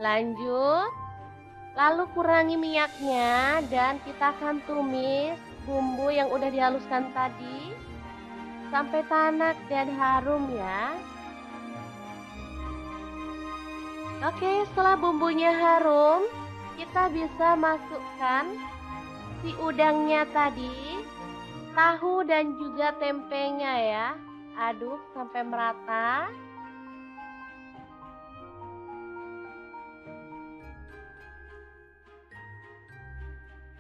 Lanjut, lalu kurangi minyaknya dan kita akan tumis bumbu yang udah dihaluskan tadi sampai tanak dan harum ya. Oke, setelah bumbunya harum, kita bisa masukkan si udangnya tadi, tahu dan juga tempenya ya. Aduk sampai merata.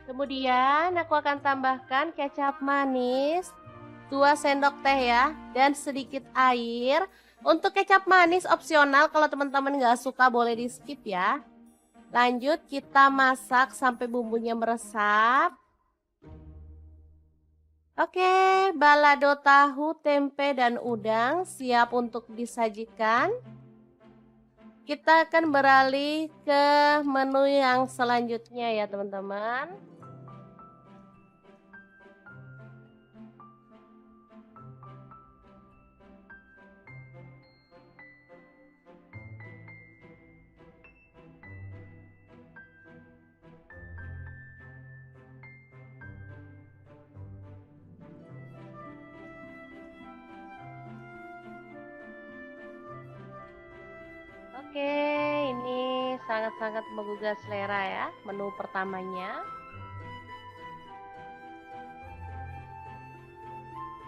Kemudian aku akan tambahkan kecap manis 2 sendok teh ya, dan sedikit air. Untuk kecap manis opsional, kalau teman-teman nggak suka boleh di skip ya. Lanjut kita masak sampai bumbunya meresap. Oke, balado tahu, tempe, dan udang siap untuk disajikan. Kita akan beralih ke menu yang selanjutnya ya teman-teman. Oke, ini sangat-sangat menggugah selera ya, menu pertamanya.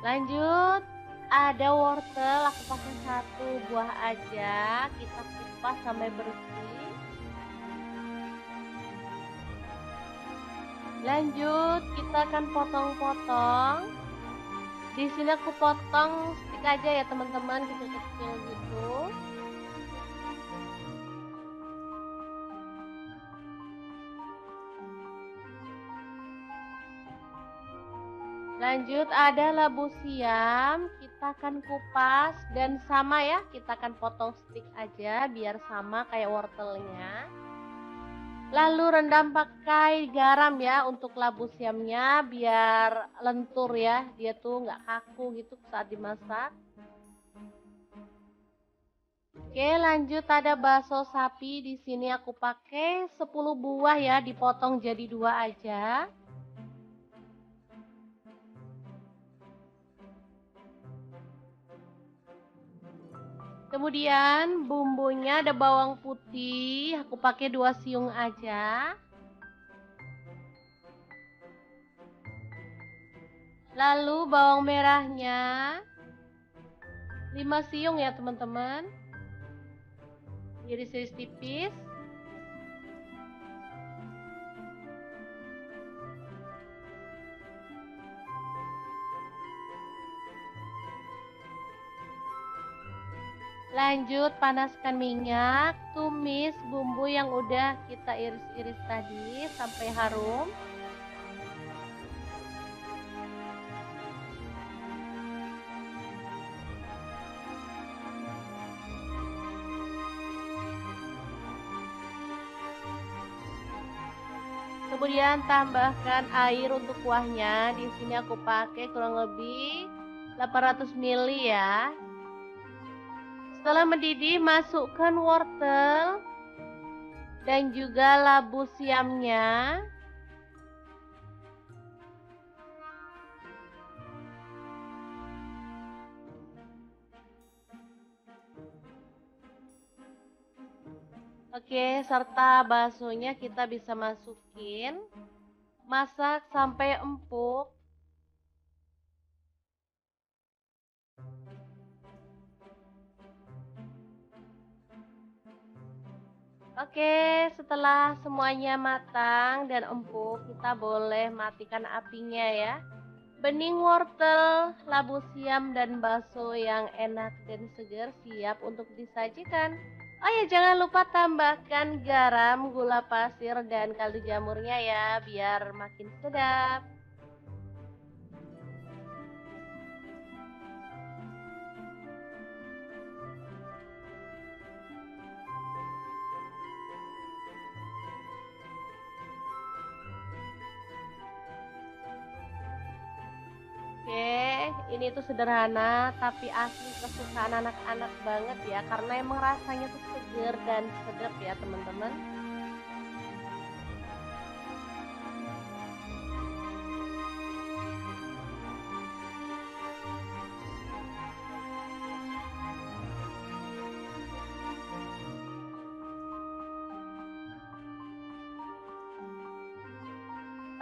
Lanjut, ada wortel, aku pakai 1 buah aja. Kita kupas sampai bersih. Lanjut, kita akan potong-potong. Di sini aku potong stick aja ya teman-teman, kecil-kecil gitu. Lanjut, ada labu siam, kita akan kupas dan sama ya, kita akan potong stick aja biar sama kayak wortelnya. Lalu rendam pakai garam ya untuk labu siamnya biar lentur ya, dia tuh nggak kaku gitu saat dimasak. Oke, lanjut ada bakso sapi, di sini aku pakai 10 buah ya, dipotong jadi 2 aja. Kemudian bumbunya ada bawang putih, aku pakai 2 siung aja. Lalu bawang merahnya 5 siung ya teman-teman. Iris-iris tipis. Lanjut panaskan minyak, tumis bumbu yang udah kita iris-iris tadi sampai harum. Kemudian tambahkan air untuk kuahnya. Di sini aku pakai kurang lebih 800 ml ya. Setelah mendidih, masukkan wortel dan juga labu siamnya. Oke, serta baksonya kita bisa masukin. Masak sampai empuk. Oke, setelah semuanya matang dan empuk, kita boleh matikan apinya ya. Bening wortel, labu siam, dan bakso yang enak dan segar siap untuk disajikan. Oh ya, jangan lupa tambahkan garam, gula pasir, dan kaldu jamurnya ya, biar makin sedap. Oke, ini tuh sederhana tapi asli kesukaan anak-anak banget ya, karena emang rasanya tuh seger dan sedap ya teman-teman.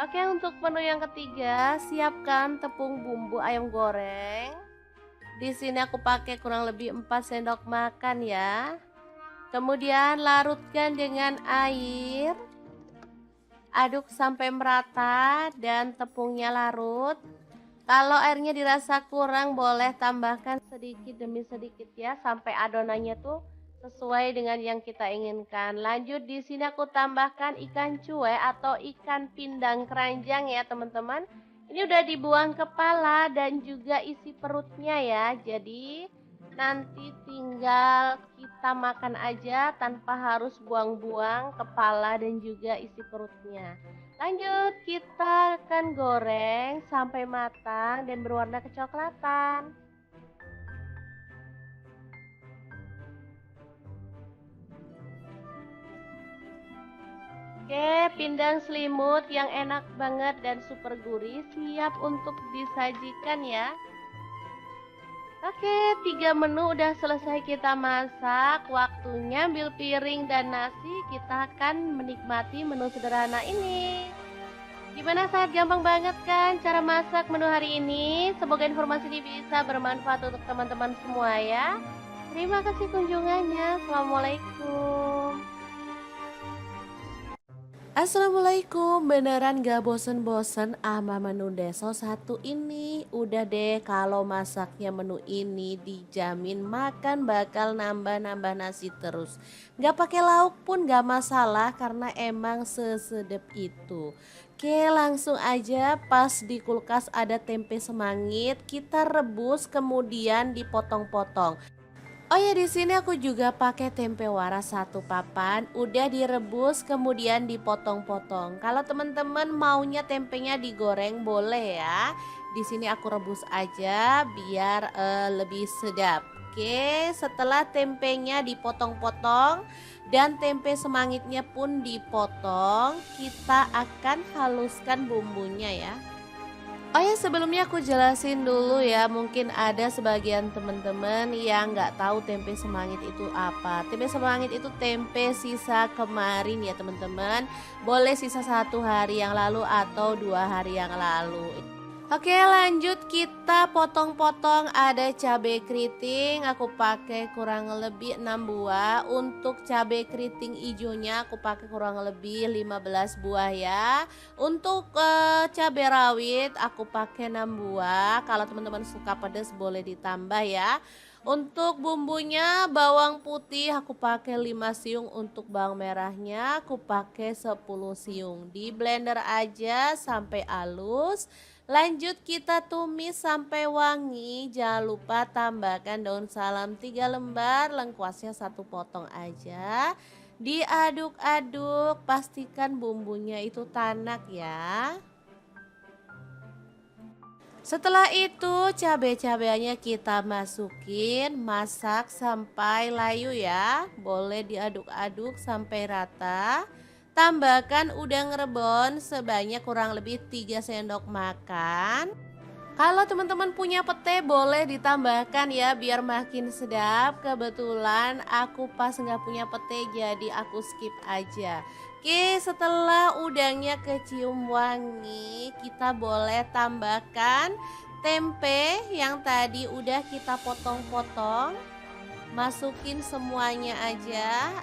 Oke, untuk menu yang ketiga, siapkan tepung bumbu ayam goreng. Di sini aku pakai kurang lebih 4 sendok makan ya. Kemudian larutkan dengan air. Aduk sampai merata dan tepungnya larut. Kalau airnya dirasa kurang, boleh tambahkan sedikit demi sedikit ya, sampai adonannya tuh sesuai dengan yang kita inginkan. Lanjut, di sini aku tambahkan ikan cuek atau ikan pindang keranjang ya teman-teman. Ini udah dibuang kepala dan juga isi perutnya ya. Jadi nanti tinggal kita makan aja tanpa harus buang-buang kepala dan juga isi perutnya. Lanjut, kita akan goreng sampai matang dan berwarna kecoklatan. Oke, pindang selimut yang enak banget dan super gurih siap untuk disajikan ya. Oke, 3 menu udah selesai kita masak. Waktunya ambil piring dan nasi. Kita akan menikmati menu sederhana ini. Gimana, sangat gampang banget kan cara masak menu hari ini? Semoga informasi ini bisa bermanfaat untuk teman-teman semua ya. Terima kasih kunjungannya. Assalamualaikum. Assalamualaikum, beneran gak bosen-bosen ama menu deso satu ini? Udah deh, kalau masaknya menu ini dijamin makan bakal nambah-nambah nasi terus. Gak pakai lauk pun gak masalah karena emang sesedep itu. Oke, langsung aja, pas di kulkas ada tempe semangit, kita rebus kemudian dipotong-potong. Oh ya, di sini aku juga pakai tempe waras satu papan, udah direbus kemudian dipotong-potong. Kalau teman-teman maunya tempenya digoreng boleh ya. Di sini aku rebus aja biar lebih sedap. Oke, setelah tempenya dipotong-potong dan tempe semangitnya pun dipotong, kita akan haluskan bumbunya ya. Oh ya, sebelumnya aku jelasin dulu ya, mungkin ada sebagian teman-teman yang nggak tahu tempe semangit itu apa. Tempe semangit itu tempe sisa kemarin ya teman-teman. Boleh sisa 1 hari yang lalu atau 2 hari yang lalu. Oke, lanjut kita potong-potong. Ada cabai keriting, aku pakai kurang lebih 6 buah. Untuk cabai keriting hijaunya aku pakai kurang lebih 15 buah ya. Untuk cabai rawit aku pakai 6 buah. Kalau teman-teman suka pedas boleh ditambah ya. Untuk bumbunya, bawang putih aku pakai 5 siung, untuk bawang merahnya aku pakai 10 siung. Di blender aja sampai halus. Lanjut kita tumis sampai wangi. Jangan lupa tambahkan daun salam 3 lembar, lengkuasnya 1 potong aja. Diaduk-aduk, pastikan bumbunya itu tanak ya. Setelah itu cabai-cabainya kita masukin, masak sampai layu ya. Boleh diaduk-aduk sampai rata. Tambahkan udang rebon sebanyak kurang lebih 3 sendok makan. Kalau teman-teman punya pete boleh ditambahkan ya biar makin sedap. Kebetulan aku pas nggak punya pete jadi aku skip aja. Oke, setelah udangnya kecium wangi, kita boleh tambahkan tempe yang tadi udah kita potong-potong. Masukin semuanya aja.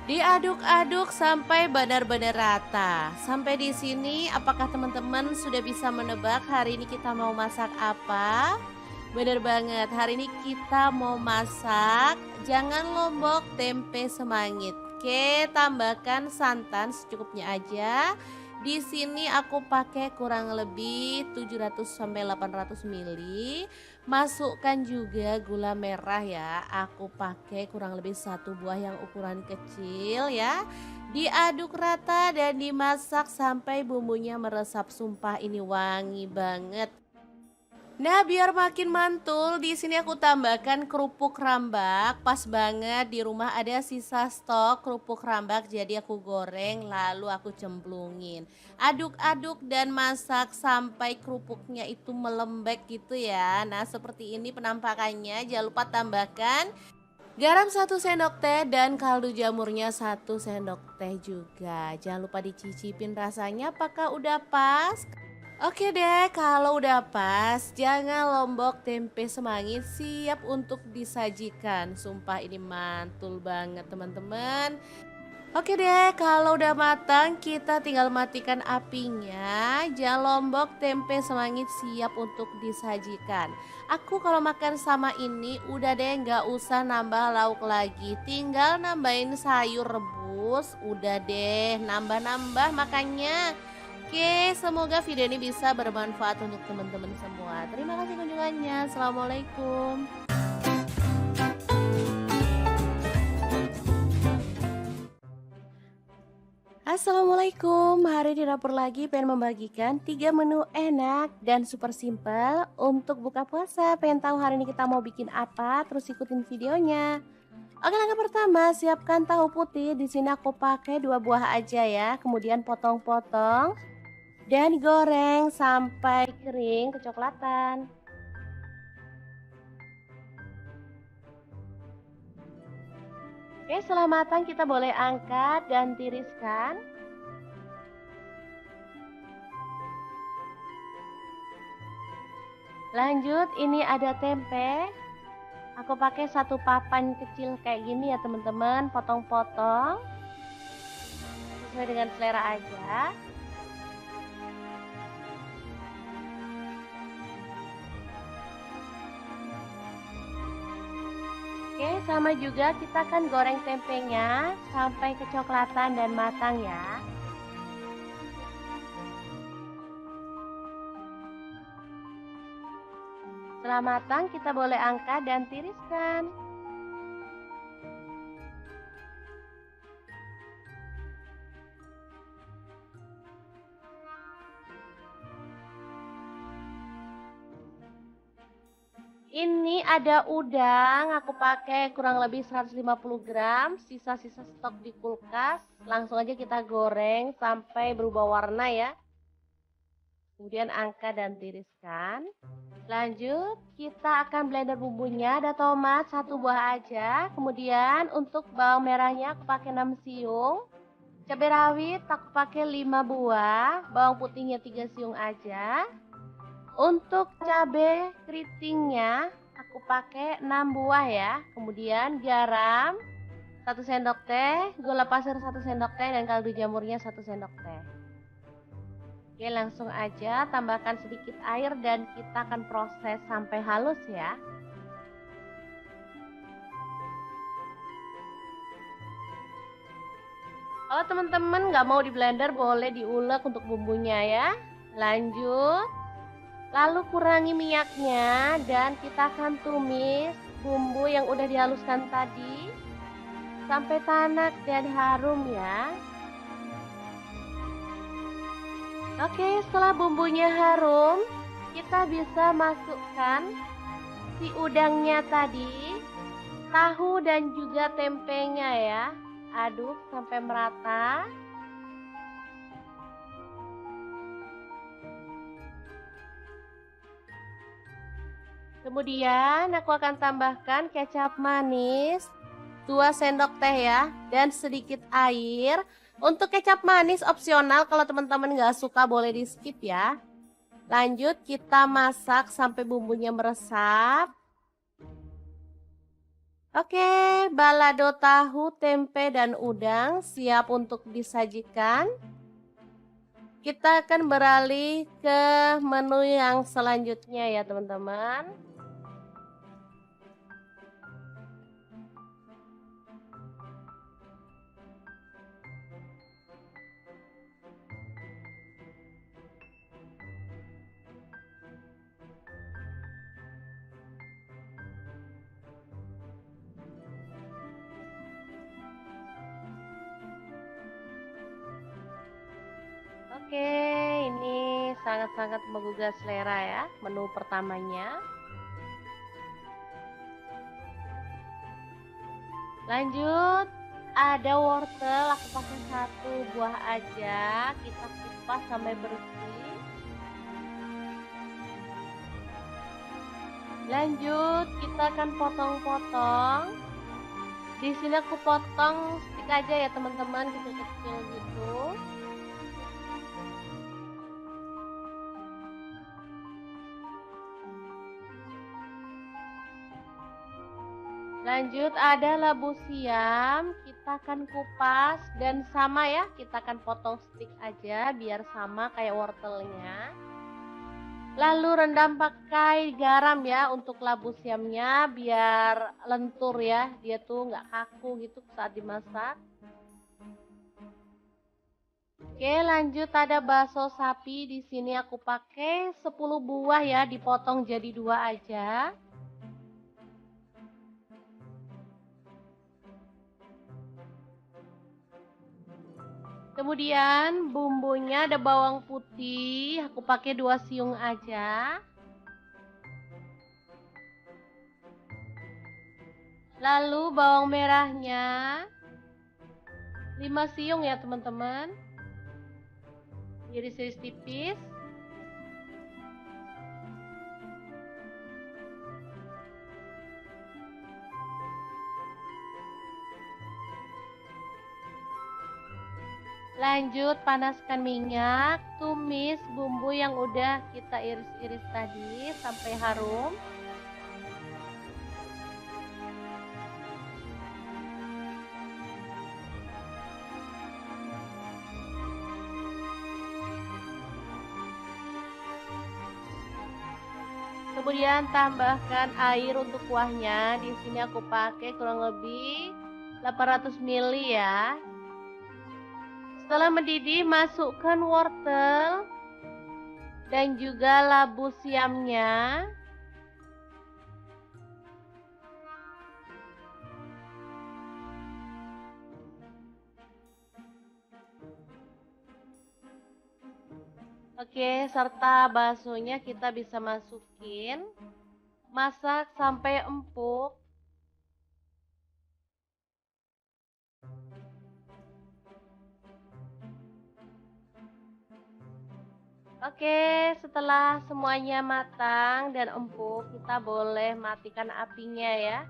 Diaduk-aduk sampai benar-benar rata. Sampai di sini, apakah teman-teman sudah bisa menebak hari ini kita mau masak apa? Bener banget, hari ini kita mau masak jangan lombok tempe semangit. Oke, tambahkan santan secukupnya aja. Di sini aku pakai kurang lebih 700 sampai 800 ml. Masukkan juga gula merah ya. Aku pakai kurang lebih satu buah yang ukuran kecil ya. Diaduk rata dan dimasak sampai bumbunya meresap. Sumpah ini wangi banget. Nah, biar makin mantul, di sini aku tambahkan kerupuk rambak. Pas banget di rumah ada sisa stok kerupuk rambak, jadi aku goreng lalu aku cemplungin. Aduk-aduk dan masak sampai kerupuknya itu melembek gitu ya. Nah, seperti ini penampakannya. Jangan lupa tambahkan garam 1 sendok teh dan kaldu jamurnya 1 sendok teh juga. Jangan lupa dicicipin rasanya apakah udah pas. Oke deh, kalau udah pas, jangan lombok tempe semangit siap untuk disajikan. Sumpah ini mantul banget teman-teman. Oke deh, kalau udah matang kita tinggal matikan apinya. Jangan lombok tempe semangit siap untuk disajikan. Aku kalau makan sama ini udah deh nggak usah nambah lauk lagi. Tinggal nambahin sayur rebus, udah deh nambah-nambah makannya. Oke, semoga video ini bisa bermanfaat untuk teman-teman semua. Terima kasih kunjungannya. Assalamualaikum. Assalamualaikum, hari di dapur lagi pengen membagikan 3 menu enak dan super simple untuk buka puasa. Pengen tahu hari ini kita mau bikin apa? Terus ikutin videonya. Oke, langkah pertama, siapkan tahu putih. Di sini aku pakai 2 buah aja ya. Kemudian potong-potong dan goreng sampai kering kecoklatan. Oke, setelah matang kita boleh angkat dan tiriskan. Lanjut, ini ada tempe. Aku pakai 1 papan kecil kayak gini ya teman-teman, potong-potong sesuai dengan selera aja. Oke, sama juga kita akan goreng tempenya sampai kecoklatan dan matang ya. Setelah matang kita boleh angkat dan tiriskan. Ini ada udang, aku pakai kurang lebih 150 gram, sisa-sisa stok di kulkas. Langsung aja kita goreng sampai berubah warna ya. Kemudian angkat dan tiriskan. Lanjut, kita akan blender bumbunya. Ada tomat 1 buah aja. Kemudian untuk bawang merahnya aku pakai 6 siung. Cabai rawit aku pakai 5 buah. Bawang putihnya 3 siung aja. Untuk cabai keritingnya aku pakai 6 buah ya. Kemudian garam 1 sendok teh, gula pasir 1 sendok teh dan kaldu jamurnya 1 sendok teh. Oke, langsung aja tambahkan sedikit air dan kita akan proses sampai halus ya. Kalau teman-teman nggak mau di blender boleh diulek untuk bumbunya ya. Lanjut. Lalu kurangi minyaknya dan kita akan tumis bumbu yang udah dihaluskan tadi sampai tanak dan harum ya. Oke, setelah bumbunya harum, kita bisa masukkan si udangnya tadi, tahu dan juga tempenya ya. Aduk sampai merata. Kemudian aku akan tambahkan kecap manis 2 sendok teh ya dan sedikit air. Untuk kecap manis opsional, kalau teman-teman nggak suka boleh di skip ya. Lanjut kita masak sampai bumbunya meresap. Oke, balado tahu, tempe, dan udang siap untuk disajikan. Kita akan beralih ke menu yang selanjutnya ya teman-teman. Oke, ini sangat-sangat menggugah selera ya, menu pertamanya. Lanjut, ada wortel, aku pakai satu buah aja, kita kupas sampai bersih. Lanjut, kita akan potong-potong. Di sini aku potong stick aja ya teman-teman, kecil-kecil gitu. Lanjut ada labu siam, kita akan kupas dan sama ya, kita akan potong stick aja biar sama kayak wortelnya. Lalu rendam pakai garam ya untuk labu siamnya biar lentur ya, dia tuh nggak kaku gitu saat dimasak. Oke, lanjut ada bakso sapi, di sini aku pakai 10 buah ya, dipotong jadi 2 aja. Kemudian bumbunya ada bawang putih, aku pakai 2 siung aja. Lalu bawang merahnya 5 siung ya teman-teman. Iris-iris tipis. Lanjut panaskan minyak, tumis bumbu yang udah kita iris-iris tadi sampai harum. Kemudian tambahkan air untuk kuahnya. Di sini aku pakai kurang lebih 800 ml ya. Setelah mendidih, masukkan wortel dan juga labu siamnya. Oke, serta baksonya kita bisa masukin. Masak sampai empuk. Oke, setelah semuanya matang dan empuk, kita boleh matikan apinya ya.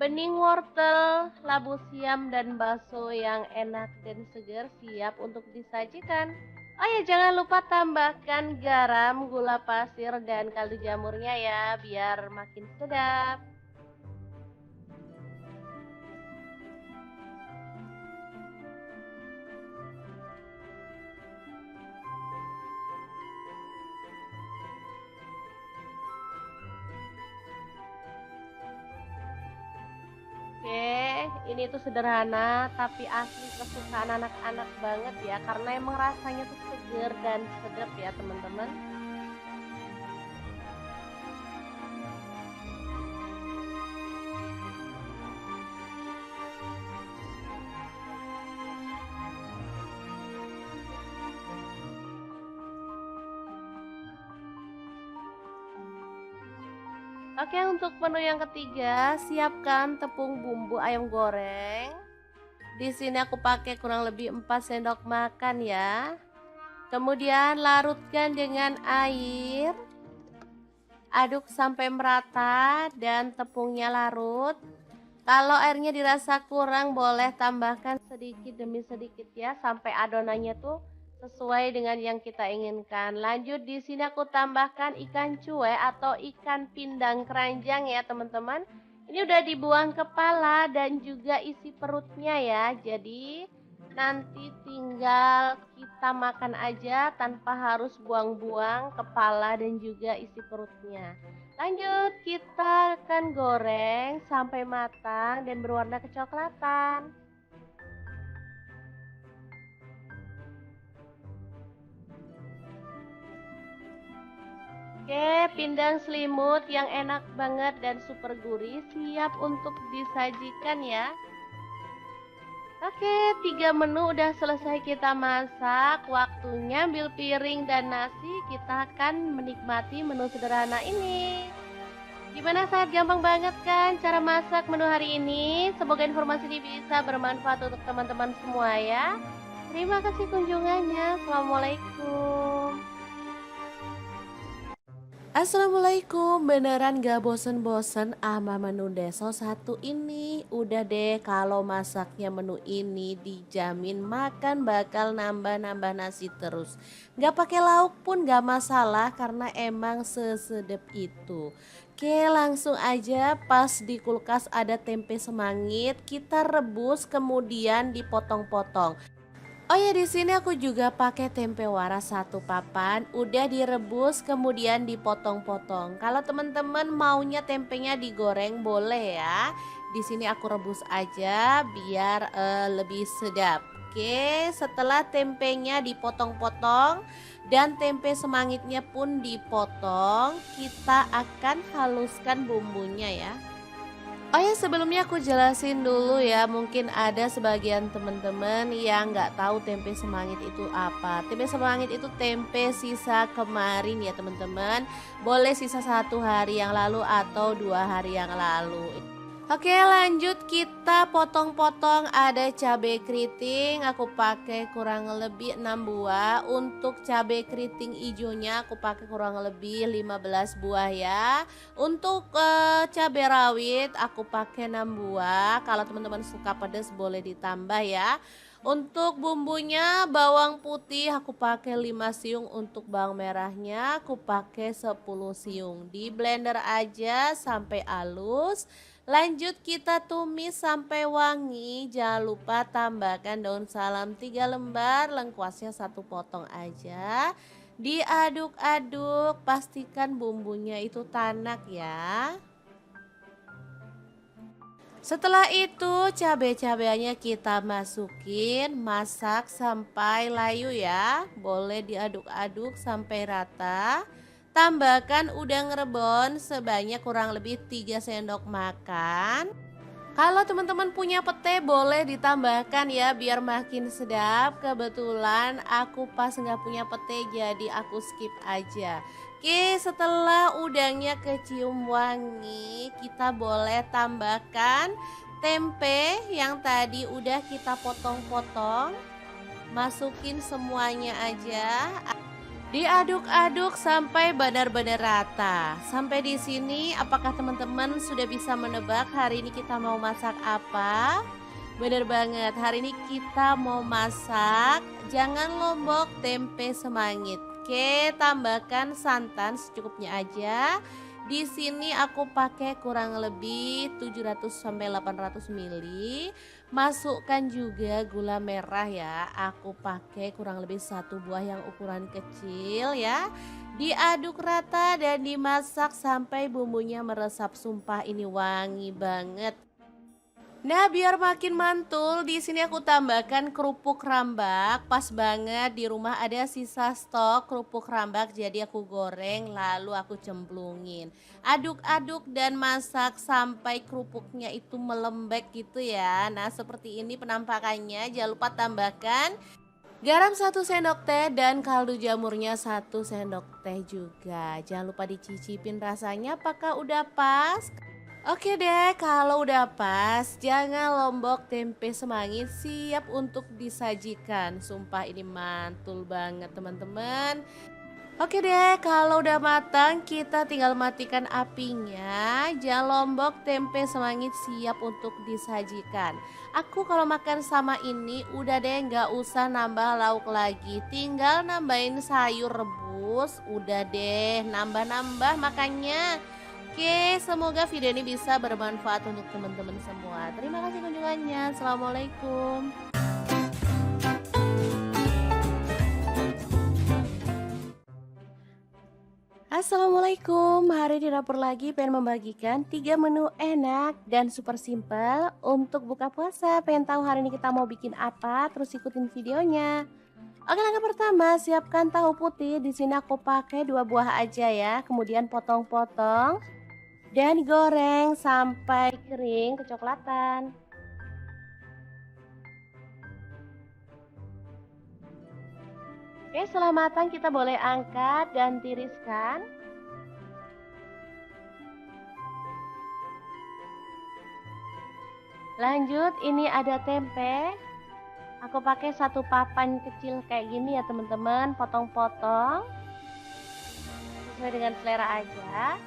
Bening wortel, labu siam, dan bakso yang enak dan segar siap untuk disajikan. Oh ya, jangan lupa tambahkan garam, gula pasir, dan kaldu jamurnya ya, biar makin sedap. Oke, ini tuh sederhana tapi asli kesukaan anak-anak banget ya, karena emang rasanya tuh seger dan sedap ya teman-teman. Oke, untuk menu yang ketiga, siapkan tepung bumbu ayam goreng. Di sini aku pakai kurang lebih 4 sendok makan ya. Kemudian larutkan dengan air. Aduk sampai merata dan tepungnya larut. Kalau airnya dirasa kurang, boleh tambahkan sedikit demi sedikit ya, sampai adonannya tuh sesuai dengan yang kita inginkan. Lanjut, di sini aku tambahkan ikan cuek atau ikan pindang keranjang ya teman-teman. Ini udah dibuang kepala dan juga isi perutnya ya. Jadi nanti tinggal kita makan aja tanpa harus buang-buang kepala dan juga isi perutnya. Lanjut, kita akan goreng sampai matang dan berwarna kecoklatan. Oke, pindang selimut yang enak banget dan super gurih siap untuk disajikan ya. Oke, 3 menu udah selesai kita masak. Waktunya ambil piring dan nasi. Kita akan menikmati menu sederhana ini. Gimana, sangat gampang banget kan cara masak menu hari ini? Semoga informasi ini bisa bermanfaat untuk teman-teman semua ya. Terima kasih kunjungannya. Assalamualaikum. Assalamualaikum, beneran gak bosen-bosen ama menu deso satu ini? Udah deh, kalau masaknya menu ini dijamin makan bakal nambah-nambah nasi terus. Gak pakai lauk pun gak masalah karena emang sesedep itu. Oke, langsung aja, pas di kulkas ada tempe semangit, kita rebus kemudian dipotong-potong. Oh ya, di sini aku juga pakai tempe waras satu papan, udah direbus kemudian dipotong-potong. Kalau teman-teman maunya tempenya digoreng boleh ya. Di sini aku rebus aja biar lebih sedap. Oke, setelah tempenya dipotong-potong dan tempe semangitnya pun dipotong, kita akan haluskan bumbunya ya. Oh ya, sebelumnya aku jelasin dulu ya, mungkin ada sebagian teman-teman yang nggak tahu tempe semangit itu apa. Tempe semangit itu tempe sisa kemarin ya teman-teman. Boleh sisa 1 hari yang lalu atau 2 hari yang lalu. Oke, lanjut kita potong-potong. Ada cabai keriting, aku pakai kurang lebih 6 buah. Untuk cabai keriting hijaunya aku pakai kurang lebih 15 buah ya. Untuk cabai rawit aku pakai 6 buah. Kalau teman-teman suka pedas boleh ditambah ya. Untuk bumbunya bawang putih aku pakai 5 siung, untuk bawang merahnya aku pakai 10 siung. Di blender aja sampai halus. Lanjut kita tumis sampai wangi. Jangan lupa tambahkan daun salam 3 lembar, lengkuasnya 1 potong aja. Diaduk-aduk, pastikan bumbunya itu tanak ya. Setelah itu cabai-cabainya kita masukin, masak sampai layu ya. Boleh diaduk-aduk sampai rata. Tambahkan udang rebon sebanyak kurang lebih 3 sendok makan. Kalau teman-teman punya pete boleh ditambahkan ya biar makin sedap. Kebetulan aku pas nggak punya pete jadi aku skip aja. Oke, setelah udangnya kecium wangi, kita boleh tambahkan tempe yang tadi udah kita potong-potong. Masukin semuanya aja. Diaduk-aduk sampai benar-benar rata. Sampai di sini apakah teman-teman sudah bisa menebak hari ini kita mau masak apa? Bener banget, hari ini kita mau masak jangan lombok tempe semangit. Oke, tambahkan santan secukupnya aja. Di sini aku pakai kurang lebih 700 sampai 800 ml. Masukkan juga gula merah ya. Aku pakai kurang lebih 1 buah yang ukuran kecil ya. Diaduk rata dan dimasak sampai bumbunya meresap. Sumpah ini wangi banget. Nah, biar makin mantul, di sini aku tambahkan kerupuk rambak. Pas banget di rumah ada sisa stok kerupuk rambak, jadi aku goreng lalu aku cemplungin. Aduk-aduk dan masak sampai kerupuknya itu melembek gitu ya. Nah, seperti ini penampakannya. Jangan lupa tambahkan garam 1 sendok teh dan kaldu jamurnya 1 sendok teh juga. Jangan lupa dicicipin rasanya apakah udah pas. Oke deh, kalau udah pas, jangan lombok tempe semangit siap untuk disajikan. Sumpah ini mantul banget teman-teman. Oke deh, kalau udah matang kita tinggal matikan apinya. Jangan lombok tempe semangit siap untuk disajikan. Aku kalau makan sama ini udah deh nggak usah nambah lauk lagi. Tinggal nambahin sayur rebus, udah deh nambah-nambah makannya. Oke, semoga video ini bisa bermanfaat untuk teman-teman semua. Terima kasih kunjungannya. Assalamualaikum. Assalamualaikum, hari di dapur lagi pengen membagikan 3 menu enak dan super simple untuk buka puasa. Pengen tahu hari ini kita mau bikin apa? Terus ikutin videonya. Oke, langkah pertama, siapkan tahu putih. Di sini aku pakai 2 buah aja ya. Kemudian potong-potong dan goreng sampai kering kecoklatan. Oke, setelah matang kita boleh angkat dan tiriskan. Lanjut, ini ada tempe. Aku pakai 1 papan kecil kayak gini ya teman-teman, potong-potong sesuai dengan selera aja.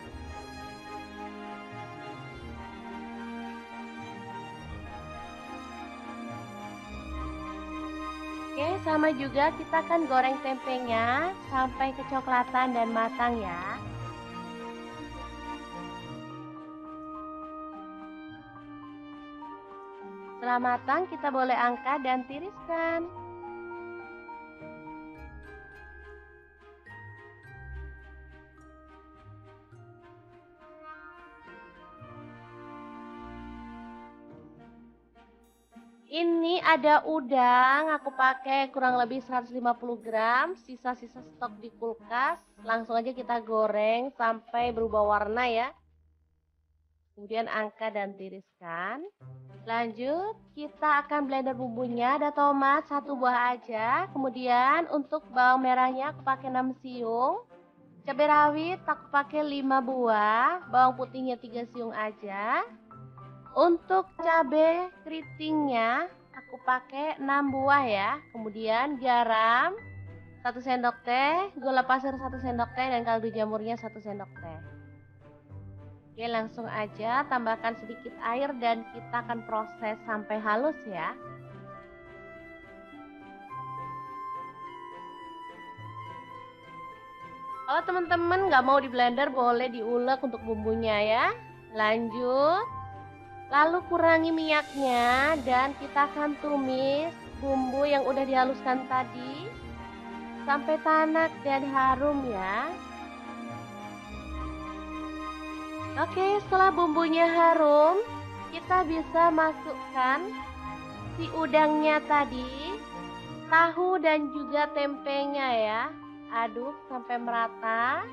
Oke, sama juga kita akan goreng tempenya sampai kecoklatan dan matang ya. Setelah matang kita boleh angkat dan tiriskan. Ini ada udang, aku pakai kurang lebih 150 gram, sisa-sisa stok di kulkas. Langsung aja kita goreng sampai berubah warna ya. Kemudian angkat dan tiriskan. Lanjut, kita akan blender bumbunya. Ada tomat 1 buah aja. Kemudian untuk bawang merahnya aku pakai 6 siung. Cabai rawit aku pakai 5 buah. Bawang putihnya 3 siung aja. Untuk cabai keritingnya aku pakai 6 buah ya. Kemudian garam 1 sendok teh, gula pasir 1 sendok teh, dan kaldu jamurnya 1 sendok teh. Oke, langsung aja tambahkan sedikit air dan kita akan proses sampai halus ya. Kalau teman-teman nggak mau di blender, boleh diulek untuk bumbunya ya. Lanjut, lalu kurangi minyaknya dan kita akan tumis bumbu yang udah dihaluskan tadi sampai tanak dan harum ya. Oke, setelah bumbunya harum, kita bisa masukkan si udangnya tadi, tahu dan juga tempenya ya. Aduk sampai merata.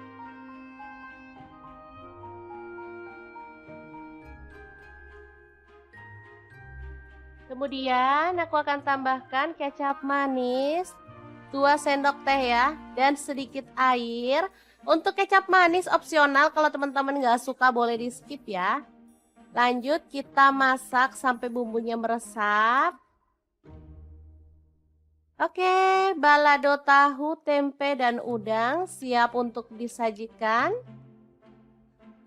Kemudian aku akan tambahkan kecap manis 2 sendok teh ya, dan sedikit air. Untuk kecap manis opsional, kalau teman-teman nggak suka boleh di skip ya. Lanjut kita masak sampai bumbunya meresap. Oke, balado tahu, tempe, dan udang siap untuk disajikan.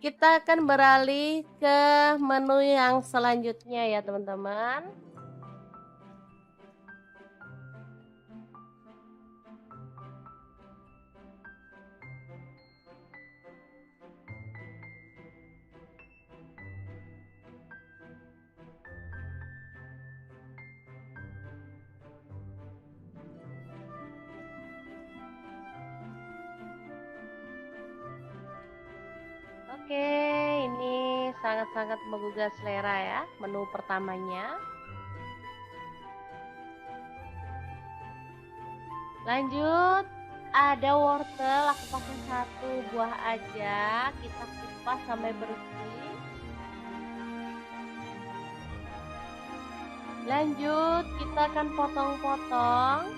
Kita akan beralih ke menu yang selanjutnya ya teman-teman. Oke, ini sangat-sangat menggugah selera ya, menu pertamanya. Lanjut, ada wortel, aku pakai 1 buah aja, kita kupas sampai bersih. Lanjut, kita akan potong-potong.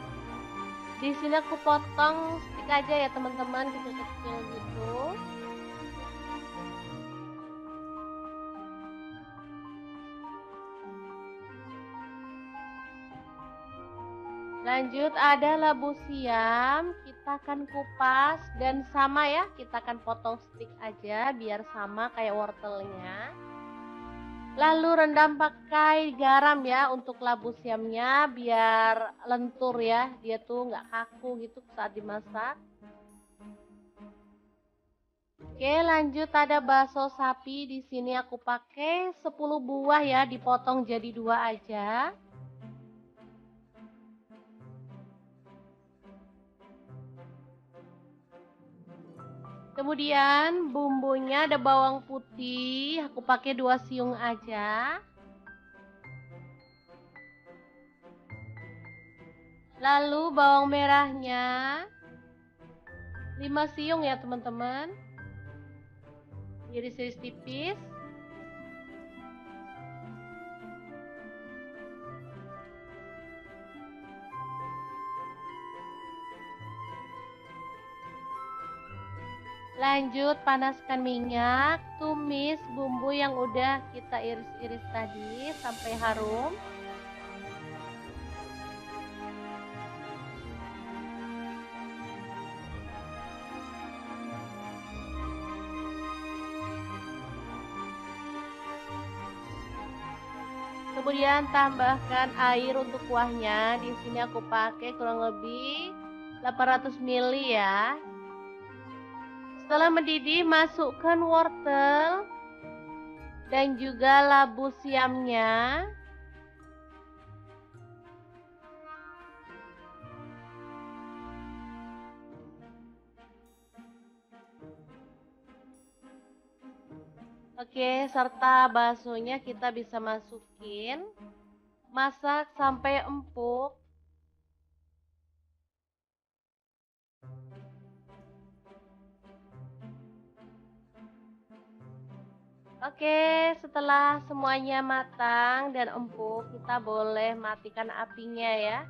Di sini aku potong stick aja ya teman-teman, kecil-kecil gitu. Lanjut, ada labu siam, kita akan kupas dan sama ya, kita akan potong stick aja biar sama kayak wortelnya. Lalu rendam pakai garam ya untuk labu siamnya biar lentur ya, dia tuh nggak kaku gitu saat dimasak. Oke, lanjut ada bakso sapi. Di sini aku pakai 10 buah ya, dipotong jadi dua aja. Kemudian bumbunya ada bawang putih, aku pakai 2 siung aja. Lalu bawang merahnya 5 siung ya teman-teman. Iris-iris tipis. Lanjut panaskan minyak, tumis bumbu yang udah kita iris-iris tadi sampai harum. Kemudian tambahkan air untuk kuahnya. Di sini aku pakai kurang lebih 800 ml ya. Setelah mendidih, masukkan wortel dan juga labu siamnya. Oke, serta baksonya kita bisa masukin. Masak sampai empuk. Oke, setelah semuanya matang dan empuk, kita boleh matikan apinya ya.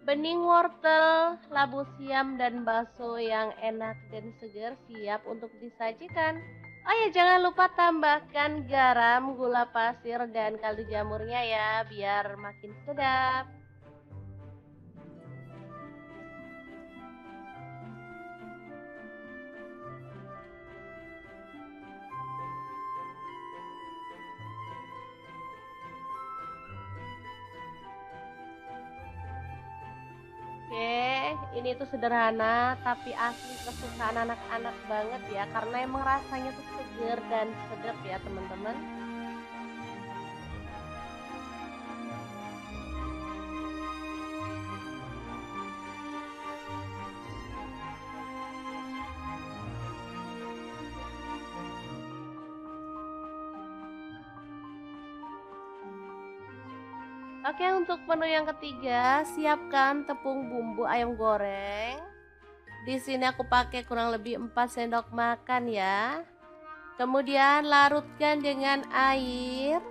Bening wortel, labu siam, dan bakso yang enak dan segar siap untuk disajikan. Oh ya, jangan lupa tambahkan garam, gula pasir, dan kaldu jamurnya ya, biar makin sedap. Oke, ini tuh sederhana tapi asli kesukaan anak-anak banget ya, karena emang rasanya tuh seger dan sedap ya teman-teman. Oke, untuk menu yang ketiga, siapkan tepung bumbu ayam goreng. Di sini aku pakai kurang lebih 4 sendok makan ya. Kemudian larutkan dengan air.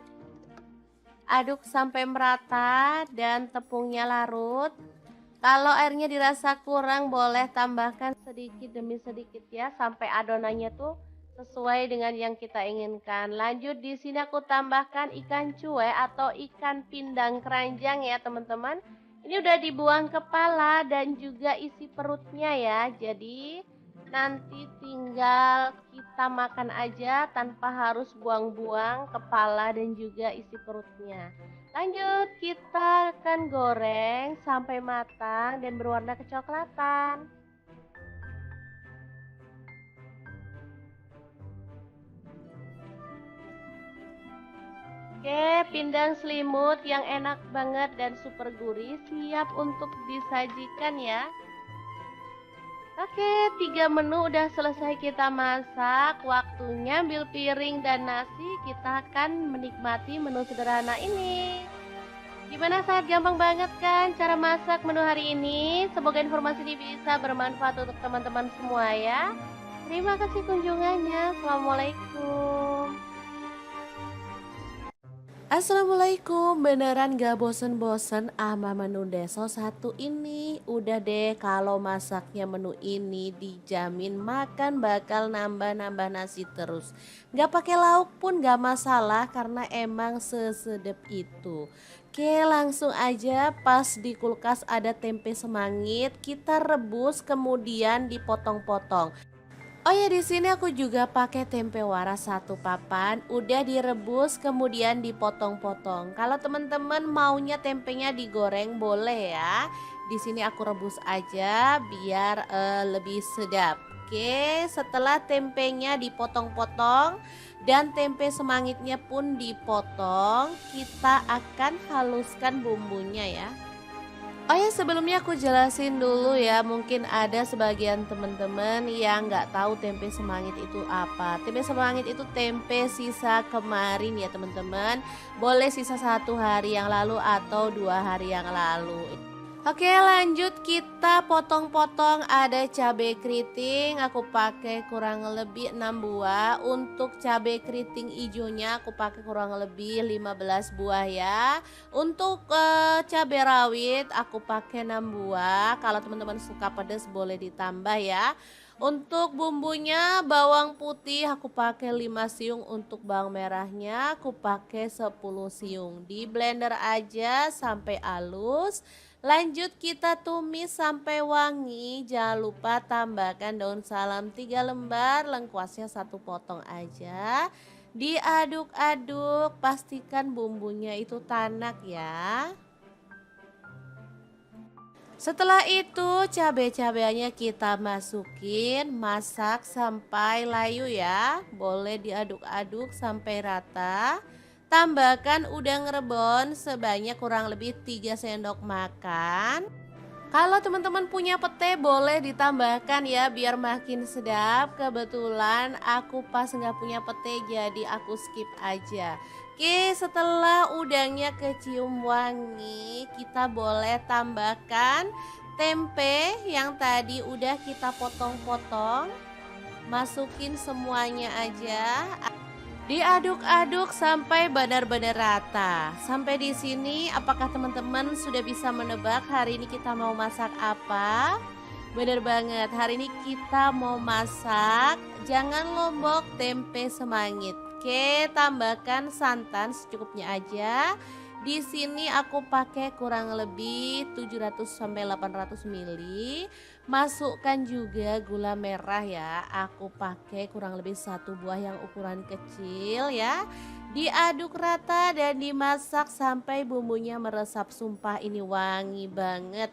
Aduk sampai merata dan tepungnya larut. Kalau airnya dirasa kurang, boleh tambahkan sedikit demi sedikit ya, sampai adonannya tuh sesuai dengan yang kita inginkan. Lanjut, di sini aku tambahkan ikan cuek atau ikan pindang keranjang ya teman-teman. Ini udah dibuang kepala dan juga isi perutnya ya. Jadi nanti tinggal kita makan aja tanpa harus buang-buang kepala dan juga isi perutnya. Lanjut, kita akan goreng sampai matang dan berwarna kecoklatan. Oke, pindang selimut yang enak banget dan super gurih siap untuk disajikan ya. Oke, 3 menu udah selesai kita masak. Waktunya ambil piring dan nasi. Kita akan menikmati menu sederhana ini. Gimana, sangat gampang banget kan cara masak menu hari ini? Semoga informasi ini bisa bermanfaat untuk teman-teman semua ya. Terima kasih kunjungannya. Assalamualaikum. Assalamualaikum, beneran gak bosen-bosen sama menu deso satu ini? Udah deh, kalau masaknya menu ini dijamin makan bakal nambah-nambah nasi terus. Gak pakai lauk pun gak masalah karena emang sesedep itu. Oke, langsung aja, pas di kulkas ada tempe semangit, kita rebus kemudian dipotong-potong. Oh ya, di sini aku juga pakai tempe waras 1 papan, udah direbus kemudian dipotong-potong. Kalau teman-teman maunya tempenya digoreng boleh ya. Di sini aku rebus aja biar lebih sedap. Oke, setelah tempenya dipotong-potong dan tempe semangitnya pun dipotong, kita akan haluskan bumbunya ya. Oh ya, sebelumnya aku jelasin dulu ya, mungkin ada sebagian teman-teman yang nggak tahu tempe semangit itu apa. Tempe semangit itu tempe sisa kemarin ya teman-teman. Boleh sisa 1 hari yang lalu atau 2 hari yang lalu. Oke, lanjut kita potong-potong. Ada cabai keriting, aku pakai kurang lebih 6 buah. Untuk cabai keriting hijaunya aku pakai kurang lebih 15 buah ya. Untuk cabai rawit aku pakai 6 buah. Kalau teman-teman suka pedas boleh ditambah ya. Untuk bumbunya bawang putih aku pakai 5 siung, untuk bawang merahnya aku pakai 10 siung. Di blender aja sampai halus. Lanjut kita tumis sampai wangi. Jangan lupa tambahkan daun salam 3 lembar, lengkuasnya 1 potong aja. Diaduk-aduk, pastikan bumbunya itu tanak ya. Setelah itu cabai-cabainya kita masukin, masak sampai layu ya. Boleh diaduk-aduk sampai rata. Tambahkan udang rebon sebanyak kurang lebih 3 sendok makan. Kalau teman-teman punya pete boleh ditambahkan ya biar makin sedap. Kebetulan aku pas nggak punya pete jadi aku skip aja. Oke, setelah udangnya kecium wangi, kita boleh tambahkan tempe yang tadi udah kita potong-potong. Masukin semuanya aja. Diaduk-aduk sampai benar-benar rata. Sampai di sini apakah teman-teman sudah bisa menebak hari ini kita mau masak apa? Bener banget, hari ini kita mau masak jangan lombok tempe semangit. Oke, tambahkan santan secukupnya aja. Di sini aku pakai kurang lebih 700 sampai 800 ml. Masukkan juga gula merah ya. Aku pakai kurang lebih 1 buah yang ukuran kecil ya. Diaduk rata dan dimasak sampai bumbunya meresap. Sumpah ini wangi banget.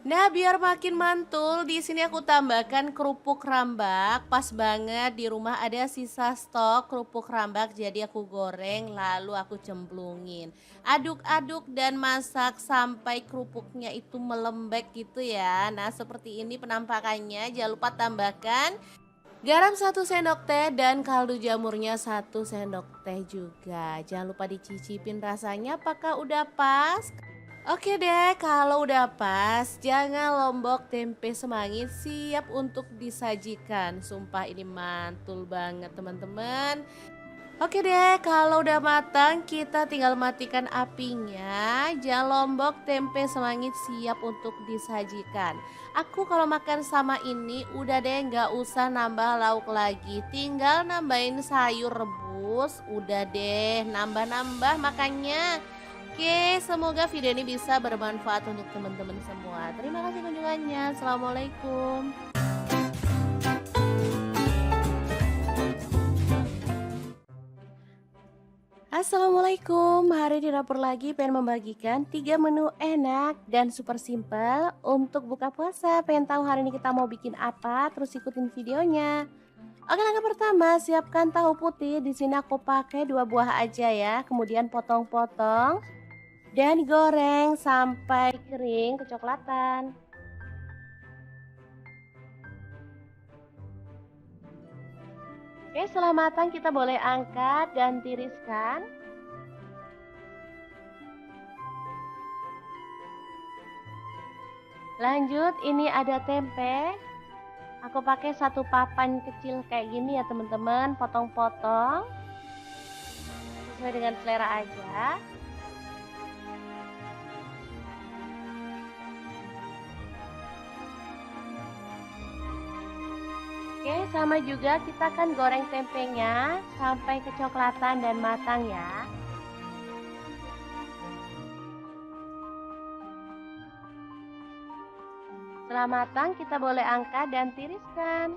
Nah, biar makin mantul, di sini aku tambahkan kerupuk rambak. Pas banget di rumah ada sisa stok kerupuk rambak, jadi aku goreng lalu aku cemplungin. Aduk-aduk dan masak sampai kerupuknya itu melembek gitu ya. Nah, seperti ini penampakannya. Jangan lupa tambahkan garam 1 sendok teh dan kaldu jamurnya 1 sendok teh juga. Jangan lupa dicicipin rasanya apakah udah pas. Oke deh, kalau udah pas, jangan lombok tempe semangit siap untuk disajikan. Sumpah ini mantul banget teman-teman. Oke deh, kalau udah matang kita tinggal matikan apinya. Jangan lombok tempe semangit siap untuk disajikan. Aku kalau makan sama ini udah deh nggak usah nambah lauk lagi. Tinggal nambahin sayur rebus, udah deh nambah-nambah makannya. Oke, semoga video ini bisa bermanfaat untuk teman-teman semua. Terima kasih kunjungannya. Assalamualaikum. Assalamualaikum, hari di dapur lagi pengen membagikan 3 menu enak dan super simple untuk buka puasa. Pengen tahu hari ini kita mau bikin apa? Terus ikutin videonya. Oke, langkah pertama siapkan tahu putih. Di sini aku pakai 2 buah aja ya. Kemudian potong-potong dan goreng sampai kering kecoklatan. Oke, setelah matang kita boleh angkat dan tiriskan. Lanjut, ini ada tempe. Aku pakai 1 papan kecil kayak gini ya teman-teman, potong-potong sesuai dengan selera aja. Oke, sama juga kita akan goreng tempenya sampai kecoklatan dan matang ya. Setelah matang kita boleh angkat dan tiriskan.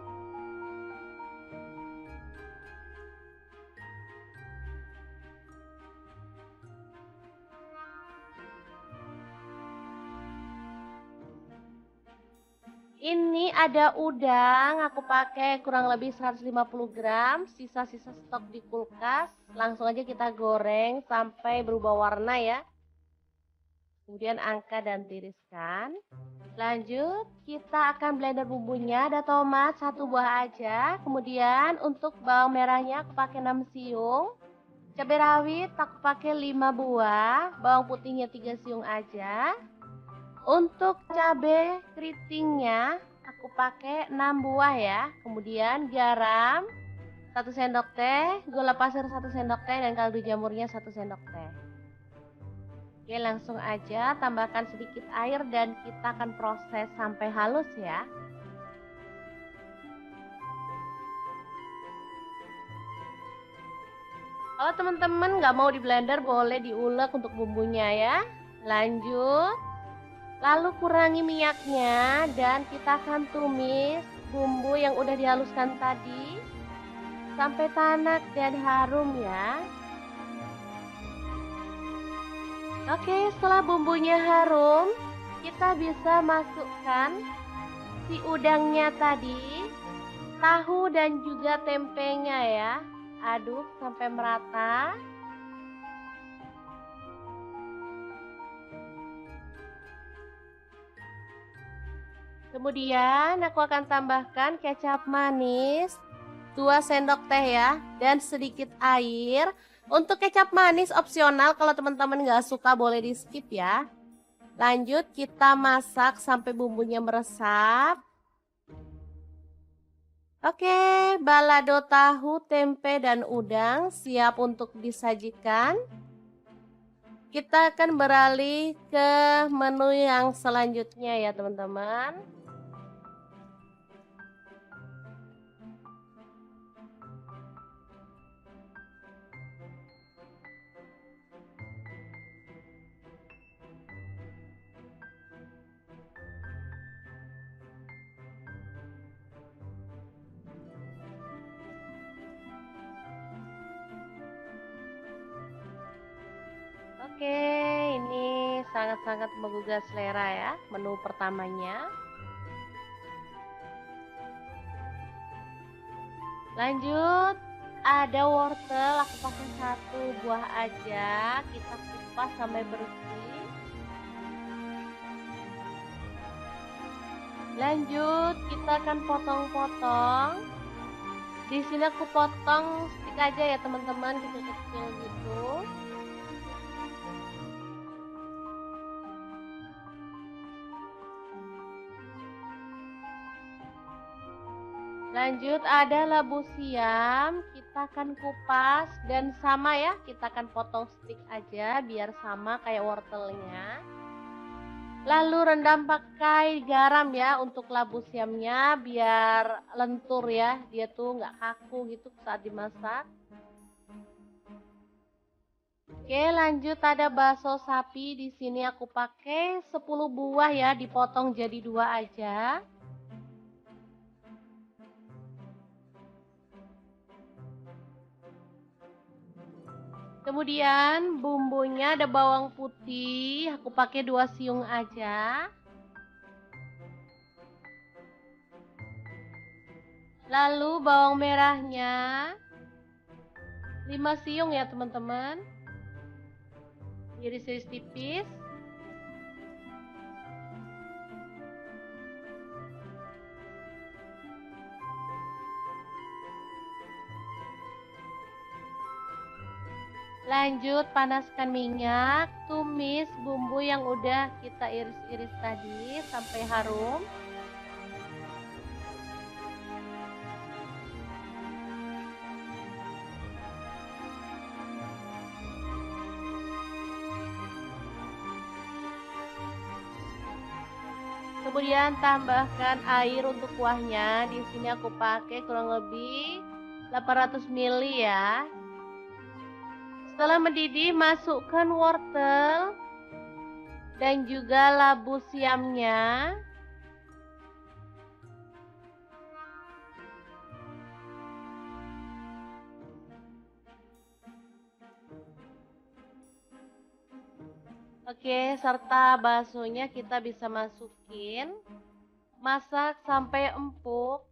Ini ada udang, aku pakai kurang lebih 150 gram, sisa-sisa stok di kulkas. Langsung aja kita goreng sampai berubah warna ya. Kemudian angkat dan tiriskan. Lanjut, kita akan blender bumbunya. Ada tomat 1 buah aja. Kemudian untuk bawang merahnya aku pakai 6 siung. Cabai rawit aku pakai 5 buah. Bawang putihnya 3 siung aja. Untuk cabai keritingnya aku pakai 6 buah ya. Kemudian garam 1 sendok teh, gula pasir 1 sendok teh, dan kaldu jamurnya 1 sendok teh. Oke, langsung aja tambahkan sedikit air dan kita akan proses sampai halus ya. Kalau teman-teman nggak mau di blender, boleh diulek untuk bumbunya ya. Lanjut, lalu kurangi minyaknya dan kita akan tumis bumbu yang udah dihaluskan tadi sampai tanak dan harum ya. Oke, setelah bumbunya harum, kita bisa masukkan si udangnya tadi, tahu dan juga tempenya ya. Aduk sampai merata. Kemudian aku akan tambahkan kecap manis 2 sendok teh ya, dan sedikit air. Untuk kecap manis opsional, kalau teman-teman nggak suka boleh di skip ya. Lanjut kita masak sampai bumbunya meresap. Oke, balado tahu, tempe, dan udang siap untuk disajikan. Kita akan beralih ke menu yang selanjutnya ya teman-teman. Oke, ini sangat-sangat menggugah selera ya, menu pertamanya. Lanjut, ada wortel, aku pakai 1 buah aja, kita kupas sampai bersih. Lanjut, kita akan potong-potong. Di sini aku potong stick aja ya teman-teman, kecil-kecil gitu. Lanjut, ada labu siam, kita akan kupas dan sama ya, kita akan potong stick aja biar sama kayak wortelnya. Lalu rendam pakai garam ya untuk labu siamnya biar lentur ya, dia tuh nggak kaku gitu saat dimasak. Oke, lanjut ada bakso sapi, di sini aku pakai 10 buah ya, dipotong jadi 2 aja. Kemudian bumbunya ada bawang putih, aku pakai 2 siung aja. Lalu bawang merahnya 5 siung ya teman-teman. Iris-iris tipis. Lanjut panaskan minyak, tumis bumbu yang udah kita iris-iris tadi sampai harum. Kemudian tambahkan air untuk kuahnya. Di sini aku pakai kurang lebih 800 ml ya. Setelah mendidih, masukkan wortel dan juga labu siamnya. Oke, serta baksonya kita bisa masukin. Masak sampai empuk.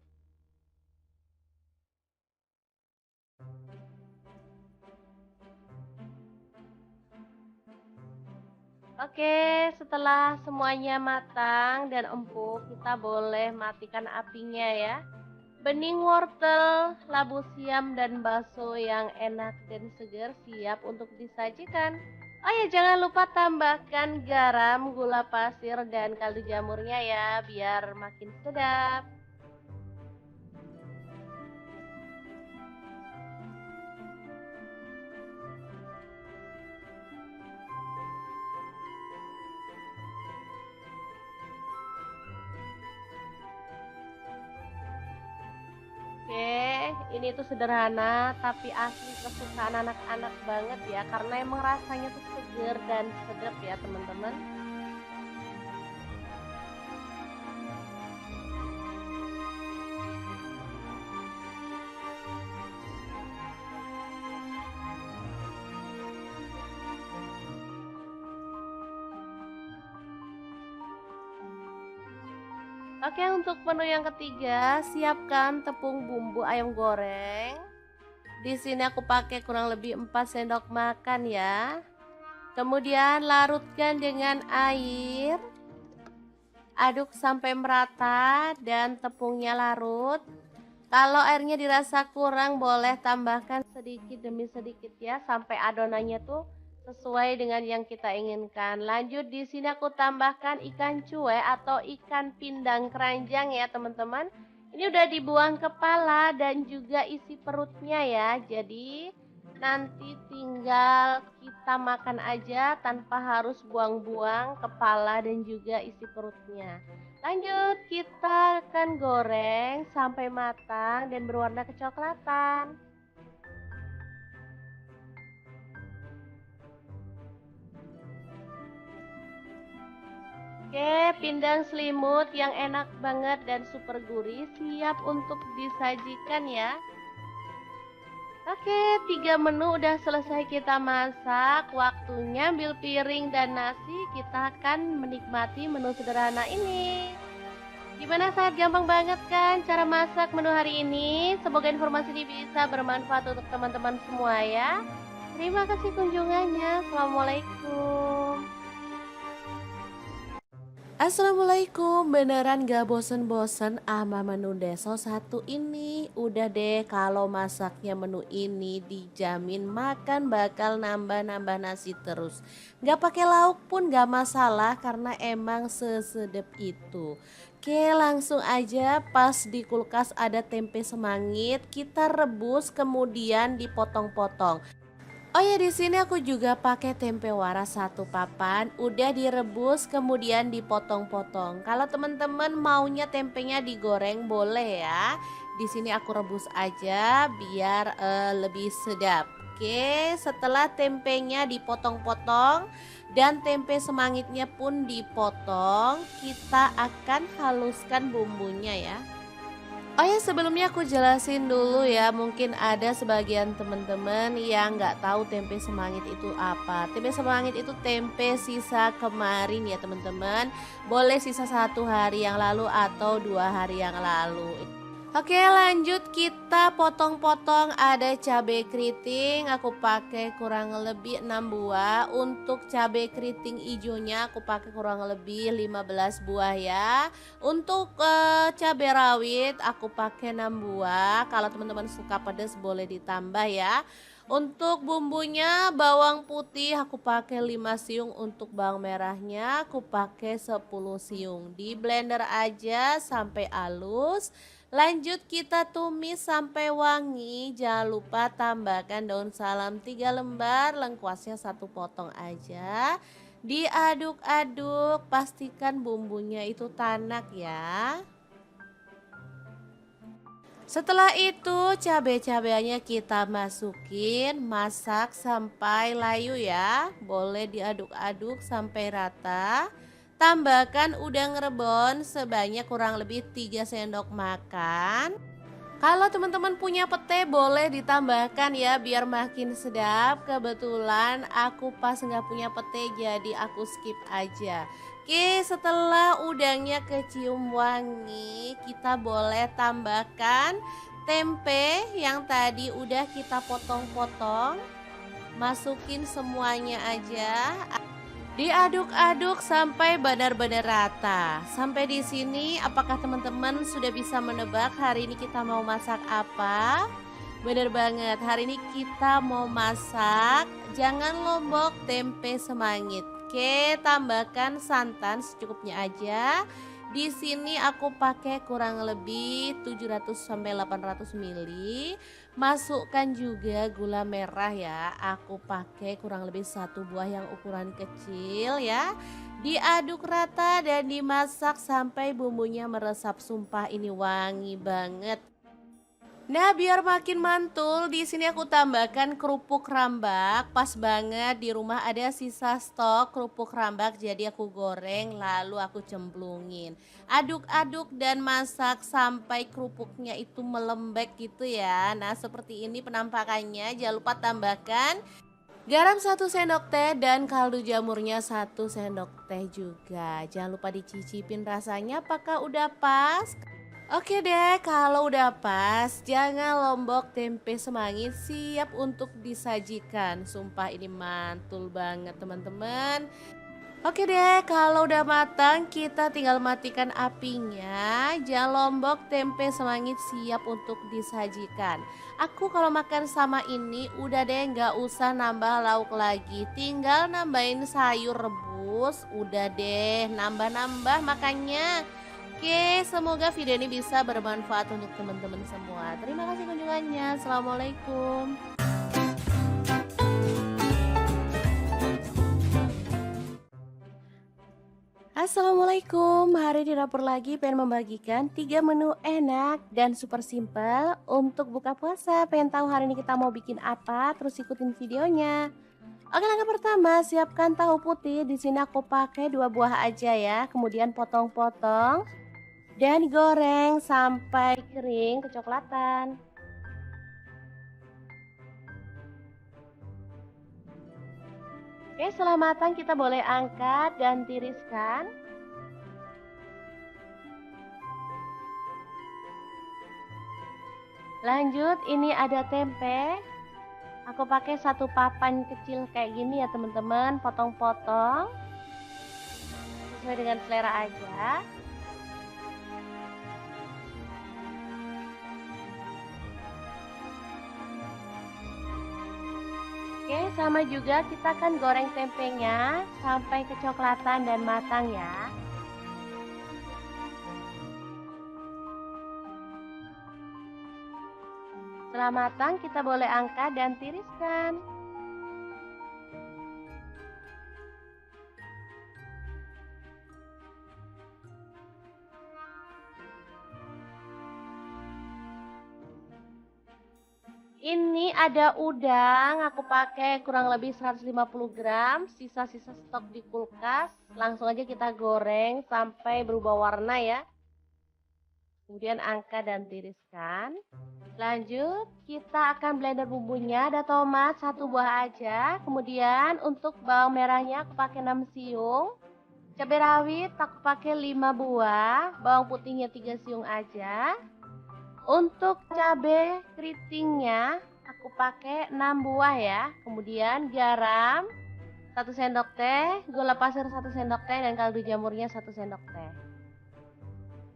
Oke, setelah semuanya matang dan empuk, kita boleh matikan apinya ya. Bening wortel, labu siam, dan bakso yang enak dan segar siap untuk disajikan. Oh ya, jangan lupa tambahkan garam, gula pasir, dan kaldu jamurnya ya, biar makin sedap. Oke, ini tuh sederhana tapi asli kesukaan anak-anak banget ya, karena emang rasanya tuh seger dan sedap ya teman-teman. Oke, untuk menu yang ketiga, siapkan tepung bumbu ayam goreng. Di sini aku pakai kurang lebih 4 sendok makan ya. Kemudian larutkan dengan air. Aduk sampai merata dan tepungnya larut. Kalau airnya dirasa kurang, boleh tambahkan sedikit demi sedikit ya, sampai adonannya tuh sesuai dengan yang kita inginkan. Lanjut, di sini aku tambahkan ikan cuek atau ikan pindang keranjang ya teman-teman. Ini udah dibuang kepala dan juga isi perutnya ya. Jadi nanti tinggal kita makan aja tanpa harus buang-buang kepala dan juga isi perutnya. Lanjut, kita akan goreng sampai matang dan berwarna kecoklatan. Oke, pindang selimut yang enak banget dan super gurih siap untuk disajikan ya. Oke, 3 menu udah selesai kita masak. Waktunya ambil piring dan nasi. Kita akan menikmati menu sederhana ini. Gimana, sangat gampang banget kan cara masak menu hari ini? Semoga informasi ini bisa bermanfaat untuk teman-teman semua ya. Terima kasih kunjungannya. Assalamualaikum. Assalamualaikum, beneran gak bosen-bosen ama menu deso satu ini? Udah deh, kalau masaknya menu ini dijamin makan bakal nambah-nambah nasi terus. Gak pakai lauk pun gak masalah karena emang sesedep itu. Oke, langsung aja, pas di kulkas ada tempe semangit, kita rebus kemudian dipotong-potong. Oh ya, di sini aku juga pakai tempe waras 1 papan, udah direbus kemudian dipotong-potong. Kalau teman-teman maunya tempenya digoreng boleh ya. Di sini aku rebus aja biar lebih sedap. Oke, setelah tempenya dipotong-potong dan tempe semangitnya pun dipotong, kita akan haluskan bumbunya ya. Oh ya, sebelumnya aku jelasin dulu ya, mungkin ada sebagian teman-teman yang nggak tahu tempe semangit itu apa. Tempe semangit itu tempe sisa kemarin ya teman-teman. Boleh sisa 1 hari yang lalu atau 2 hari yang lalu. Oke, lanjut kita potong-potong. Ada cabai keriting, aku pakai kurang lebih 6 buah. Untuk cabai keriting hijaunya aku pakai kurang lebih 15 buah ya. Untuk cabai rawit aku pakai 6 buah. Kalau teman-teman suka pedas boleh ditambah ya. Untuk bumbunya, bawang putih aku pakai 5 siung, untuk bawang merahnya aku pakai 10 siung. Di blender aja sampai halus. Lanjut kita tumis sampai wangi. Jangan lupa tambahkan daun salam 3 lembar, lengkuasnya 1 potong aja. Diaduk-aduk, pastikan bumbunya itu tanak ya. Setelah itu cabai-cabainya kita masukin, masak sampai layu ya. Boleh diaduk-aduk sampai rata. Tambahkan udang rebon sebanyak kurang lebih 3 sendok makan. Kalau teman-teman punya pete boleh ditambahkan ya biar makin sedap. Kebetulan aku pas nggak punya pete jadi aku skip aja. Oke, setelah udangnya kecium wangi, kita boleh tambahkan tempe yang tadi udah kita potong-potong. Masukin semuanya aja. Diaduk-aduk sampai benar-benar rata. Sampai di sini, apakah teman-teman sudah bisa menebak hari ini kita mau masak apa? Bener banget, hari ini kita mau masak jangan lombok tempe semangit. Oke, tambahkan santan secukupnya aja. Di sini aku pakai kurang lebih 700 sampai 800 ml. Masukkan juga gula merah ya. Aku pakai kurang lebih satu buah yang ukuran kecil ya. Diaduk rata dan dimasak sampai bumbunya meresap. Sumpah ini wangi banget. Nah, biar makin mantul, di sini aku tambahkan kerupuk rambak. Pas banget di rumah ada sisa stok kerupuk rambak, jadi aku goreng lalu aku cemplungin. Aduk-aduk dan masak sampai kerupuknya itu melembek gitu ya. Nah, seperti ini penampakannya. Jangan lupa tambahkan garam 1 sendok teh dan kaldu jamurnya 1 sendok teh juga. Jangan lupa dicicipin rasanya apakah udah pas. Oke deh, kalau udah pas, jangan lombok tempe semangit siap untuk disajikan. Sumpah ini mantul banget teman-teman. Oke deh, kalau udah matang kita tinggal matikan apinya. Jangan lombok tempe semangit siap untuk disajikan. Aku kalau makan sama ini udah deh nggak usah nambah lauk lagi. Tinggal nambahin sayur rebus, udah deh nambah-nambah makannya. Oke, semoga video ini bisa bermanfaat untuk teman-teman semua. Terima kasih kunjungannya. Assalamualaikum. Assalamualaikum, hari di dapur lagi pengen membagikan 3 menu enak dan super simple untuk buka puasa. Pengen tahu hari ini kita mau bikin apa? Terus ikutin videonya. Oke, langkah pertama, siapkan tahu putih. Di sini aku pakai 2 buah aja ya. Kemudian potong-potong dan goreng sampai kering kecoklatan. Oke, setelah matang kita boleh angkat dan tiriskan. Lanjut, ini ada tempe. Aku pakai 1 papan kecil kayak gini ya teman-teman, potong-potong sesuai dengan selera aja. Oke, sama juga kita akan goreng tempenya sampai kecoklatan dan matang ya. Setelah matang kita boleh angkat dan tiriskan. Ini ada udang, aku pakai kurang lebih 150 gram, sisa-sisa stok di kulkas. Langsung aja kita goreng sampai berubah warna ya. Kemudian angkat dan tiriskan. Lanjut, kita akan blender bumbunya. Ada tomat 1 buah aja. Kemudian untuk bawang merahnya aku pakai 6 siung. Cabai rawit aku pakai 5 buah. Bawang putihnya 3 siung aja. Untuk cabai keritingnya aku pakai 6 buah ya. Kemudian garam 1 sendok teh, gula pasir 1 sendok teh dan kaldu jamurnya 1 sendok teh.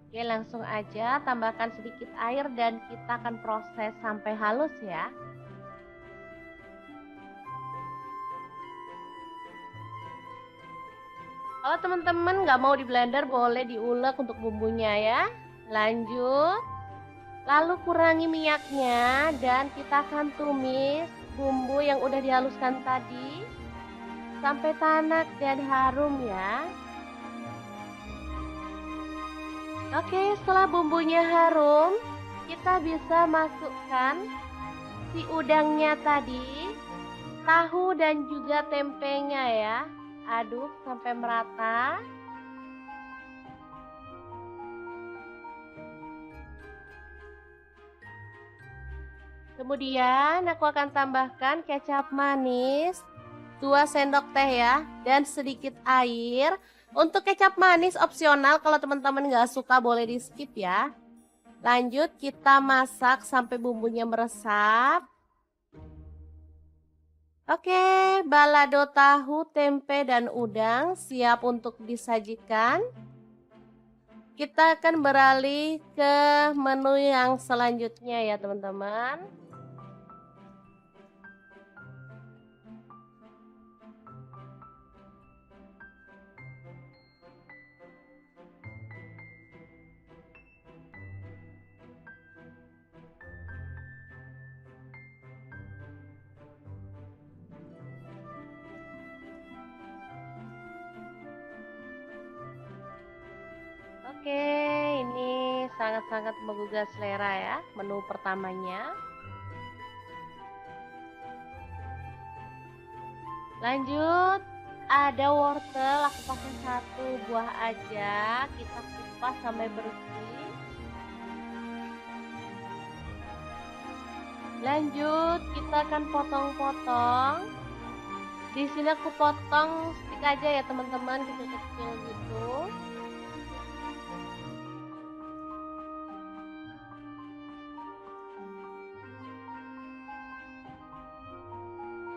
Oke, langsung aja tambahkan sedikit air dan kita akan proses sampai halus ya. Kalau teman-teman nggak mau di blender boleh diulek untuk bumbunya ya. Lanjut. Lalu kurangi minyaknya dan kita akan tumis bumbu yang udah dihaluskan tadi sampai tanak dan harum ya. Oke, setelah bumbunya harum, kita bisa masukkan si udangnya tadi, tahu dan juga tempenya ya. Aduk sampai merata. Kemudian aku akan tambahkan kecap manis 2 sendok teh ya dan sedikit air. Untuk kecap manis opsional, kalau teman-teman nggak suka boleh di skip ya. Lanjut kita masak sampai bumbunya meresap. Oke, balado tahu, tempe, dan udang siap untuk disajikan. Kita akan beralih ke menu yang selanjutnya ya teman-teman. Oke, ini sangat-sangat menggugah selera ya, menu pertamanya. Lanjut, ada wortel, aku pakai 1 buah aja, kita kupas sampai bersih. Lanjut, kita akan potong-potong. Di sini aku potong stick aja ya teman-teman, kecil-kecil gitu.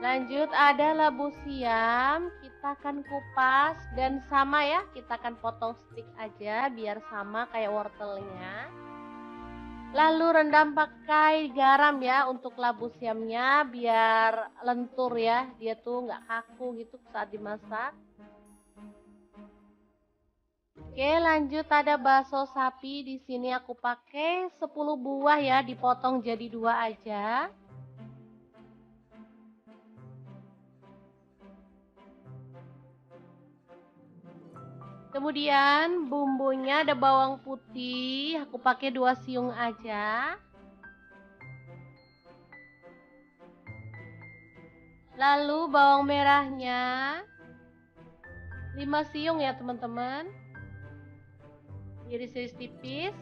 Lanjut ada labu siam, kita akan kupas dan sama ya, kita akan potong stick aja biar sama kayak wortelnya. Lalu rendam pakai garam ya untuk labu siamnya biar lentur ya, dia tuh nggak kaku gitu saat dimasak. Oke, lanjut ada bakso sapi, di sini aku pakai 10 buah ya, dipotong jadi 2 aja. Kemudian bumbunya ada bawang putih, aku pakai 2 siung aja. Lalu bawang merahnya 5 siung ya teman-teman. Iris-iris tipis.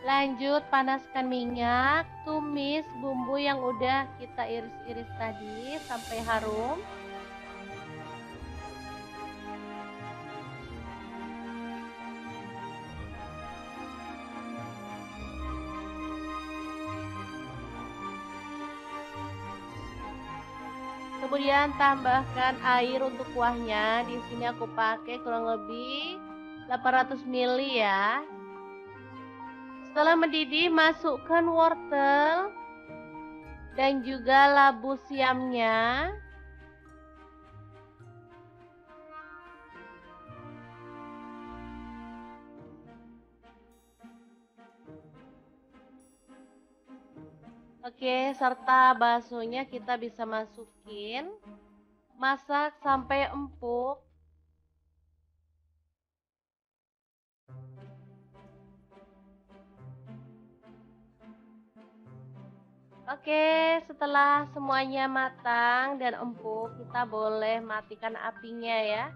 Lanjut panaskan minyak, tumis bumbu yang udah kita iris-iris tadi sampai harum. Kemudian tambahkan air untuk kuahnya. Di sini aku pakai kurang lebih 800 ml ya. Setelah mendidih, masukkan wortel dan juga labu siamnya. Oke, serta baksonya kita bisa masukin. Masak sampai empuk. Oke, setelah semuanya matang dan empuk, kita boleh matikan apinya ya.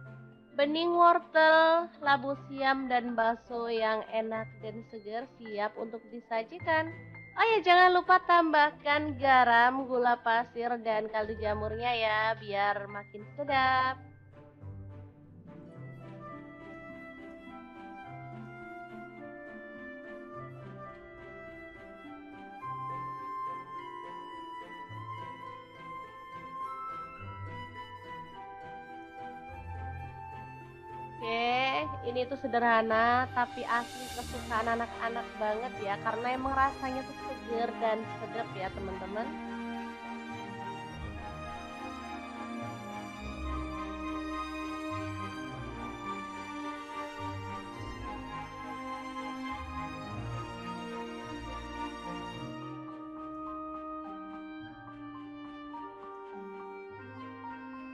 Bening wortel, labu siam, dan bakso yang enak dan segar siap untuk disajikan. Oh ya, jangan lupa tambahkan garam, gula pasir, dan kaldu jamurnya ya, biar makin sedap. Oke, ini tuh sederhana tapi asli kesukaan anak-anak banget ya, karena emang rasanya tuh seger dan sedap ya teman-teman.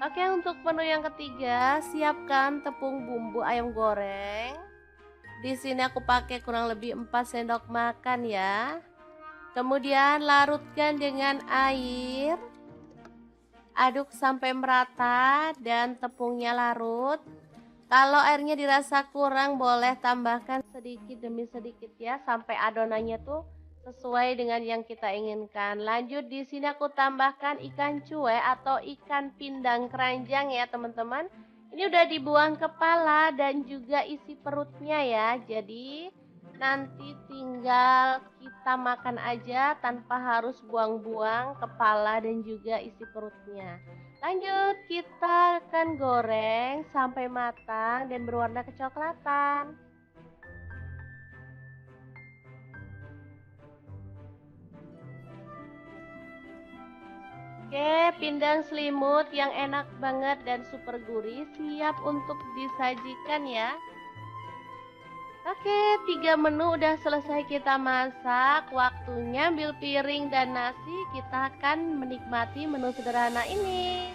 Oke, untuk menu yang ketiga, siapkan tepung bumbu ayam goreng. Di sini aku pakai kurang lebih 4 sendok makan ya. Kemudian larutkan dengan air. Aduk sampai merata dan tepungnya larut. Kalau airnya dirasa kurang boleh tambahkan sedikit demi sedikit ya sampai adonannya tuh sesuai dengan yang kita inginkan. Lanjut di sini aku tambahkan ikan cuek atau ikan pindang keranjang ya teman-teman. Ini udah dibuang kepala dan juga isi perutnya ya. Jadi nanti tinggal kita makan aja tanpa harus buang-buang kepala dan juga isi perutnya. Lanjut, kita akan goreng sampai matang dan berwarna kecoklatan. Oke, pindang selimut yang enak banget dan super gurih siap untuk disajikan ya. Oke, 3 menu udah selesai kita masak. Waktunya ambil piring dan nasi. Kita akan menikmati menu sederhana ini.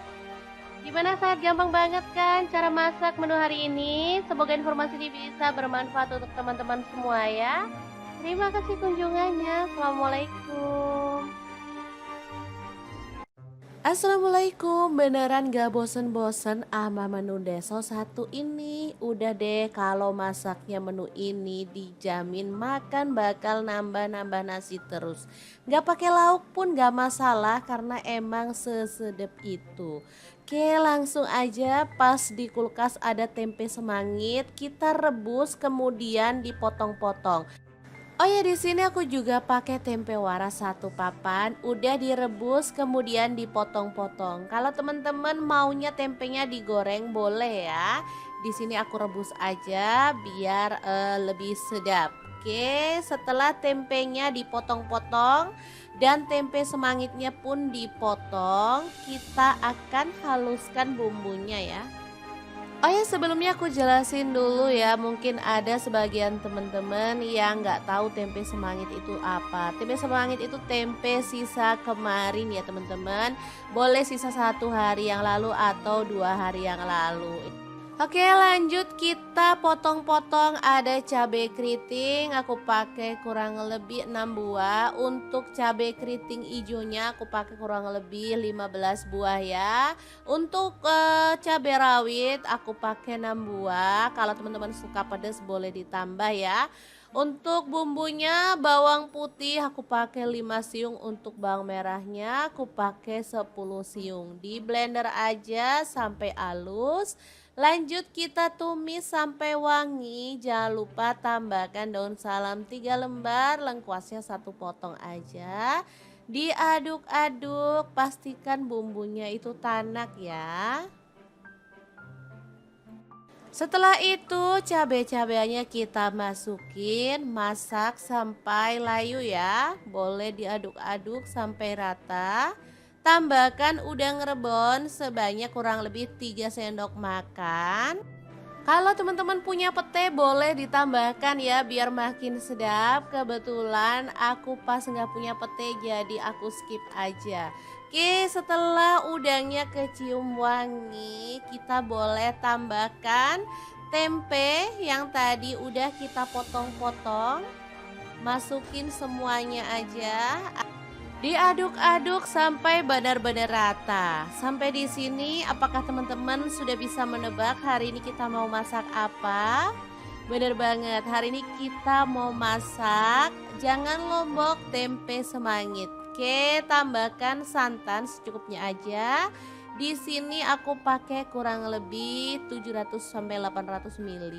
Gimana, sangat gampang banget kan cara masak menu hari ini? Semoga informasi ini bisa bermanfaat untuk teman-teman semua ya. Terima kasih kunjungannya. Assalamualaikum. Assalamualaikum, beneran gak bosen-bosen sama menu deso satu ini? Udah deh, kalau masaknya menu ini dijamin makan bakal nambah-nambah nasi terus. Gak pakai lauk pun gak masalah karena emang sesedep itu. Oke, langsung aja, pas di kulkas ada tempe semangit, kita rebus kemudian dipotong-potong. Oh ya, di sini aku juga pakai tempe waras satu papan, udah direbus kemudian dipotong-potong. Kalau teman-teman maunya tempenya digoreng boleh ya. Di sini aku rebus aja biar lebih sedap. Oke, setelah tempenya dipotong-potong dan tempe semangitnya pun dipotong, kita akan haluskan bumbunya ya. Oh ya, sebelumnya aku jelasin dulu ya, mungkin ada sebagian teman-teman yang nggak tahu tempe semangit itu apa. Tempe semangit itu tempe sisa kemarin ya teman-teman. Boleh sisa 1 hari yang lalu atau 2 hari yang lalu. Oke, lanjut kita potong-potong. Ada cabai keriting, aku pakai kurang lebih 6 buah. Untuk cabai keriting hijaunya aku pakai kurang lebih 15 buah ya. Untuk cabai rawit aku pakai 6 buah. Kalau teman-teman suka pedas boleh ditambah ya. Untuk bumbunya bawang putih aku pakai 5 siung, untuk bawang merahnya aku pakai 10 siung. Di blender aja sampai halus. Lanjut kita tumis sampai wangi. Jangan lupa tambahkan daun salam 3 lembar, lengkuasnya 1 potong aja. Diaduk-aduk, pastikan bumbunya itu tanak ya. Setelah itu cabai-cabainya kita masukin, masak sampai layu ya. Boleh diaduk-aduk sampai rata. Tambahkan udang rebon sebanyak kurang lebih 3 sendok makan. Kalau teman-teman punya pete boleh ditambahkan ya biar makin sedap. Kebetulan aku pas nggak punya pete jadi aku skip aja. Oke, setelah udangnya kecium wangi, kita boleh tambahkan tempe yang tadi udah kita potong-potong. Masukin semuanya aja. Diaduk-aduk sampai benar-benar rata. Sampai di sini apakah teman-teman sudah bisa menebak hari ini kita mau masak apa? Bener banget, hari ini kita mau masak jangan lombok tempe semangit. Oke, tambahkan santan secukupnya aja. Di sini aku pakai kurang lebih 700 sampai 800 ml.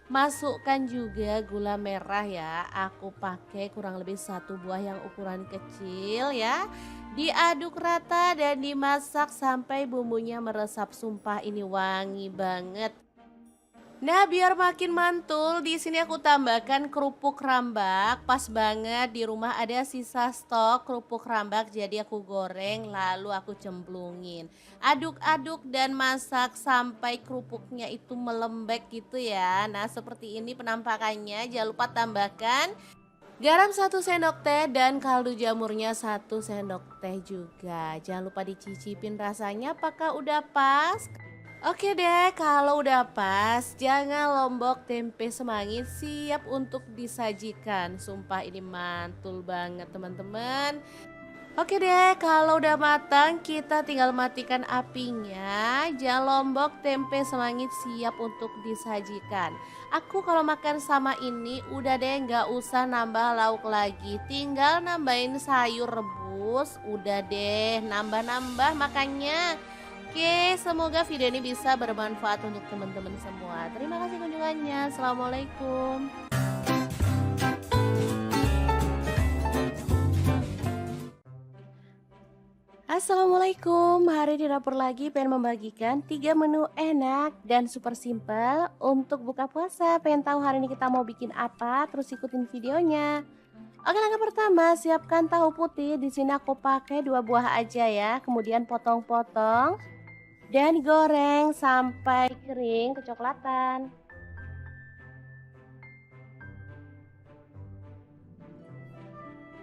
Masukkan juga gula merah ya. Aku pakai kurang lebih 1 buah yang ukuran kecil ya. Diaduk rata dan dimasak sampai bumbunya meresap. Sumpah ini wangi banget. Nah, biar makin mantul, di sini aku tambahkan kerupuk rambak. Pas banget di rumah ada sisa stok kerupuk rambak, jadi aku goreng lalu aku cemplungin. Aduk-aduk dan masak sampai kerupuknya itu melembek gitu ya. Nah, seperti ini penampakannya. Jangan lupa tambahkan garam 1 sendok teh dan kaldu jamurnya 1 sendok teh juga. Jangan lupa dicicipin rasanya apakah udah pas. Oke deh, kalau udah pas, jangan lombok tempe semangit siap untuk disajikan. Sumpah ini mantul banget teman-teman. Oke deh, kalau udah matang kita tinggal matikan apinya. Jangan lombok, tempe semangit siap untuk disajikan. Aku kalau makan sama ini udah deh nggak usah nambah lauk lagi. Tinggal nambahin sayur rebus, udah deh nambah-nambah makannya. Oke, semoga video ini bisa bermanfaat untuk teman-teman semua. Terima kasih kunjungannya. Assalamualaikum. Assalamualaikum, hari di dapur lagi pengen membagikan 3 menu enak dan super simple untuk buka puasa. Pengen tahu hari ini kita mau bikin apa? Terus ikutin videonya. Oke, langkah pertama, siapkan tahu putih. Di sini aku pakai 2 buah aja ya. Kemudian potong-potong dan goreng sampai kering kecoklatan.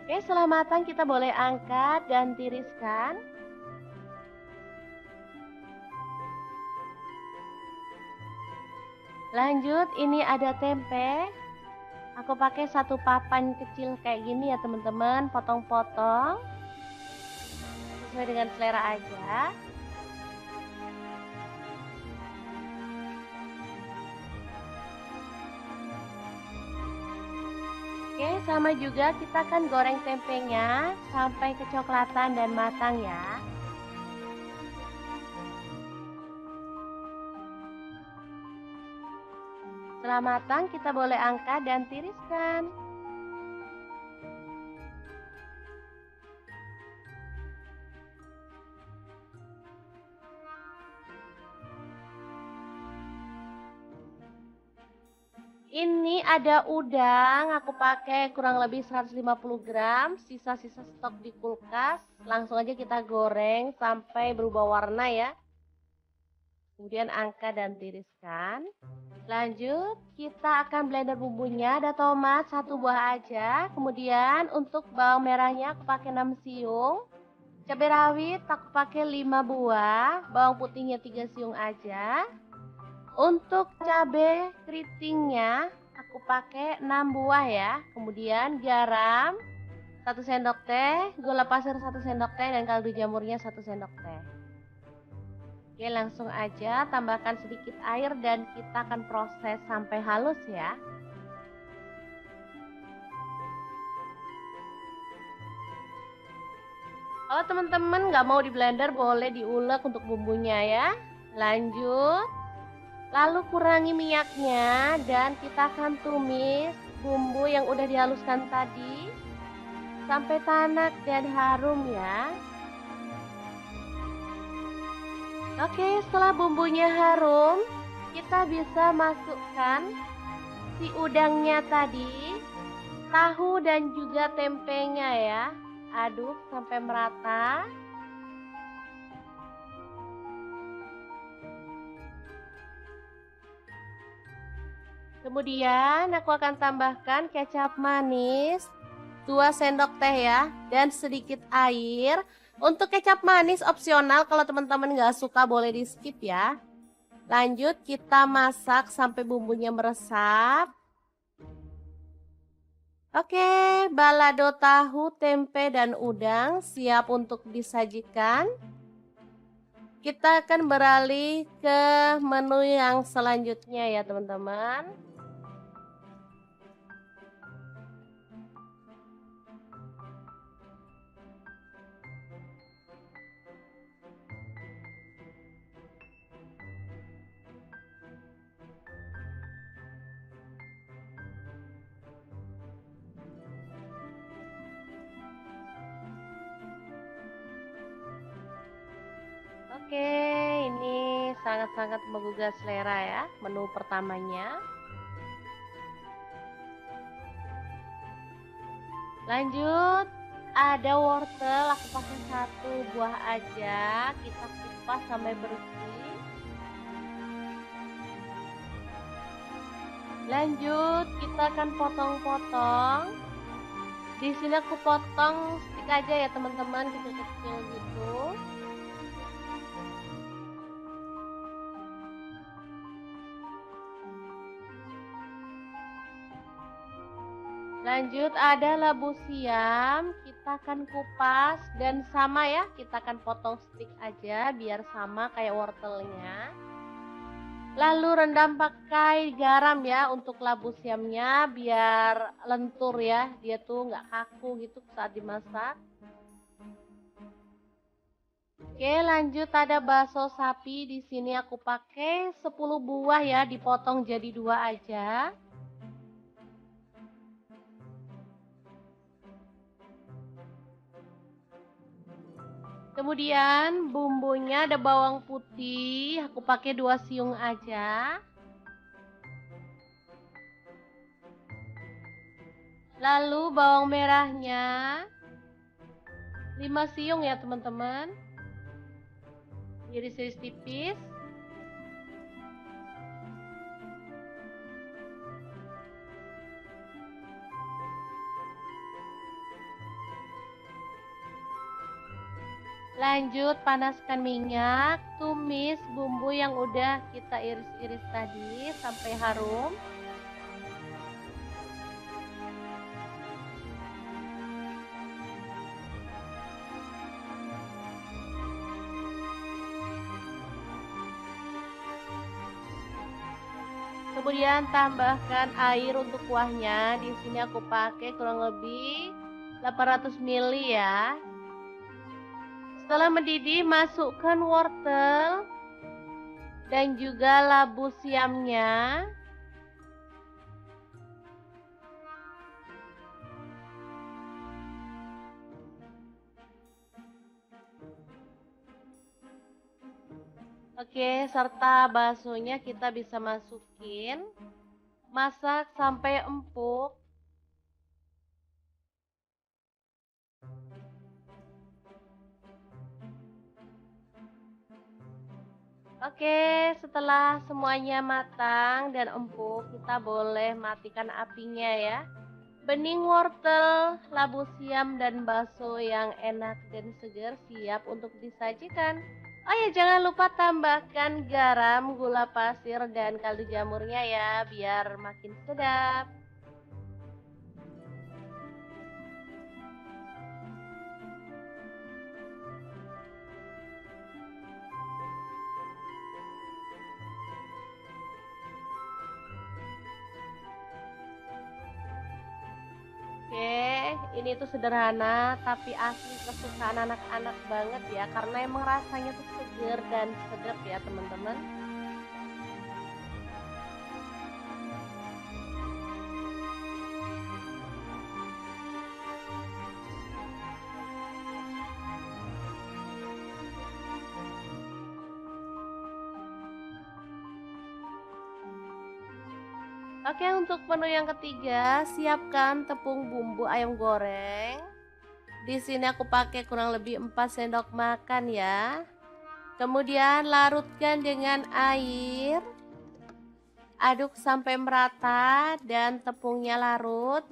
Oke, setelah matang kita boleh angkat dan tiriskan. Lanjut, ini ada tempe. Aku pakai 1 papan kecil kayak gini ya teman-teman, potong-potong sesuai dengan selera aja. Oke, sama juga kita akan goreng tempenya sampai kecoklatan dan matang ya. Setelah matang kita boleh angkat dan tiriskan. Ini ada udang, aku pakai kurang lebih 150 gram, sisa-sisa stok di kulkas. Langsung aja kita goreng sampai berubah warna ya. Kemudian angkat dan tiriskan. Lanjut, kita akan blender bumbunya. Ada tomat 1 buah aja. Kemudian untuk bawang merahnya aku pakai 6 siung. Cabai rawit aku pakai 5 buah. Bawang putihnya 3 siung aja. Untuk cabai keritingnya aku pakai 6 buah ya. Kemudian garam 1 sendok teh, gula pasir 1 sendok teh, dan kaldu jamurnya 1 sendok teh. Oke, langsung aja tambahkan sedikit air dan kita akan proses sampai halus ya. Kalau teman-teman nggak mau di blender boleh diulek untuk bumbunya ya. Lanjut, lalu kurangi minyaknya dan kita akan tumis bumbu yang udah dihaluskan tadi sampai tanak dan harum ya. Oke, setelah bumbunya harum, kita bisa masukkan si udangnya tadi, tahu dan juga tempenya ya. Aduk sampai merata. Kemudian aku akan tambahkan kecap manis 2 sendok teh ya, dan sedikit air. Untuk kecap manis opsional, kalau teman-teman nggak suka boleh di skip ya. Lanjut kita masak sampai bumbunya meresap. Oke, balado tahu, tempe, dan udang siap untuk disajikan. Kita akan beralih ke menu yang selanjutnya ya teman-teman. Oke, ini sangat-sangat menggugah selera ya, menu pertamanya. Lanjut, ada wortel, aku pakai 1 buah aja, kita kupas sampai bersih. Lanjut, kita akan potong-potong. Di sini aku potong stick aja ya teman-teman, kecil-kecil gitu. Lanjut ada labu siam, kita akan kupas dan sama ya, kita akan potong stick aja biar sama kayak wortelnya. Lalu rendam pakai garam ya untuk labu siamnya biar lentur ya, dia tuh nggak kaku gitu saat dimasak. Oke, lanjut ada bakso sapi. Di sini aku pakai 10 buah ya, dipotong jadi 2 aja. Kemudian bumbunya ada bawang putih, aku pakai 2 siung aja. Lalu bawang merahnya 5 siung ya teman-teman. Iris-iris tipis. Lanjut panaskan minyak, tumis bumbu yang udah kita iris-iris tadi sampai harum. Kemudian tambahkan air untuk kuahnya. Di sini aku pakai kurang lebih 800 ml ya. Setelah mendidih, masukkan wortel dan juga labu siamnya. Oke, serta baksonya kita bisa masukin. Masak sampai empuk. Oke, setelah semuanya matang dan empuk, kita boleh matikan apinya ya. Bening wortel, labu siam, dan bakso yang enak dan segar siap untuk disajikan. Oh ya, jangan lupa tambahkan garam, gula pasir, dan kaldu jamurnya ya, biar makin sedap. Oke, ini tuh sederhana tapi asli kesukaan anak-anak banget ya, karena emang rasanya tuh seger dan sedap ya teman-teman. Oke, untuk menu yang ketiga, siapkan tepung bumbu ayam goreng. Di sini aku pakai kurang lebih 4 sendok makan ya. Kemudian larutkan dengan air. Aduk sampai merata dan tepungnya larut.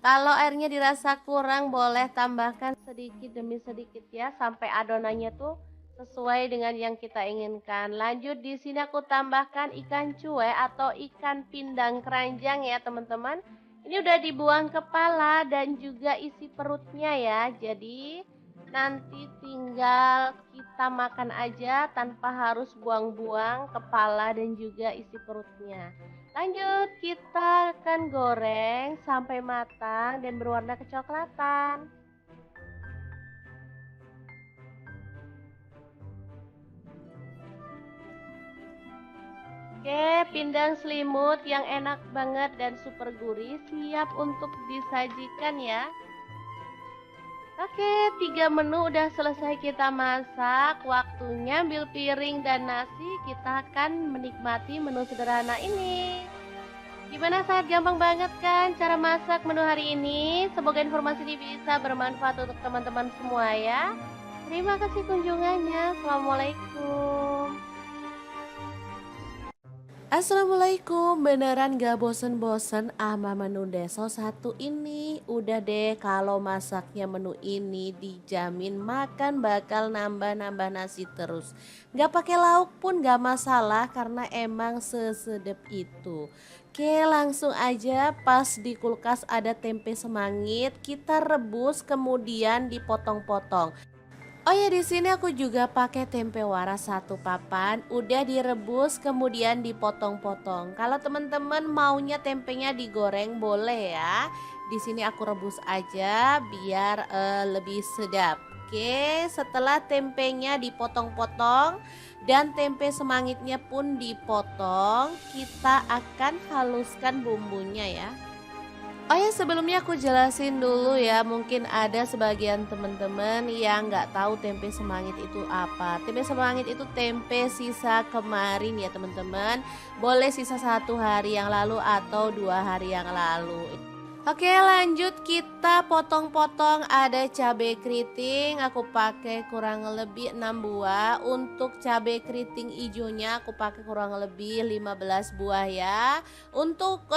Kalau airnya dirasa kurang, boleh tambahkan sedikit demi sedikit ya, sampai adonannya tuh sesuai dengan yang kita inginkan. Lanjut, di sini aku tambahkan ikan cuek atau ikan pindang keranjang ya teman-teman. Ini udah dibuang kepala dan juga isi perutnya ya. Jadi nanti tinggal kita makan aja tanpa harus buang-buang kepala dan juga isi perutnya. Lanjut, kita akan goreng sampai matang dan berwarna kecoklatan. Oke, pindang selimut yang enak banget dan super gurih siap untuk disajikan ya. Oke, 3 menu udah selesai kita masak. Waktunya ambil piring dan nasi. Kita akan menikmati menu sederhana ini. Gimana, sangat gampang banget kan cara masak menu hari ini? Semoga informasi ini bisa bermanfaat untuk teman-teman semua ya. Terima kasih kunjungannya. Assalamualaikum. Assalamualaikum, beneran gak bosen-bosen sama menu deso satu ini? Udah deh, kalau masaknya menu ini dijamin makan bakal nambah-nambah nasi terus. Gak pakai lauk pun gak masalah karena emang sesedep itu. Oke, langsung aja, pas di kulkas ada tempe semangit, kita rebus kemudian dipotong-potong. Oh ya, di sini aku juga pakai tempe waras satu papan, udah direbus kemudian dipotong-potong. Kalau teman-teman maunya tempenya digoreng boleh ya. Di sini aku rebus aja biar lebih sedap. Oke, setelah tempenya dipotong-potong dan tempe semangitnya pun dipotong, kita akan haluskan bumbunya ya. Oh ya, sebelumnya aku jelasin dulu ya, mungkin ada sebagian teman-teman yang nggak tahu tempe semangit itu apa. Tempe semangit itu tempe sisa kemarin ya teman-teman. Boleh sisa 1 hari yang lalu atau 2 hari yang lalu. Oke, lanjut kita potong-potong. Ada cabai keriting, aku pakai kurang lebih 6 buah. Untuk cabai keriting hijaunya aku pakai kurang lebih 15 buah ya. Untuk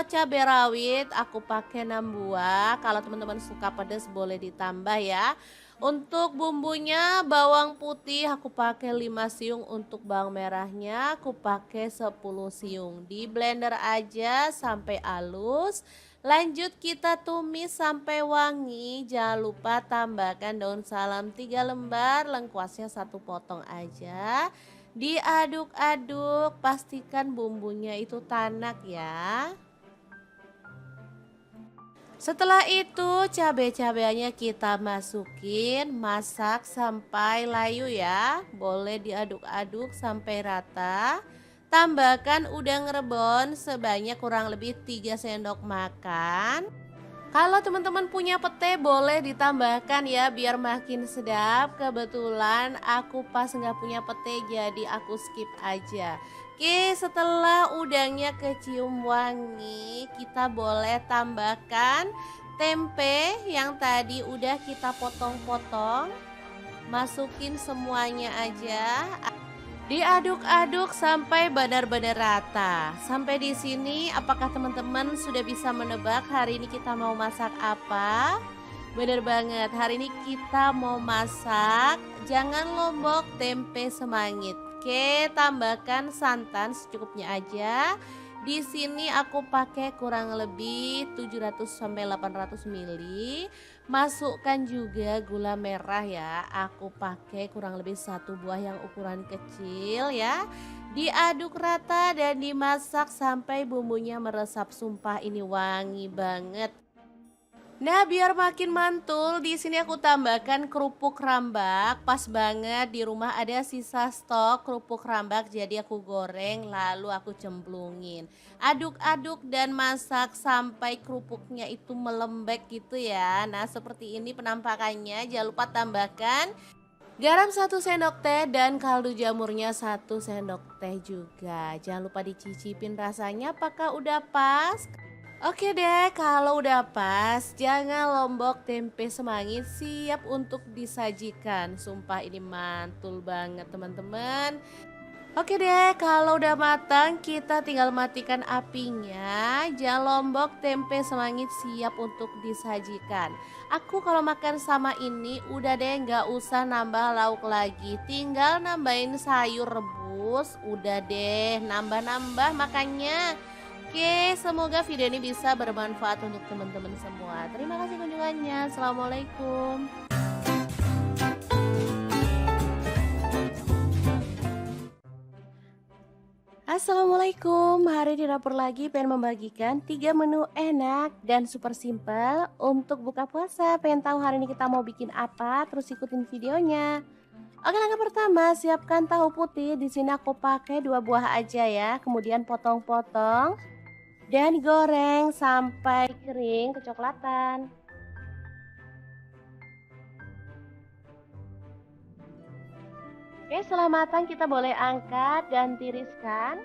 cabai rawit aku pakai 6 buah. Kalau teman-teman suka pedas boleh ditambah ya. Untuk bumbunya bawang putih aku pakai 5 siung, untuk bawang merahnya aku pakai 10 siung. Di blender aja sampai halus. Lanjut kita tumis sampai wangi. Jangan lupa tambahkan daun salam 3 lembar, lengkuasnya 1 potong aja. Diaduk-aduk, pastikan bumbunya itu tanak ya. Setelah itu cabai-cabainya kita masukin, masak sampai layu ya. Boleh diaduk-aduk sampai rata. Tambahkan udang rebon sebanyak kurang lebih 3 sendok makan. Kalau teman-teman punya pete boleh ditambahkan ya biar makin sedap. Kebetulan aku pas nggak punya pete jadi aku skip aja. Oke, setelah udangnya kecium wangi, kita boleh tambahkan tempe yang tadi udah kita potong-potong. Masukin semuanya aja. Diaduk-aduk sampai benar-benar rata. Sampai di sini apakah teman-teman sudah bisa menebak hari ini kita mau masak apa? Bener banget, hari ini kita mau masak jangan lombok tempe semangit. Oke, tambahkan santan secukupnya aja. Di sini aku pakai kurang lebih 700 sampai 800 ml. Masukkan juga gula merah ya. Aku pakai kurang lebih 1 buah yang ukuran kecil ya. Diaduk rata dan dimasak sampai bumbunya meresap. Sumpah ini wangi banget. Nah, biar makin mantul, di sini aku tambahkan kerupuk rambak. Pas banget di rumah ada sisa stok kerupuk rambak, jadi aku goreng lalu aku cemplungin. Aduk-aduk dan masak sampai kerupuknya itu melembek gitu ya. Nah, seperti ini penampakannya. Jangan lupa tambahkan garam 1 sendok teh dan kaldu jamurnya 1 sendok teh juga. Jangan lupa dicicipin rasanya apakah udah pas. Oke deh, kalau udah pas, jangan lombok tempe semangit siap untuk disajikan. Sumpah ini mantul banget teman-teman. Oke deh, kalau udah matang kita tinggal matikan apinya. Jangan lombok tempe semangit siap untuk disajikan. Aku kalau makan sama ini udah deh nggak usah nambah lauk lagi. Tinggal nambahin sayur rebus, udah deh nambah-nambah makannya. Oke, semoga video ini bisa bermanfaat untuk teman-teman semua. Terima kasih kunjungannya. Assalamualaikum. Assalamualaikum, hari di dapur lagi pengen membagikan 3 menu enak dan super simple untuk buka puasa. Pengen tahu hari ini kita mau bikin apa? Terus ikutin videonya. Oke, langkah pertama siapkan tahu putih. Di sini aku pakai 2 buah aja ya. Kemudian potong-potong dan goreng sampai kering kecoklatan. Oke, setelah matang kita boleh angkat dan tiriskan.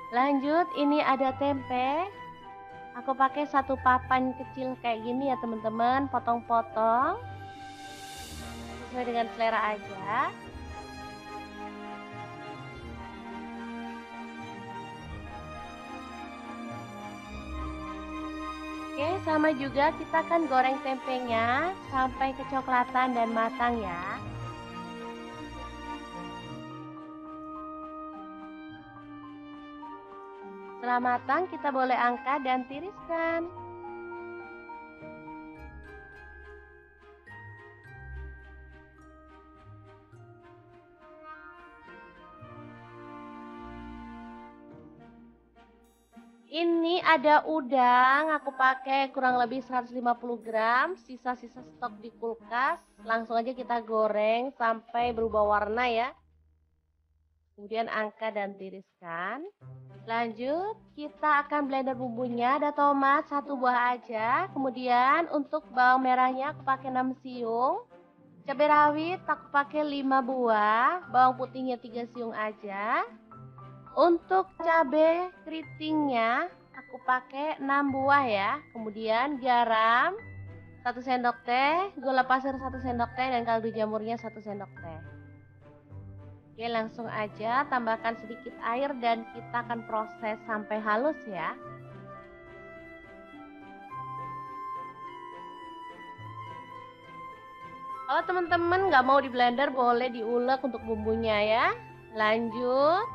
Lanjut, ini ada tempe. Aku pakai 1 papan kecil kayak gini ya teman-teman, potong-potong. sesuai dengan selera aja. Oke, sama juga kita akan goreng tempenya sampai kecoklatan dan matang ya. Setelah matang, kita boleh angkat dan tiriskan. Ini ada udang, aku pakai kurang lebih 150 gram, sisa-sisa stok di kulkas. Langsung aja kita goreng sampai berubah warna ya. Kemudian angkat dan tiriskan. Lanjut, kita akan blender bumbunya. Ada tomat 1 buah aja. Kemudian untuk bawang merahnya aku pakai 6 siung. Cabai rawit aku pakai 5 buah. Bawang putihnya 3 siung aja. Untuk cabai keritingnya aku pakai 6 buah ya. Kemudian garam 1 sendok teh, gula pasir 1 sendok teh, dan kaldu jamurnya 1 sendok teh. Oke, langsung aja tambahkan sedikit air dan kita akan proses sampai halus ya. Kalau teman-teman nggak mau di blender, boleh diulek untuk bumbunya ya. Lanjut,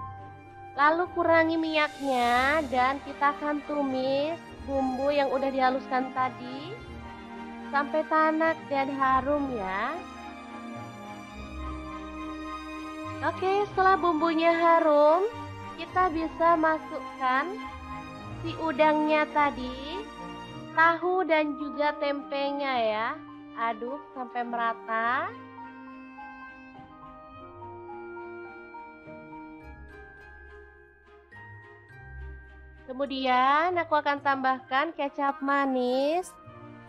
lalu kurangi minyaknya dan kita akan tumis bumbu yang udah dihaluskan tadi sampai tanak dan harum ya. Oke, setelah bumbunya harum, kita bisa masukkan si udangnya tadi, tahu dan juga tempenya ya. Aduk sampai merata. Kemudian aku akan tambahkan kecap manis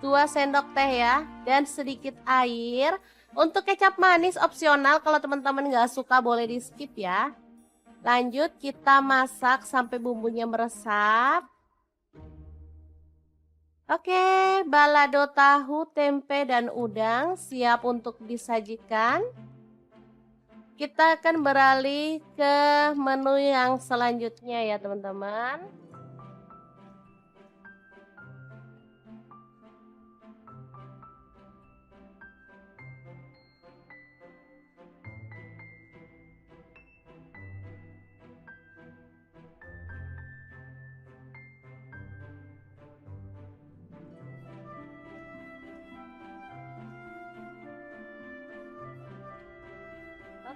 2 sendok teh ya, dan sedikit air. Untuk kecap manis opsional, kalau teman-teman nggak suka boleh di skip ya. Lanjut kita masak sampai bumbunya meresap. Oke, balado tahu, tempe, dan udang siap untuk disajikan. Kita akan beralih ke menu yang selanjutnya ya teman-teman.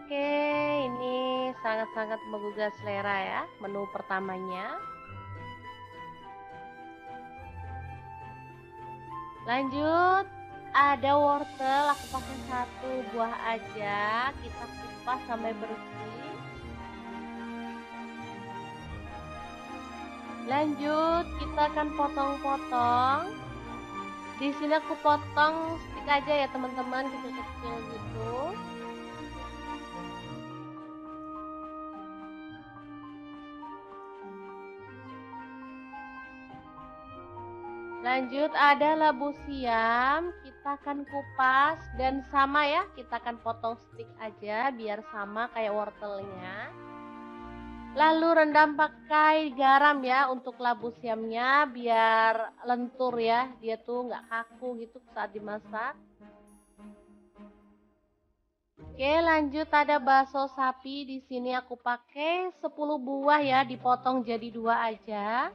Oke, ini sangat-sangat menggugah selera ya, menu pertamanya. Lanjut, ada wortel, aku pakai 1 buah aja, kita kupas sampai bersih. Lanjut, kita akan potong-potong. Di sini aku potong stick aja ya teman-teman, kecil-kecil gitu. Lanjut, ada labu siam, kita akan kupas dan sama ya, kita akan potong stick aja biar sama kayak wortelnya. Lalu rendam pakai garam ya untuk labu siamnya biar lentur ya, dia tuh nggak kaku gitu saat dimasak. Oke, lanjut ada bakso sapi, di sini aku pakai 10 buah ya, dipotong jadi 2 aja.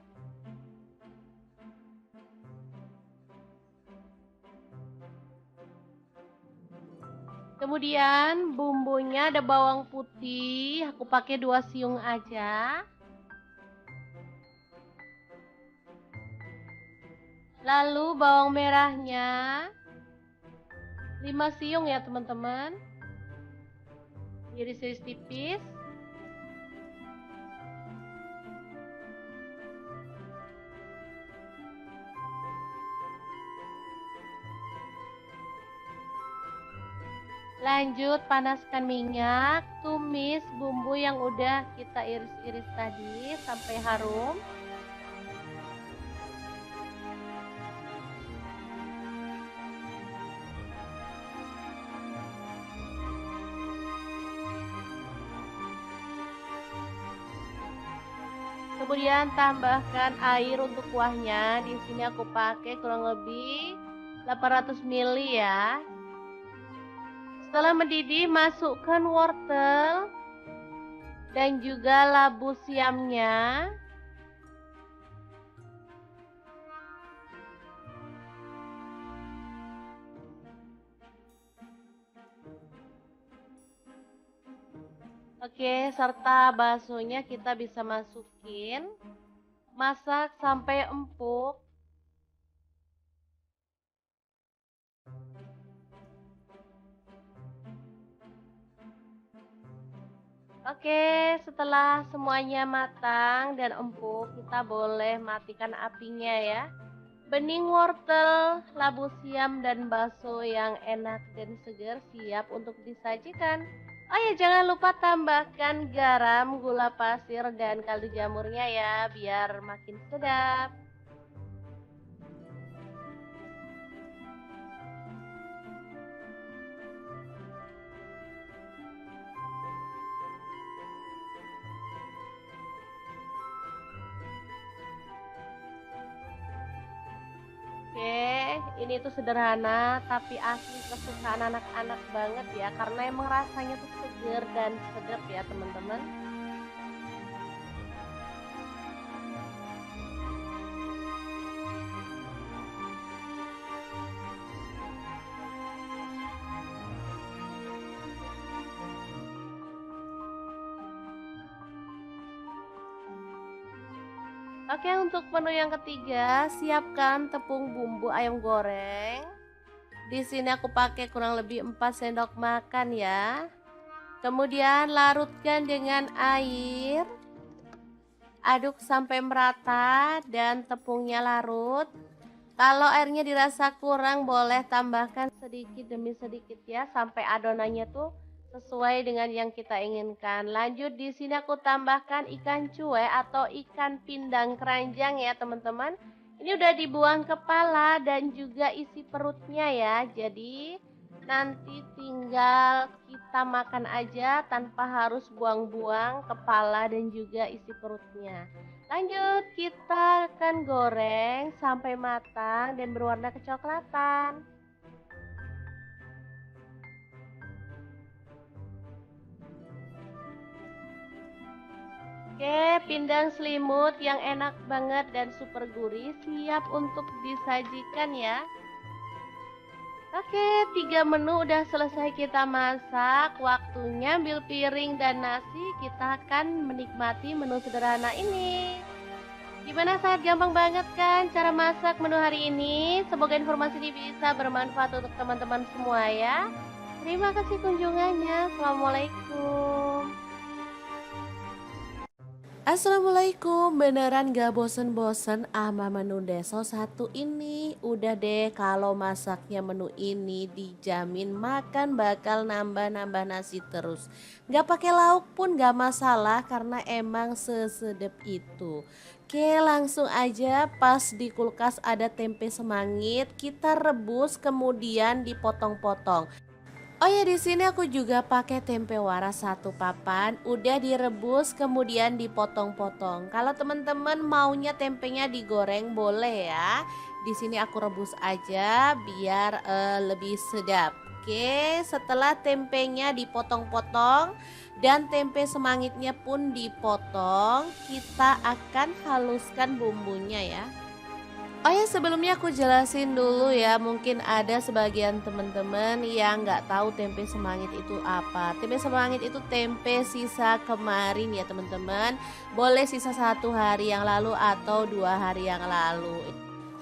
Kemudian bumbunya ada bawang putih, aku pakai 2 siung aja. Lalu bawang merahnya 5 siung ya teman-teman. Iris-iris tipis. Lanjut panaskan minyak, tumis bumbu yang udah kita iris-iris tadi sampai harum. Kemudian tambahkan air untuk kuahnya. Di sini aku pakai kurang lebih 800 ml ya. Setelah mendidih, masukkan wortel dan juga labu siamnya. Oke, serta baksonya kita bisa masukin. Masak sampai empuk. Oke, setelah semuanya matang dan empuk, kita boleh matikan apinya ya. Bening wortel, labu siam, dan bakso yang enak dan segar siap untuk disajikan. Oh ya, jangan lupa tambahkan garam, gula pasir, dan kaldu jamurnya ya, biar makin sedap. Oke, ini tuh sederhana tapi asli kesukaan anak-anak banget ya, karena emang rasanya tuh seger dan sedap ya teman-teman. Oke, untuk menu yang ketiga, siapkan tepung bumbu ayam goreng. Di sini aku pakai kurang lebih 4 sendok makan ya. Kemudian larutkan dengan air. Aduk sampai merata dan tepungnya larut. Kalau airnya dirasa kurang, boleh tambahkan sedikit demi sedikit ya, sampai adonannya tuh sesuai dengan yang kita inginkan. Lanjut, di sini aku tambahkan ikan cuek atau ikan pindang keranjang ya teman-teman. Ini udah dibuang kepala dan juga isi perutnya ya. Jadi nanti tinggal kita makan aja tanpa harus buang-buang kepala dan juga isi perutnya. Lanjut, kita akan goreng sampai matang dan berwarna kecoklatan. Oke, pindang selimut yang enak banget dan super gurih siap untuk disajikan ya. Oke, 3 menu udah selesai kita masak. Waktunya ambil piring dan nasi. Kita akan menikmati menu sederhana ini. Gimana, sangat gampang banget kan cara masak menu hari ini? Semoga informasi ini bisa bermanfaat untuk teman-teman semua ya. Terima kasih kunjungannya. Assalamualaikum. Assalamualaikum, beneran gak bosen-bosen ama menu deso satu ini? Udah deh, kalau masaknya menu ini dijamin makan bakal nambah-nambah nasi terus. Gak pakai lauk pun gak masalah karena emang sesedep itu. Oke, langsung aja, pas di kulkas ada tempe semangit, kita rebus kemudian dipotong-potong. Oh ya, di sini aku juga pakai tempe waras 1 papan, udah direbus kemudian dipotong-potong. Kalau teman-teman maunya tempenya digoreng boleh ya. Di sini aku rebus aja biar lebih sedap. Oke, setelah tempenya dipotong-potong dan tempe semangitnya pun dipotong, kita akan haluskan bumbunya ya. Oh ya, sebelumnya aku jelasin dulu ya, mungkin ada sebagian teman-teman yang nggak tahu tempe semangit itu apa. Tempe semangit itu tempe sisa kemarin ya teman-teman. Boleh sisa 1 hari yang lalu atau 2 hari yang lalu.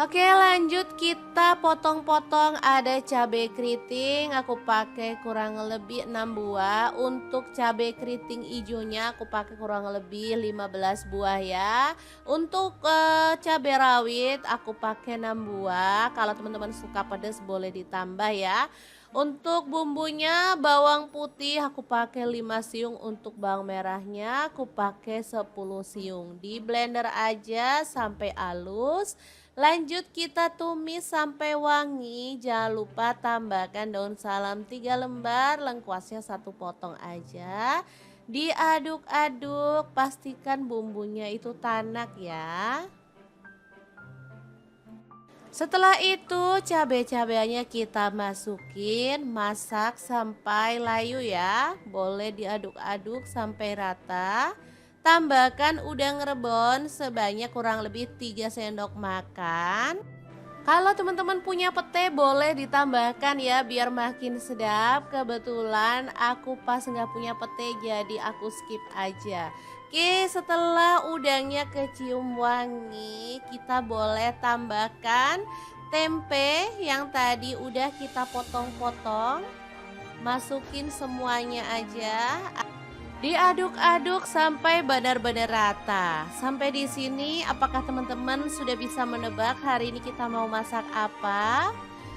Oke, lanjut kita potong-potong. Ada cabai keriting, aku pakai kurang lebih 6 buah. Untuk cabai keriting hijaunya aku pakai kurang lebih 15 buah ya. Untuk cabai rawit aku pakai 6 buah. Kalau teman-teman suka pedas boleh ditambah ya. Untuk bumbunya, bawang putih aku pakai 5 siung, untuk bawang merahnya aku pakai 10 siung. Di blender aja sampai halus. Lanjut kita tumis sampai wangi. Jangan lupa tambahkan daun salam 3 lembar, lengkuasnya 1 potong aja. Diaduk-aduk, pastikan bumbunya itu tanak ya. Setelah itu cabai-cabainya kita masukin, masak sampai layu ya. Boleh diaduk-aduk sampai rata. Tambahkan udang rebon sebanyak kurang lebih 3 sendok makan. Kalau teman-teman punya pete boleh ditambahkan ya biar makin sedap. Kebetulan aku pas nggak punya pete jadi aku skip aja. Oke, setelah udangnya kecium wangi, kita boleh tambahkan tempe yang tadi udah kita potong-potong. Masukin semuanya aja. Diaduk-aduk sampai benar-benar rata. Sampai di sini apakah teman-teman sudah bisa menebak hari ini kita mau masak apa?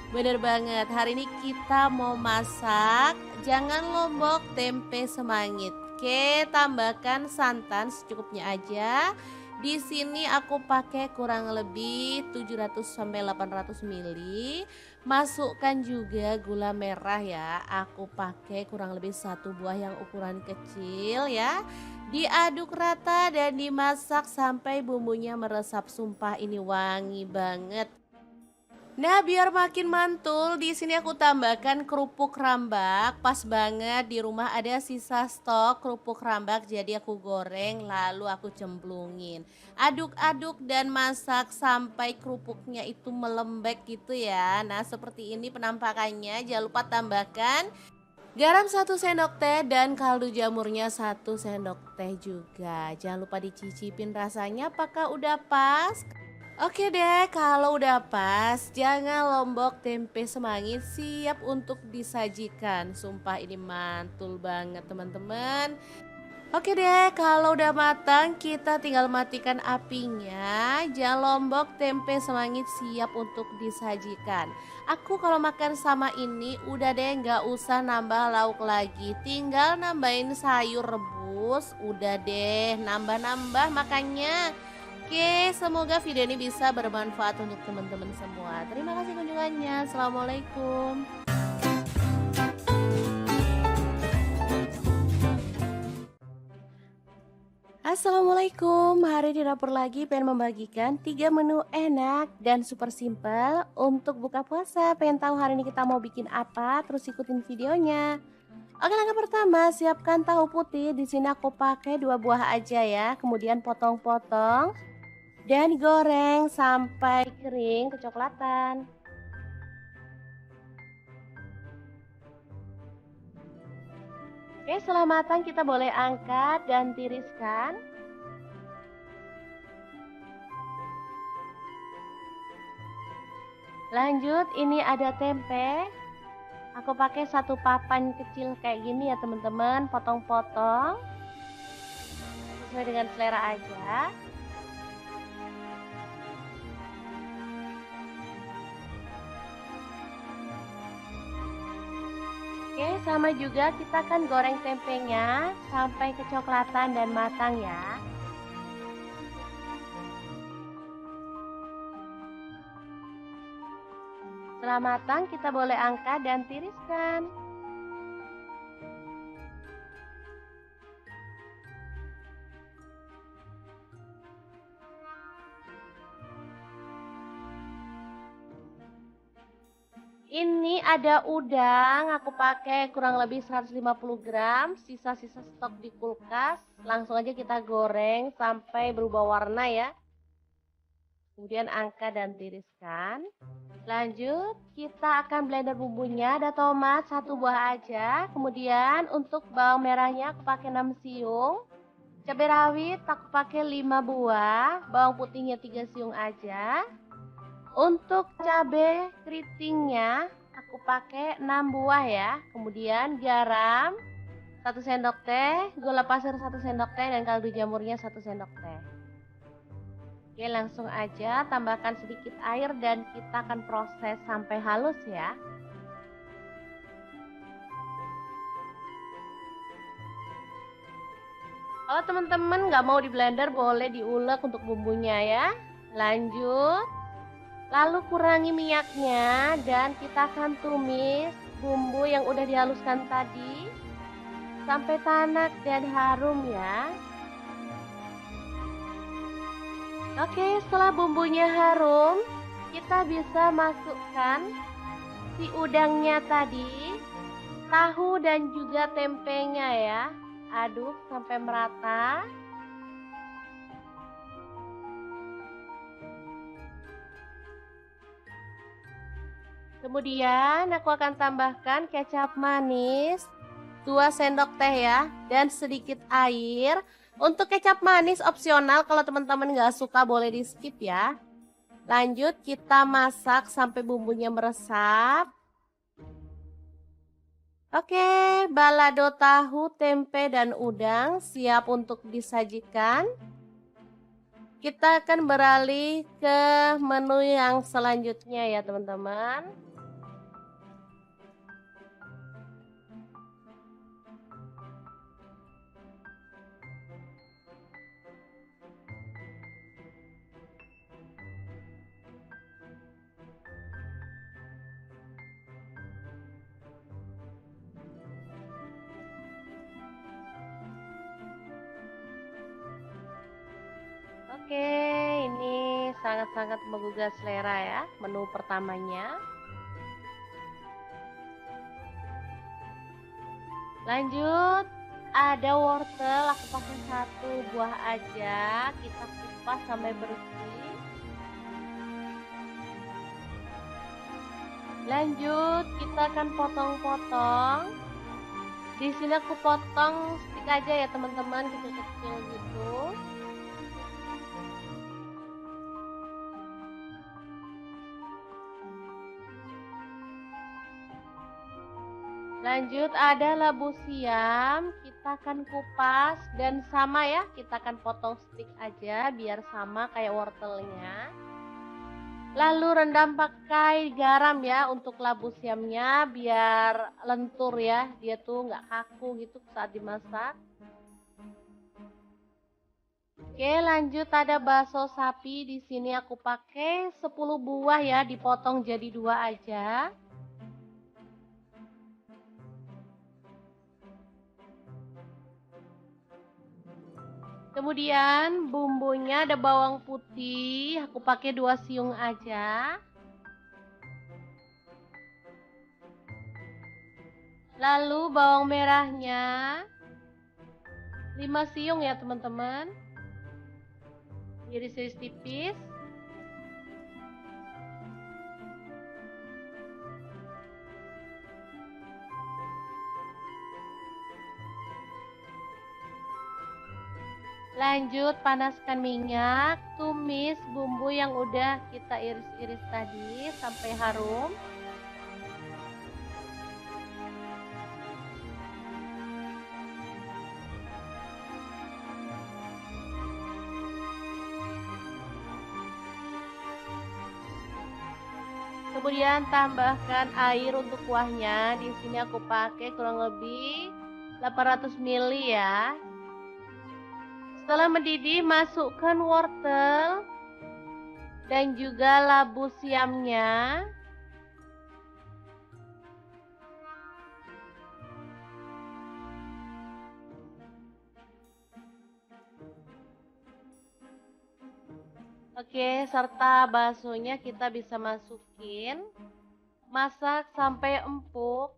Bener banget, hari ini kita mau masak jangan lombok tempe semangit. Oke, tambahkan santan secukupnya aja. Di sini aku pakai kurang lebih 700 sampai 800 ml. Masukkan juga gula merah ya. Aku pakai kurang lebih 1 buah yang ukuran kecil ya. Diaduk rata dan dimasak sampai bumbunya meresap. Sumpah ini wangi banget. Nah, biar makin mantul, di sini aku tambahkan kerupuk rambak. Pas banget di rumah ada sisa stok kerupuk rambak, jadi aku goreng lalu aku cemplungin. Aduk-aduk dan masak sampai kerupuknya itu melembek gitu ya. Nah, seperti ini penampakannya. Jangan lupa tambahkan garam 1 sendok teh dan kaldu jamurnya 1 sendok teh juga. Jangan lupa dicicipin rasanya apakah udah pas. Oke deh, kalau udah pas, jangan lombok tempe semangit siap untuk disajikan. Sumpah ini mantul banget teman-teman. Oke deh, kalau udah matang kita tinggal matikan apinya. Jangan lombok tempe semangit siap untuk disajikan. Aku kalau makan sama ini udah deh nggak usah nambah lauk lagi. Tinggal nambahin sayur rebus, udah deh nambah-nambah makannya. Oke, semoga video ini bisa bermanfaat untuk teman-teman semua. Terima kasih kunjungannya. Assalamualaikum. Assalamualaikum, hari di dapur lagi pengen membagikan 3 menu enak dan super simple untuk buka puasa. Pengen tahu hari ini kita mau bikin apa? Terus ikutin videonya. Oke, langkah pertama siapkan tahu putih. Di sini aku pakai 2 buah aja ya. Kemudian potong-potong dan goreng sampai kering kecoklatan. Oke, setelah matang kita boleh angkat dan tiriskan. Lanjut, ini ada tempe. Aku pakai 1 papan kecil kayak gini ya teman-teman, potong-potong sesuai dengan selera aja. Oke, sama juga kita akan goreng tempenya sampai kecoklatan dan matang ya. Setelah matang kita boleh angkat dan tiriskan. Ini ada udang, aku pakai kurang lebih 150 gram, sisa-sisa stok di kulkas. Langsung aja kita goreng sampai berubah warna ya. Kemudian angkat dan tiriskan. Lanjut, kita akan blender bumbunya. Ada tomat 1 buah aja. Kemudian untuk bawang merahnya aku pakai 6 siung. Cabai rawit aku pakai 5 buah. Bawang putihnya 3 siung aja. Untuk cabai keritingnya aku pakai 6 buah ya. Kemudian garam 1 sendok teh, gula pasir 1 sendok teh dan kaldu jamurnya 1 sendok teh. Oke, langsung aja tambahkan sedikit air dan kita akan proses sampai halus ya. Kalau teman-teman nggak mau di blender boleh diulek untuk bumbunya ya. Lanjut. Lalu kurangi minyaknya dan kita akan tumis bumbu yang udah dihaluskan tadi. sampai tanak dan harum ya. Oke, setelah bumbunya harum, kita bisa masukkan si udangnya tadi, tahu dan juga tempenya ya. Aduk sampai merata. Kemudian aku akan tambahkan kecap manis 2 sendok teh ya, dan sedikit air. Untuk kecap manis opsional, kalau teman-teman nggak suka boleh di skip ya. Lanjut kita masak sampai bumbunya meresap. Oke, balado tahu, tempe, dan udang siap untuk disajikan. Kita akan beralih ke menu yang selanjutnya ya teman-teman. Oke, ini sangat-sangat menggugah selera ya, menu pertamanya. Lanjut, ada wortel, aku pakai 1 buah aja, kita kupas sampai bersih. Lanjut, kita akan potong-potong. Di sini aku potong stick aja ya teman-teman, kecil-kecil gitu. Lanjut ada labu siam, kita akan kupas dan sama ya, kita akan potong stick aja biar sama kayak wortelnya. Lalu rendam pakai garam ya untuk labu siamnya biar lentur ya, dia tuh nggak kaku gitu saat dimasak. Oke, lanjut ada bakso sapi, di sini aku pakai 10 buah ya, dipotong jadi 2 aja. Kemudian bumbunya ada bawang putih, aku pakai 2 siung aja. Lalu bawang merahnya 5 siung ya teman-teman. Iris-iris tipis. Lanjut panaskan minyak, tumis bumbu yang udah kita iris-iris tadi sampai harum. Kemudian tambahkan air untuk kuahnya. Di sini aku pakai kurang lebih 800 ml ya. Setelah mendidih, masukkan wortel dan juga labu siamnya. Oke, serta baksonya kita bisa masukin. Masak sampai empuk.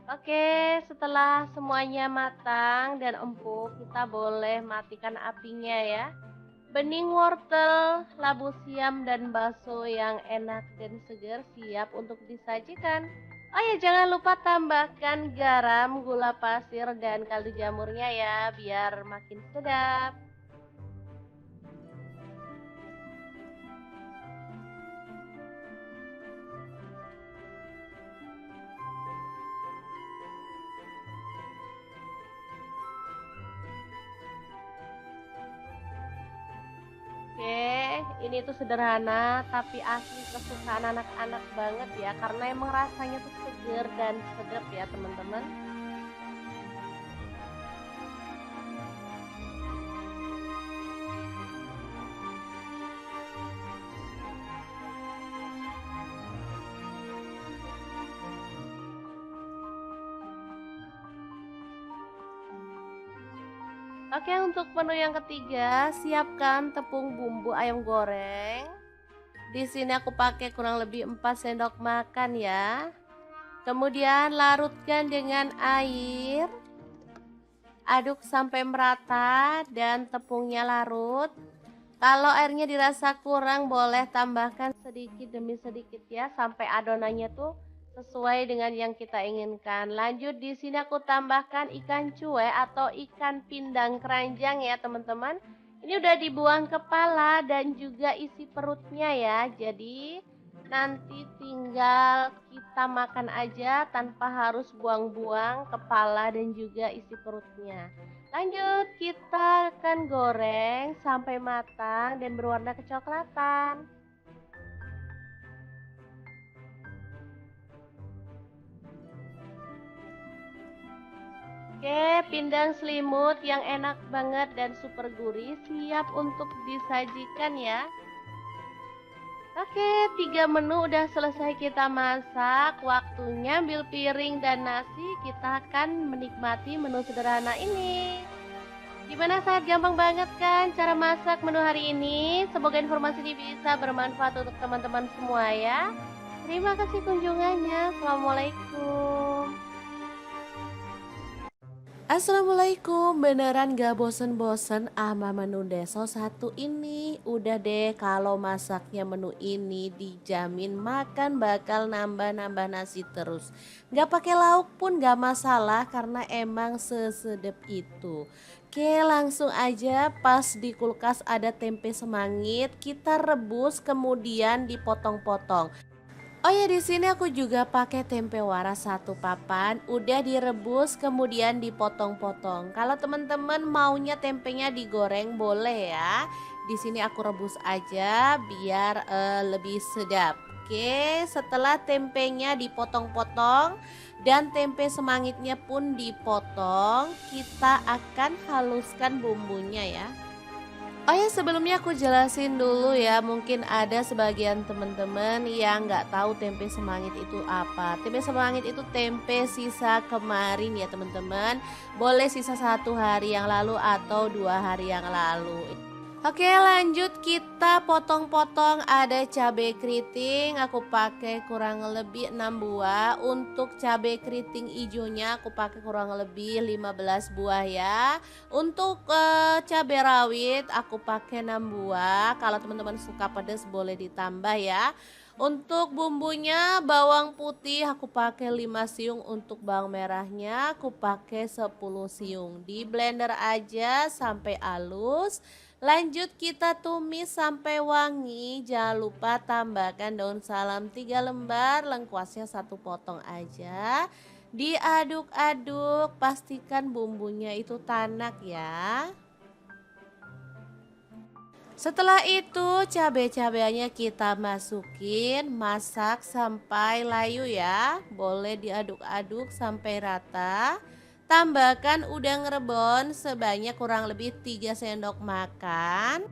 Oke, setelah semuanya matang dan empuk, kita boleh matikan apinya ya. Bening wortel, labu siam, dan bakso yang enak dan segar siap untuk disajikan. Oh ya, jangan lupa tambahkan garam, gula pasir, dan kaldu jamurnya ya, biar makin sedap. Oke, ini tuh sederhana tapi asli kesukaan anak-anak banget ya, karena emang rasanya tuh seger dan sedap ya teman-teman. Oke, untuk menu yang ketiga, siapkan tepung bumbu ayam goreng. Di sini aku pakai kurang lebih 4 sendok makan ya. Kemudian larutkan dengan air. Aduk sampai merata dan tepungnya larut. Kalau airnya dirasa kurang, boleh tambahkan sedikit demi sedikit ya, sampai adonannya tuh sesuai dengan yang kita inginkan. Lanjut, di sini aku tambahkan ikan cuek atau ikan pindang keranjang ya teman-teman. Ini udah dibuang kepala dan juga isi perutnya ya. Jadi nanti tinggal kita makan aja tanpa harus buang-buang kepala dan juga isi perutnya. Lanjut, kita akan goreng sampai matang dan berwarna kecoklatan. Oke, pindang selimut yang enak banget dan super gurih siap untuk disajikan ya. Oke, 3 menu udah selesai kita masak. Waktunya ambil piring dan nasi. Kita akan menikmati menu sederhana ini. Gimana, sangat gampang banget kan cara masak menu hari ini? Semoga informasi ini bisa bermanfaat untuk teman-teman semua ya. Terima kasih kunjungannya. Assalamualaikum. Assalamualaikum, beneran gak bosen-bosen ama menu deso satu ini? Udah deh, kalau masaknya menu ini dijamin makan bakal nambah-nambah nasi terus. Gak pakai lauk pun gak masalah karena emang sesedep itu. Oke, langsung aja, pas di kulkas ada tempe semangit, kita rebus kemudian dipotong-potong. Oh ya, di sini aku juga pakai tempe waras satu papan, udah direbus kemudian dipotong-potong. Kalau teman-teman maunya tempenya digoreng boleh ya. Di sini aku rebus aja biar lebih sedap. Oke, setelah tempenya dipotong-potong dan tempe semangitnya pun dipotong, kita akan haluskan bumbunya ya. Oh ya, sebelumnya aku jelasin dulu ya, mungkin ada sebagian teman-teman yang nggak tahu tempe semangit itu apa. Tempe semangit itu tempe sisa kemarin ya teman-teman. Boleh sisa 1 hari yang lalu atau 2 hari yang lalu. Oke, lanjut kita potong-potong. Ada cabai keriting, aku pakai kurang lebih 6 buah. Untuk cabai keriting hijaunya aku pakai kurang lebih 15 buah ya. Untuk cabai rawit aku pakai 6 buah. Kalau teman-teman suka pedas boleh ditambah ya. Untuk bumbunya bawang putih aku pakai 5 siung, untuk bawang merahnya aku pakai 10 siung. Di blender aja sampai halus. Lanjut kita tumis sampai wangi. Jangan lupa tambahkan daun salam 3 lembar, lengkuasnya 1 potong aja. Diaduk-aduk, pastikan bumbunya itu tanak ya. Setelah itu cabai-cabainya kita masukin, masak sampai layu ya. Boleh diaduk-aduk sampai rata. Tambahkan udang rebon sebanyak kurang lebih 3 sendok makan.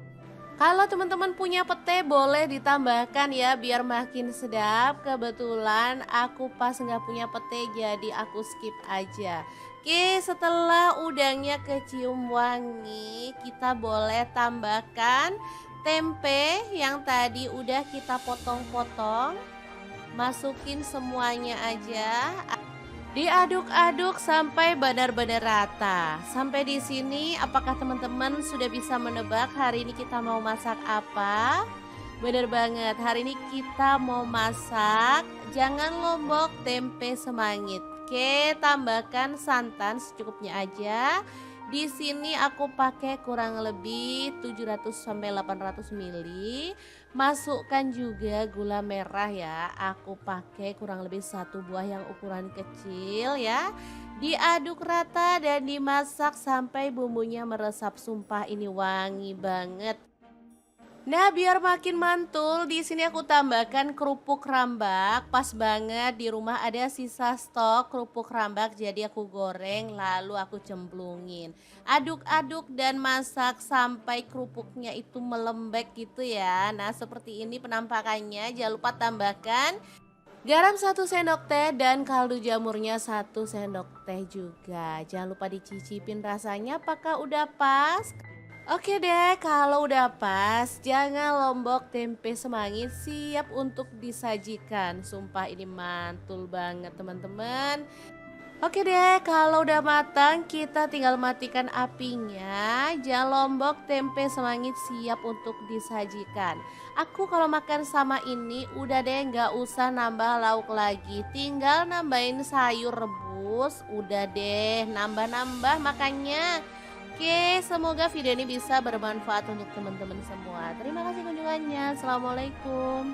Kalau teman-teman punya pete boleh ditambahkan ya biar makin sedap. Kebetulan aku pas nggak punya pete jadi aku skip aja. Oke, setelah udangnya kecium wangi, kita boleh tambahkan tempe yang tadi udah kita potong-potong. Masukin semuanya aja. Diaduk-aduk sampai benar-benar rata. Sampai di sini, apakah teman-teman sudah bisa menebak hari ini kita mau masak apa? Bener banget, hari ini kita mau masak jangan lombok tempe semangit. Oke, tambahkan santan secukupnya aja. Di sini aku pakai kurang lebih 700 sampai 800 ml. Masukkan juga gula merah ya. Aku pakai kurang lebih 1 buah yang ukuran kecil ya. Diaduk rata dan dimasak sampai bumbunya meresap. Sumpah ini wangi banget. Nah, biar makin mantul, di sini aku tambahkan kerupuk rambak. Pas banget di rumah ada sisa stok kerupuk rambak, jadi aku goreng lalu aku cemplungin. Aduk-aduk dan masak sampai kerupuknya itu melembek gitu ya. Nah, seperti ini penampakannya. Jangan lupa tambahkan Garam 1 sendok teh dan kaldu jamurnya 1 sendok teh juga. Jangan lupa dicicipin rasanya apakah udah pas. Oke deh, kalau udah pas, jangan lombok tempe semangit siap untuk disajikan. Sumpah ini mantul banget teman-teman. Oke deh, kalau udah matang kita tinggal matikan apinya. Jangan lombok tempe semangit siap untuk disajikan. Aku kalau makan sama ini udah deh nggak usah nambah lauk lagi. Tinggal nambahin sayur rebus, udah deh nambah-nambah makannya. Oke, semoga video ini bisa bermanfaat untuk teman-teman semua. Terima kasih kunjungannya. Assalamualaikum.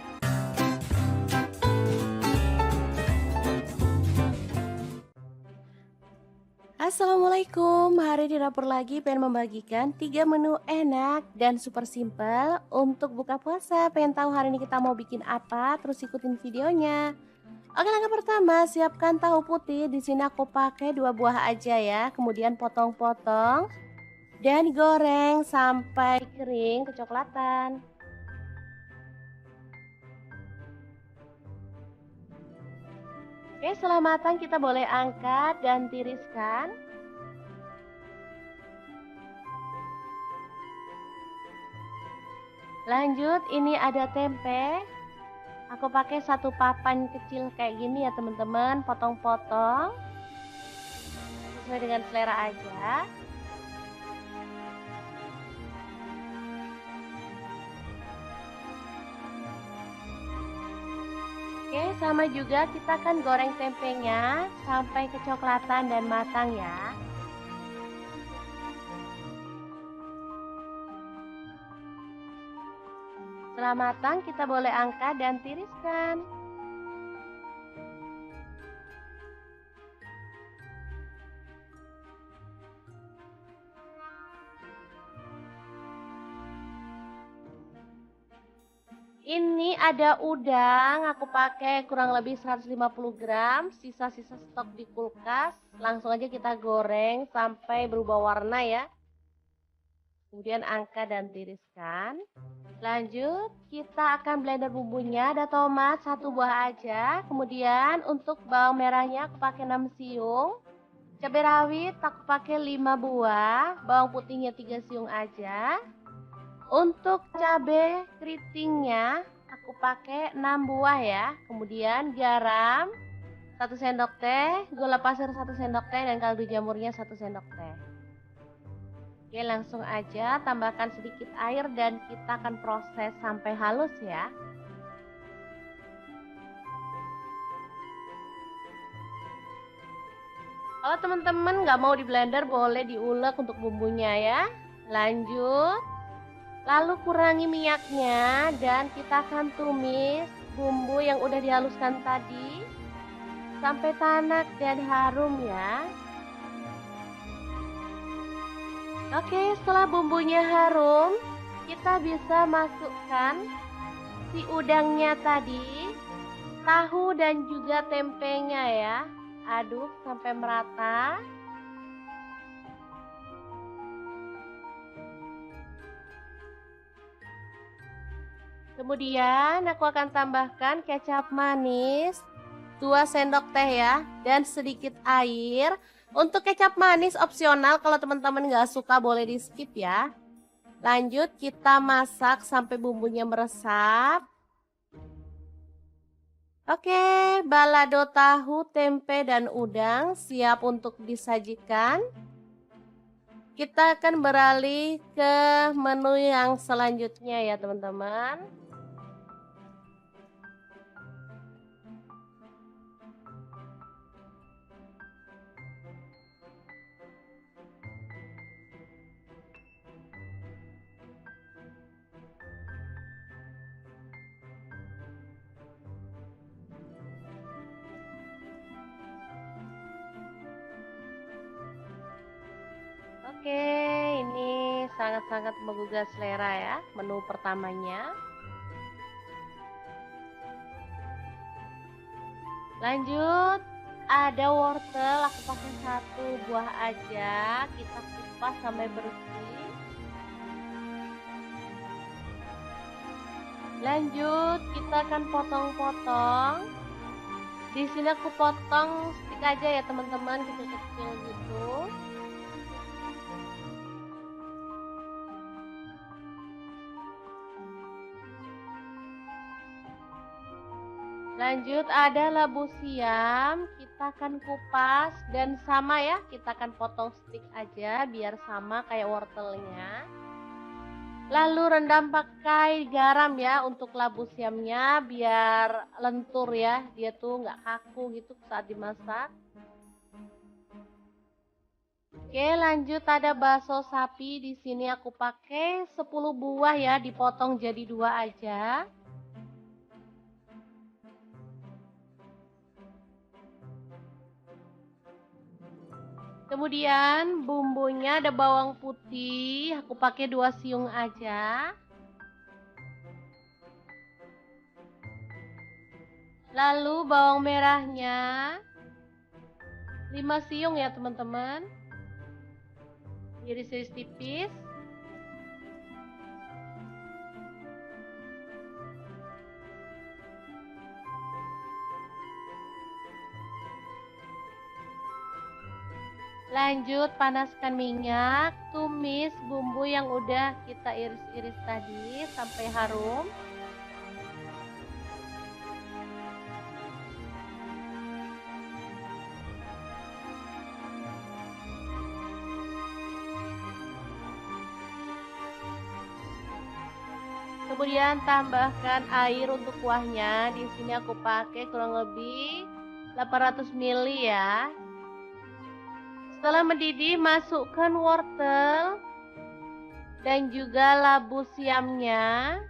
Assalamualaikum, hari di dapur lagi pengen membagikan 3 menu enak dan super simple untuk buka puasa. Pengen tahu hari ini kita mau bikin apa? Terus ikutin videonya. Oke, langkah pertama, siapkan tahu putih. Di sini aku pakai 2 buah aja ya. Kemudian potong-potong dan goreng sampai kering kecoklatan. Oke, setelah matang kita boleh angkat dan tiriskan. Lanjut, ini ada tempe. Aku pakai 1 papan kecil kayak gini ya teman-teman, potong-potong sesuai dengan selera aja. Oke, sama juga kita akan goreng tempenya sampai kecoklatan dan matang ya. Setelah matang kita boleh angkat dan tiriskan. Ini ada udang, aku pakai kurang lebih 150 gram, sisa-sisa stok di kulkas. Langsung aja kita goreng sampai berubah warna ya. Kemudian angkat dan tiriskan. Lanjut, kita akan blender bumbunya. Ada tomat 1 buah aja. Kemudian untuk bawang merahnya aku pakai 6 siung. Cabai rawit aku pakai 5 buah. Bawang putihnya 3 siung aja. Untuk cabai keritingnya aku pakai 6 buah ya. Kemudian garam 1 sendok teh, gula pasir 1 sendok teh, dan kaldu jamurnya 1 sendok teh. Oke, langsung aja tambahkan sedikit air dan kita akan proses sampai halus ya. Kalau teman-teman nggak mau di blender boleh diulek untuk bumbunya ya. Lanjut, lalu kurangi minyaknya dan kita akan tumis bumbu yang udah dihaluskan tadi sampai tanak dan harum ya. Oke, setelah bumbunya harum, kita bisa masukkan si udangnya tadi, tahu dan juga tempenya ya. Aduk sampai merata. Kemudian aku akan tambahkan kecap manis 2 sendok teh ya, dan sedikit air. Untuk kecap manis opsional, kalau teman-teman nggak suka boleh di skip ya. Lanjut kita masak sampai bumbunya meresap. Oke, balado tahu, tempe, dan udang siap untuk disajikan. Kita akan beralih ke menu yang selanjutnya ya teman-teman. Oke, ini sangat-sangat menggugah selera ya, menu pertamanya. Lanjut, ada wortel, aku pakai 1 buah aja, kita kupas sampai bersih. Lanjut, kita akan potong-potong Di sini aku potong stick aja ya teman-teman, kecil-kecil gitu. Lanjut ada labu siam, kita akan kupas dan sama ya, kita akan potong stick aja biar sama kayak wortelnya. Lalu rendam pakai garam ya untuk labu siamnya biar lentur ya, dia tuh nggak kaku gitu saat dimasak. Oke, lanjut ada bakso sapi. Di sini aku pakai 10 buah ya, dipotong jadi 2 aja. Kemudian bumbunya ada bawang putih, aku pakai 2 siung aja. Lalu bawang merahnya 5 siung ya teman-teman. Iris-iris tipis. Lanjut panaskan minyak, tumis bumbu yang udah kita iris-iris tadi sampai harum. Kemudian tambahkan air untuk kuahnya. Di sini aku pakai kurang lebih 800 ml ya. Setelah mendidih, masukkan wortel dan juga labu siamnya.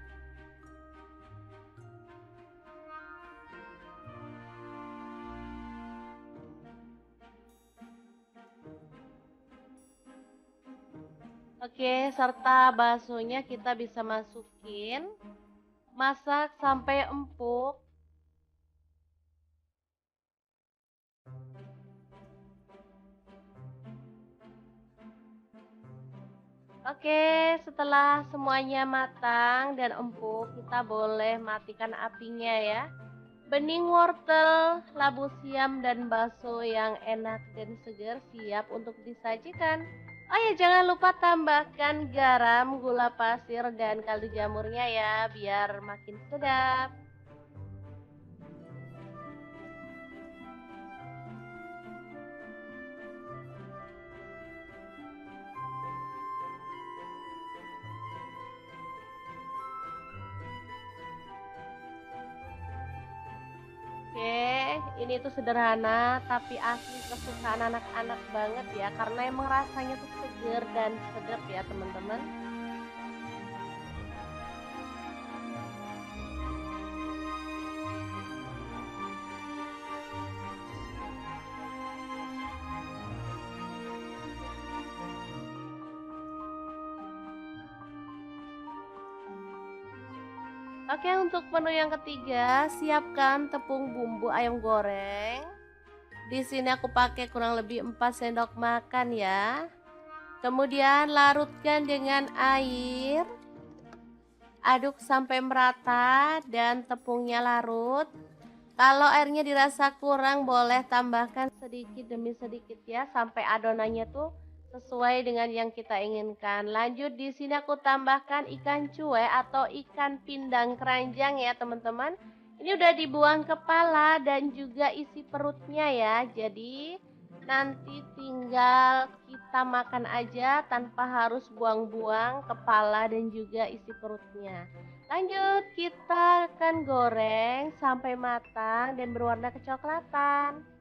Oke, serta baksonya kita bisa masukin. Masak sampai empuk. Oke, setelah semuanya matang dan empuk, kita boleh matikan apinya ya. Bening wortel, labu siam, dan bakso yang enak dan segar siap untuk disajikan. Oh ya, jangan lupa tambahkan garam, gula pasir, dan kaldu jamurnya ya, biar makin sedap. Oke, ini tuh sederhana tapi asli kesukaan anak-anak banget ya, karena emang rasanya tuh seger dan sedap ya teman-teman. Oke, untuk menu yang ketiga, siapkan tepung bumbu ayam goreng. Di sini aku pakai kurang lebih 4 sendok makan ya. Kemudian larutkan dengan air. Aduk sampai merata dan tepungnya larut. Kalau airnya dirasa kurang, boleh tambahkan sedikit demi sedikit ya, sampai adonannya tuh sesuai dengan yang kita inginkan. Lanjut, di sini aku tambahkan ikan cuek atau ikan pindang keranjang ya teman-teman. Ini udah dibuang kepala dan juga isi perutnya ya. Jadi nanti tinggal kita makan aja tanpa harus buang-buang kepala dan juga isi perutnya. Lanjut, kita akan goreng sampai matang dan berwarna kecoklatan.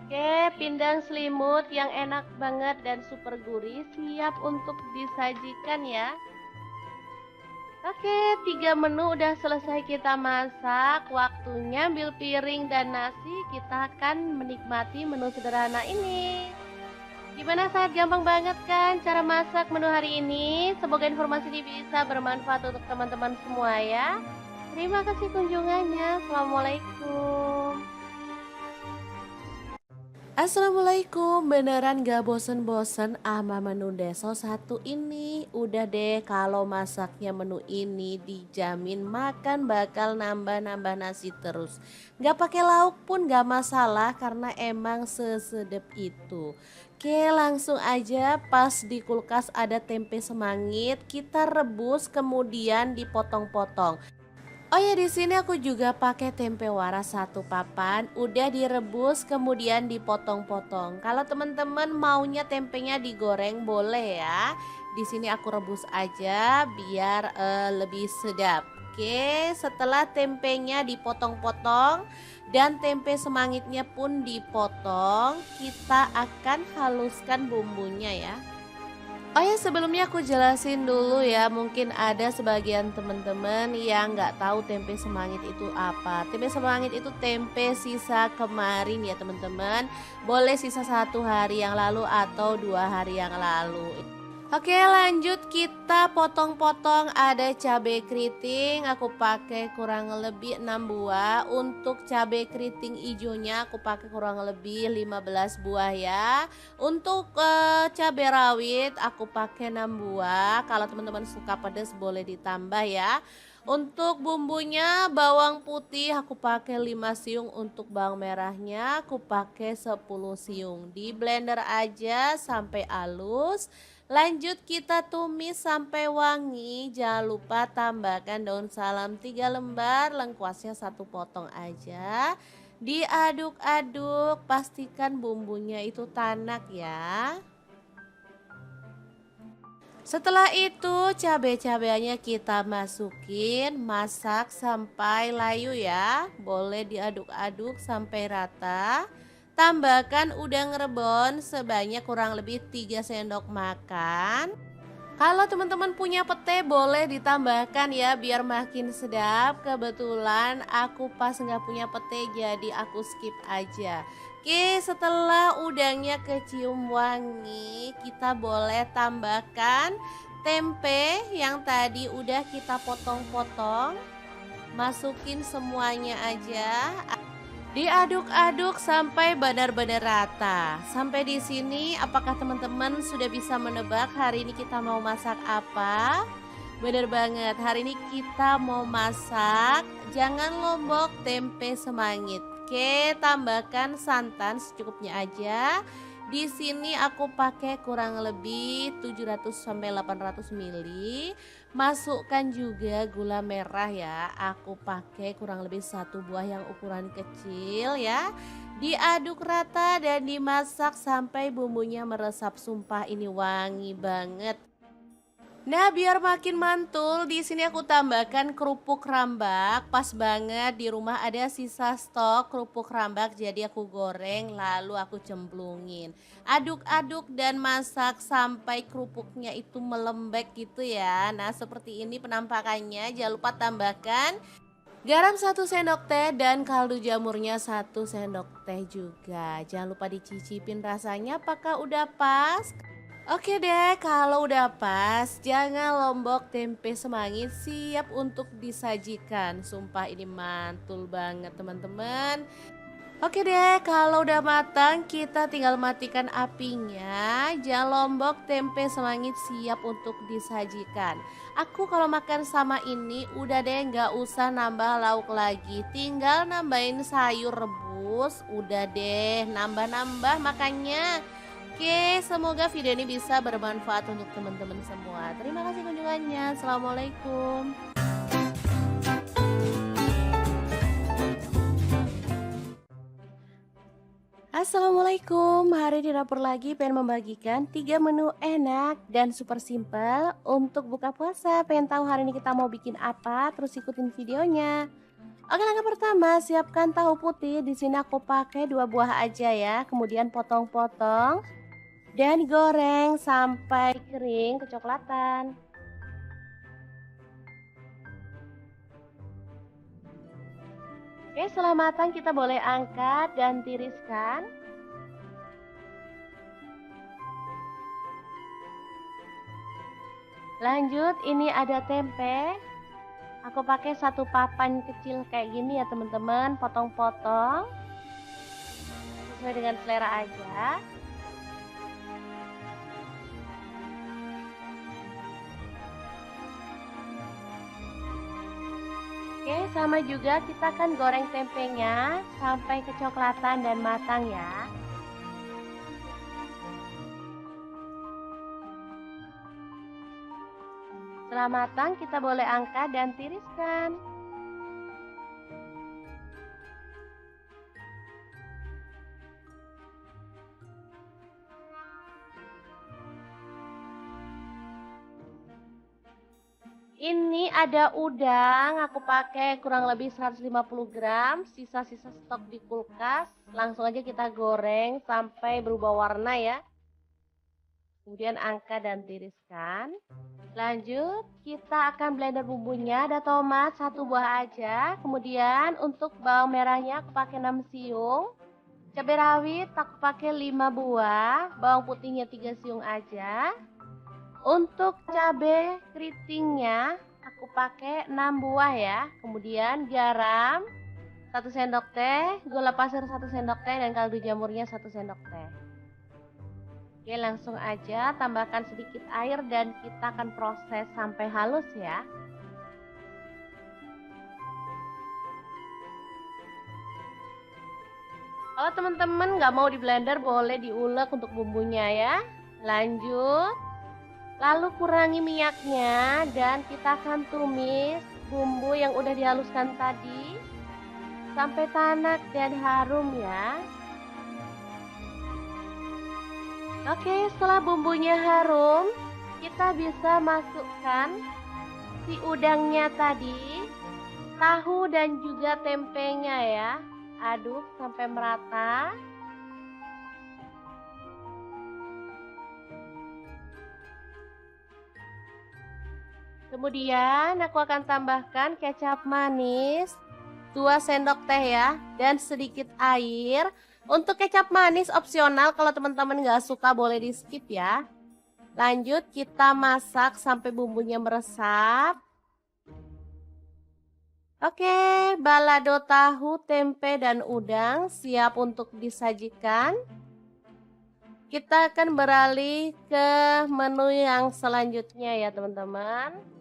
Oke, pindang selimut yang enak banget dan super gurih siap untuk disajikan ya. Oke, 3 menu udah selesai kita masak. Waktunya ambil piring dan nasi. Kita akan menikmati menu sederhana ini. Gimana, sangat gampang banget kan cara masak menu hari ini? Semoga informasi ini bisa bermanfaat untuk teman-teman semua ya. Terima kasih kunjungannya. Assalamualaikum. Assalamualaikum, beneran gak bosen-bosen sama menu deso satu ini? Udah deh, kalau masaknya menu ini dijamin makan bakal nambah-nambah nasi terus. Gak pakai lauk pun gak masalah karena emang sesedep itu. Oke, langsung aja pas di kulkas ada tempe semangit, kita rebus kemudian dipotong-potong. Oh ya, di sini aku juga pakai tempe waras satu papan, udah direbus kemudian dipotong-potong. Kalau teman-teman maunya tempenya digoreng boleh ya. Di sini aku rebus aja biar lebih sedap. Oke, setelah tempenya dipotong-potong dan tempe semangitnya pun dipotong, kita akan haluskan bumbunya ya. Oh ya, sebelumnya aku jelasin dulu ya, mungkin ada sebagian teman-teman yang nggak tahu tempe semangit itu apa. Tempe semangit itu tempe sisa kemarin ya teman-teman. Boleh sisa 1 hari yang lalu atau 2 hari yang lalu. Oke, lanjut kita potong-potong. Ada cabai keriting, aku pakai kurang lebih 6 buah. Untuk cabai keriting hijaunya aku pakai kurang lebih 15 buah ya. Untuk cabai rawit aku pakai 6 buah. Kalau teman-teman suka pedas boleh ditambah ya. Untuk bumbunya bawang putih aku pakai 5 siung, untuk bawang merahnya aku pakai 10 siung. Di blender aja sampai halus. Lanjut kita tumis sampai wangi. Jangan lupa tambahkan daun salam 3 lembar, lengkuasnya 1 potong aja. Diaduk-aduk, pastikan bumbunya itu tanak ya. Setelah itu cabai-cabainya kita masukin, masak sampai layu ya. Boleh diaduk-aduk sampai rata. Tambahkan udang rebon sebanyak kurang lebih 3 sendok makan. Kalau teman-teman punya pete boleh ditambahkan ya biar makin sedap. Kebetulan aku pas nggak punya pete jadi aku skip aja. Oke, setelah udangnya kecium wangi, kita boleh tambahkan tempe yang tadi udah kita potong-potong. Masukin semuanya aja. Diaduk-aduk sampai benar-benar rata. Sampai di sini apakah teman-teman sudah bisa menebak hari ini kita mau masak apa? Bener banget, hari ini kita mau masak jangan lombok tempe semangit. Oke, tambahkan santan secukupnya aja. Di sini aku pakai kurang lebih 700 sampai 800 ml. Masukkan juga gula merah ya. Aku pakai kurang lebih 1 buah yang ukuran kecil ya. Diaduk rata dan dimasak sampai bumbunya meresap. Sumpah ini wangi banget. Nah, biar makin mantul, di sini aku tambahkan kerupuk rambak. Pas banget di rumah ada sisa stok kerupuk rambak, jadi aku goreng lalu aku cemplungin. Aduk-aduk dan masak sampai kerupuknya itu melembek gitu ya. Nah, seperti ini penampakannya. Jangan lupa tambahkan garam 1 sendok teh dan kaldu jamurnya 1 sendok teh juga. Jangan lupa dicicipin rasanya apakah udah pas. Oke deh, kalau udah pas, jangan lombok tempe semangit siap untuk disajikan. Sumpah ini mantul banget teman-teman. Oke deh, kalau udah matang kita tinggal matikan apinya. Jangan lombok tempe semangit siap untuk disajikan. Aku kalau makan sama ini udah deh nggak usah nambah lauk lagi. Tinggal nambahin sayur rebus, udah deh nambah-nambah makannya. Oke, semoga video ini bisa bermanfaat untuk teman-teman semua. Terima kasih kunjungannya. Assalamualaikum. Assalamualaikum, hari di dapur lagi pengen membagikan 3 menu enak dan super simple untuk buka puasa. Pengen tahu hari ini kita mau bikin apa? Terus ikutin videonya. Oke, langkah pertama siapkan tahu putih. Di sini aku pakai 2 buah aja ya. Kemudian potong-potong dan goreng sampai kering kecoklatan. Oke, setelah matang kita boleh angkat dan tiriskan. Lanjut, ini ada tempe. Aku pakai 1 papan kecil kayak gini ya teman-teman, potong-potong. sesuai dengan selera aja. Oke, sama juga kita akan goreng tempenya sampai kecoklatan dan matang ya. Setelah matang, kita boleh angkat dan tiriskan. Ini ada udang, aku pakai kurang lebih 150 gram, sisa-sisa stok di kulkas. Langsung aja kita goreng sampai berubah warna ya. Kemudian angkat dan tiriskan. Lanjut, kita akan blender bumbunya. Ada tomat 1 buah aja. Kemudian untuk bawang merahnya aku pakai 6 siung. Cabai rawit aku pakai 5 buah. Bawang putihnya 3 siung aja. Untuk cabai keritingnya aku pakai 6 buah ya. Kemudian garam 1 sendok teh, gula pasir 1 sendok teh, dan kaldu jamurnya 1 sendok teh. Oke, langsung aja tambahkan sedikit air dan kita akan proses sampai halus ya. Kalau teman-teman nggak mau di blender, boleh diulek untuk bumbunya ya. Lanjut, lalu kurangi minyaknya dan kita akan tumis bumbu yang udah dihaluskan tadi sampai tanak dan harum ya. Oke, setelah bumbunya harum, kita bisa masukkan si udangnya tadi, tahu dan juga tempenya ya. Aduk sampai merata. Kemudian aku akan tambahkan kecap manis 2 sendok teh ya, dan sedikit air. Untuk kecap manis opsional, kalau teman-teman nggak suka boleh di skip ya. Lanjut kita masak sampai bumbunya meresap. Oke, balado tahu, tempe, dan udang siap untuk disajikan. Kita akan beralih ke menu yang selanjutnya ya teman-teman.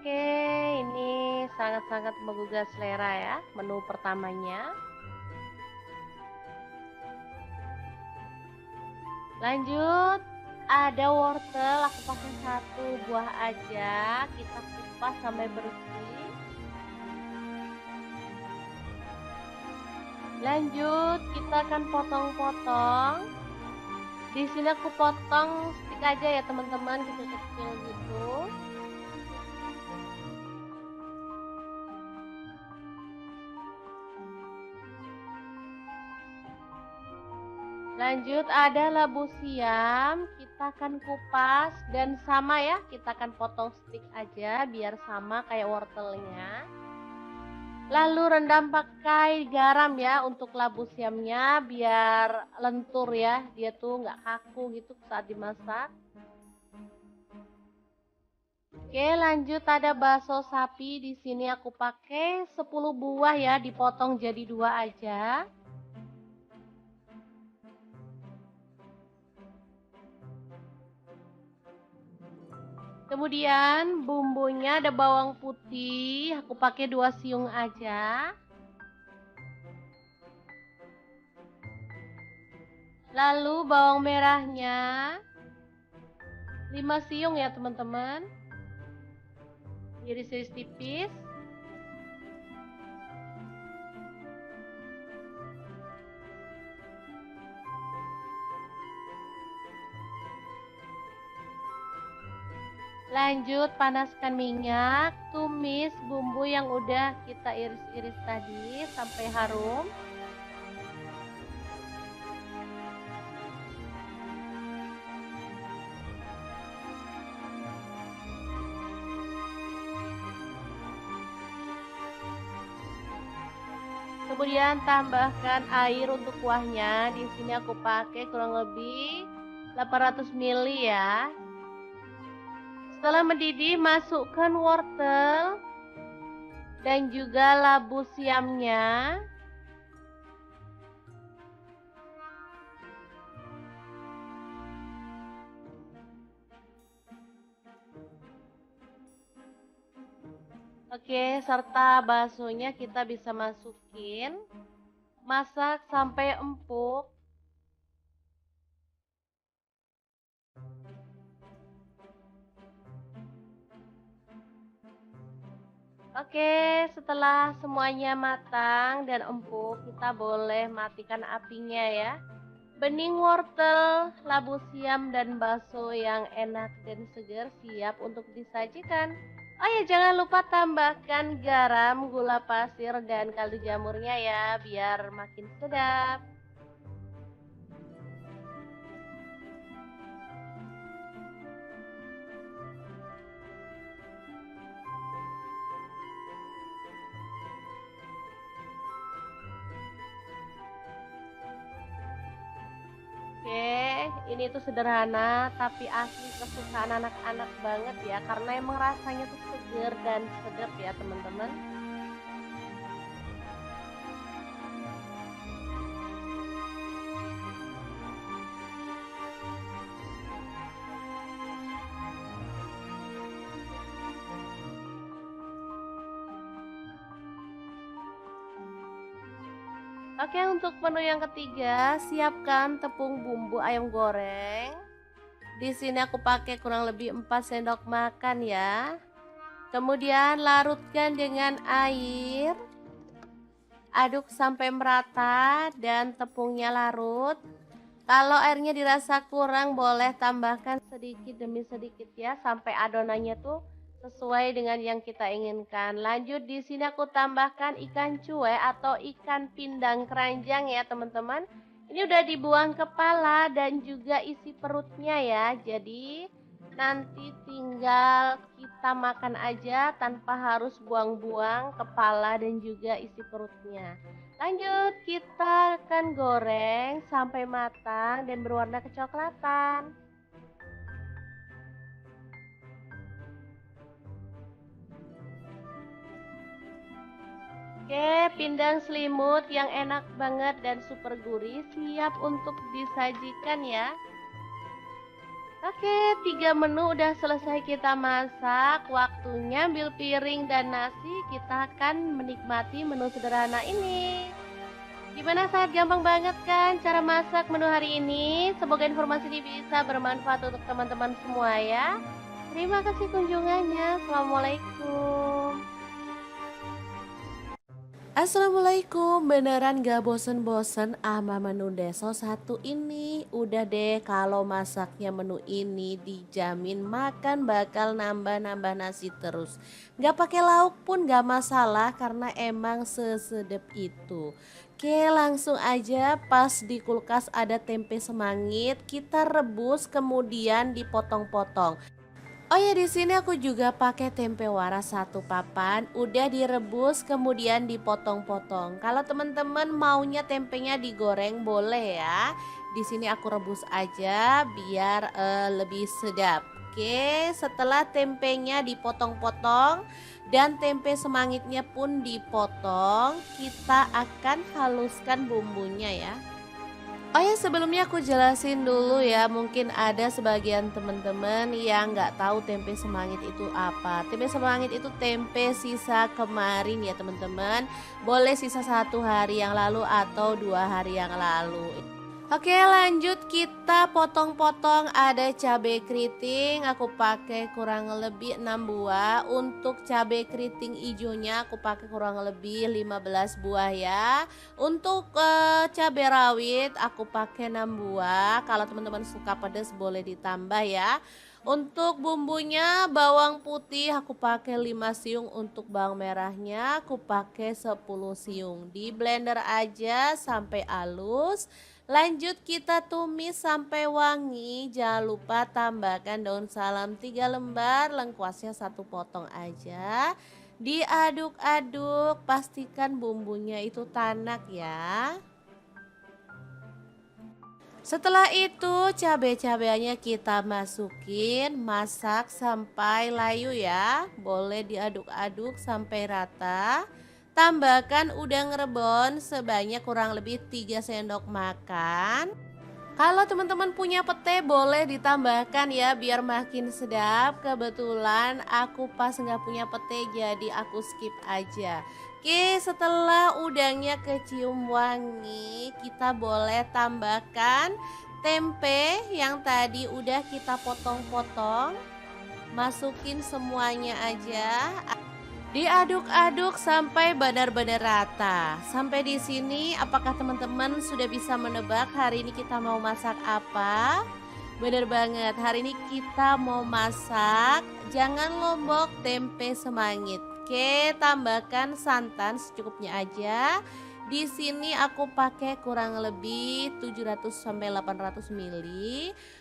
Oke, ini sangat-sangat menggugah selera ya, menu pertamanya. Lanjut, ada wortel, aku pakai 1 buah aja, kita kupas sampai bersih. Lanjut, kita akan potong-potong. Di sini aku potong stick aja ya teman-teman, kecil-kecil gitu. Lanjut, ada labu siam, kita akan kupas dan sama ya, kita akan potong stick aja biar sama kayak wortelnya. Lalu rendam pakai garam ya untuk labu siamnya biar lentur ya, dia tuh nggak kaku gitu saat dimasak. Oke, lanjut ada bakso sapi, di sini aku pakai 10 buah ya, dipotong jadi 2 aja. Kemudian bumbunya ada bawang putih, aku pakai 2 siung aja. Lalu bawang merahnya 5 siung ya teman-teman. Iris-iris tipis. Lanjut panaskan minyak, tumis bumbu yang udah kita iris-iris tadi sampai harum. Kemudian tambahkan air untuk kuahnya. Di sini aku pakai kurang lebih 800 ml ya. Setelah mendidih, masukkan wortel dan juga labu siamnya. Oke, serta baksonya kita bisa masukin. Masak sampai empuk. Oke, setelah semuanya matang dan empuk, kita boleh matikan apinya ya. Bening wortel, labu siam, dan bakso yang enak dan segar siap untuk disajikan. Oh ya, jangan lupa tambahkan garam, gula pasir, dan kaldu jamurnya ya, biar makin sedap. Oke, ini tuh sederhana tapi asli kesukaan anak-anak banget ya, karena emang rasanya tuh seger dan sedap ya teman-teman. Oke, untuk menu yang ketiga, siapkan tepung bumbu ayam goreng. Di sini aku pakai kurang lebih 4 sendok makan ya. Kemudian larutkan dengan air. Aduk sampai merata dan tepungnya larut. Kalau airnya dirasa kurang, boleh tambahkan sedikit demi sedikit ya, sampai adonannya tuh sesuai dengan yang kita inginkan. Lanjut, di sini aku tambahkan ikan cuek atau ikan pindang keranjang ya teman-teman. Ini udah dibuang kepala dan juga isi perutnya ya. Jadi nanti tinggal kita makan aja tanpa harus buang-buang kepala dan juga isi perutnya. Lanjut, kita akan goreng sampai matang dan berwarna kecoklatan. Oke, pindang selimut yang enak banget dan super gurih siap untuk disajikan ya. Oke, 3 menu udah selesai kita masak. Waktunya ambil piring dan nasi. Kita akan menikmati menu sederhana ini. Gimana, sangat gampang banget kan cara masak menu hari ini? Semoga informasi ini bisa bermanfaat untuk teman-teman semua ya. Terima kasih kunjungannya. Assalamualaikum. Assalamualaikum, beneran gak bosen-bosen sama menu deso satu ini? Udah deh, kalau masaknya menu ini dijamin makan bakal nambah-nambah nasi terus. Gak pakai lauk pun gak masalah karena emang sesedep itu. Oke, langsung aja, pas di kulkas ada tempe semangit, kita rebus kemudian dipotong-potong. Oh ya, di sini aku juga pakai tempe waras satu papan, udah direbus kemudian dipotong-potong. Kalau teman-teman maunya tempenya digoreng boleh ya. Di sini aku rebus aja biar lebih sedap. Oke, setelah tempenya dipotong-potong dan tempe semangitnya pun dipotong, kita akan haluskan bumbunya ya. Oh ya, sebelumnya aku jelasin dulu ya, mungkin ada sebagian teman-teman yang nggak tahu tempe semangit itu apa. Tempe semangit itu tempe sisa kemarin ya teman-teman. Boleh sisa 1 hari yang lalu atau 2 hari yang lalu. Oke, lanjut kita potong-potong. Ada cabai keriting, aku pakai kurang lebih 6 buah. Untuk cabai keriting hijaunya aku pakai kurang lebih 15 buah ya. Untuk cabai rawit aku pakai 6 buah. Kalau teman-teman suka pedas boleh ditambah ya. Untuk bumbunya, bawang putih aku pakai 5 siung, untuk bawang merahnya aku pakai 10 siung. Di blender aja sampai halus. Lanjut kita tumis sampai wangi. Jangan lupa tambahkan daun salam 3 lembar, lengkuasnya 1 potong aja. Diaduk-aduk, pastikan bumbunya itu tanak ya. Setelah itu cabai-cabainya kita masukin, masak sampai layu ya. Boleh diaduk-aduk sampai rata. Tambahkan udang rebon sebanyak kurang lebih 3 sendok makan. Kalau teman-teman punya pete boleh ditambahkan ya biar makin sedap. Kebetulan aku pas nggak punya pete jadi aku skip aja. Oke, setelah udangnya kecium wangi, kita boleh tambahkan tempe yang tadi udah kita potong-potong. Masukin semuanya aja. Diaduk-aduk sampai benar-benar rata. Sampai di sini, apakah teman-teman sudah bisa menebak hari ini kita mau masak apa? Bener banget, hari ini kita mau masak jangan lombok tempe semangit. Oke, tambahkan santan secukupnya aja. Di sini aku pakai kurang lebih 700 sampai 800 ml.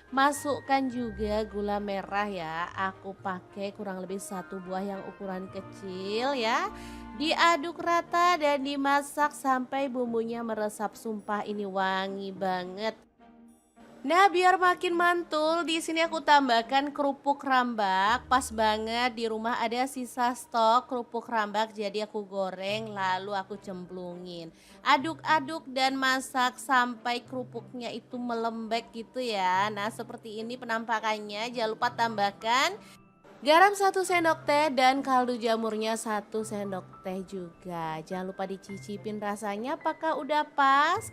Masukkan juga gula merah ya. Aku pakai kurang lebih satu buah yang ukuran kecil ya. Diaduk rata dan dimasak sampai bumbunya meresap. Sumpah ini wangi banget. Nah, biar makin mantul, di sini aku tambahkan kerupuk rambak. Pas banget di rumah ada sisa stok kerupuk rambak, jadi aku goreng lalu aku cemplungin. Aduk-aduk dan masak sampai kerupuknya itu melembek gitu ya. Nah, seperti ini penampakannya. Jangan lupa tambahkan garam 1 sendok teh dan kaldu jamurnya 1 sendok teh juga. Jangan lupa dicicipin rasanya apakah udah pas.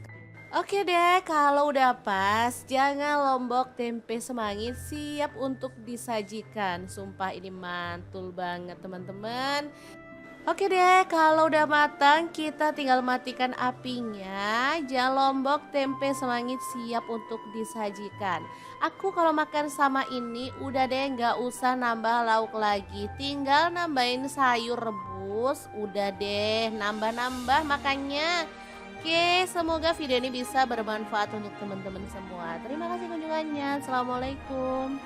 Oke deh, kalau udah pas, jangan lombok tempe semangit siap untuk disajikan. Sumpah ini mantul banget teman-teman. Oke deh, kalau udah matang kita tinggal matikan apinya. Jangan lombok tempe semangit siap untuk disajikan. Aku kalau makan sama ini udah deh nggak usah nambah lauk lagi. Tinggal nambahin sayur rebus, udah deh nambah-nambah makannya. Oke, semoga video ini bisa bermanfaat untuk teman-teman semua. Terima kasih kunjungannya. Assalamualaikum.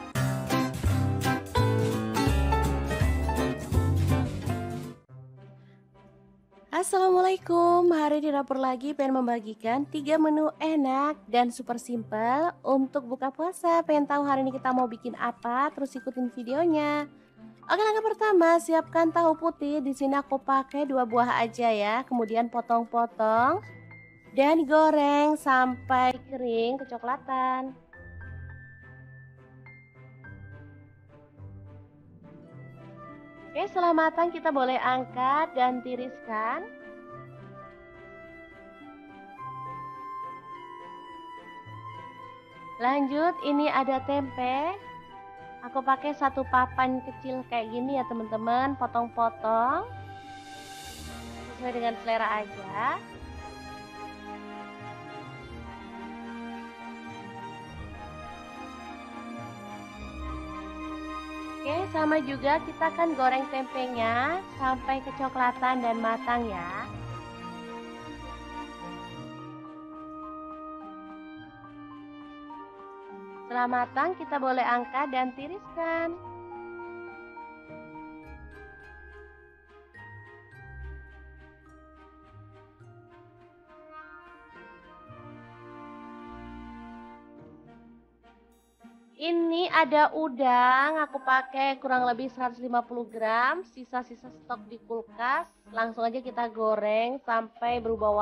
Assalamualaikum, hari di dapur lagi pengen membagikan 3 menu enak dan super simple untuk buka puasa. Pengen tahu hari ini kita mau bikin apa? Terus ikutin videonya. Oke, langkah pertama siapkan tahu putih. Di sini aku pakai 2 buah aja ya. Kemudian potong-potong dan goreng sampai kering kecoklatan. Oke, setelah matang kita boleh angkat dan tiriskan. Lanjut, ini ada tempe. Aku pakai 1 papan kecil kayak gini ya teman-teman, potong-potong sesuai dengan selera aja. Oke, sama juga kita akan goreng tempenya sampai kecoklatan dan matang ya. Setelah matang kita boleh angkat dan tiriskan. Ini ada udang, aku pakai kurang lebih 150 gram, sisa-sisa stok di kulkas. Langsung aja kita goreng sampai berubah warna.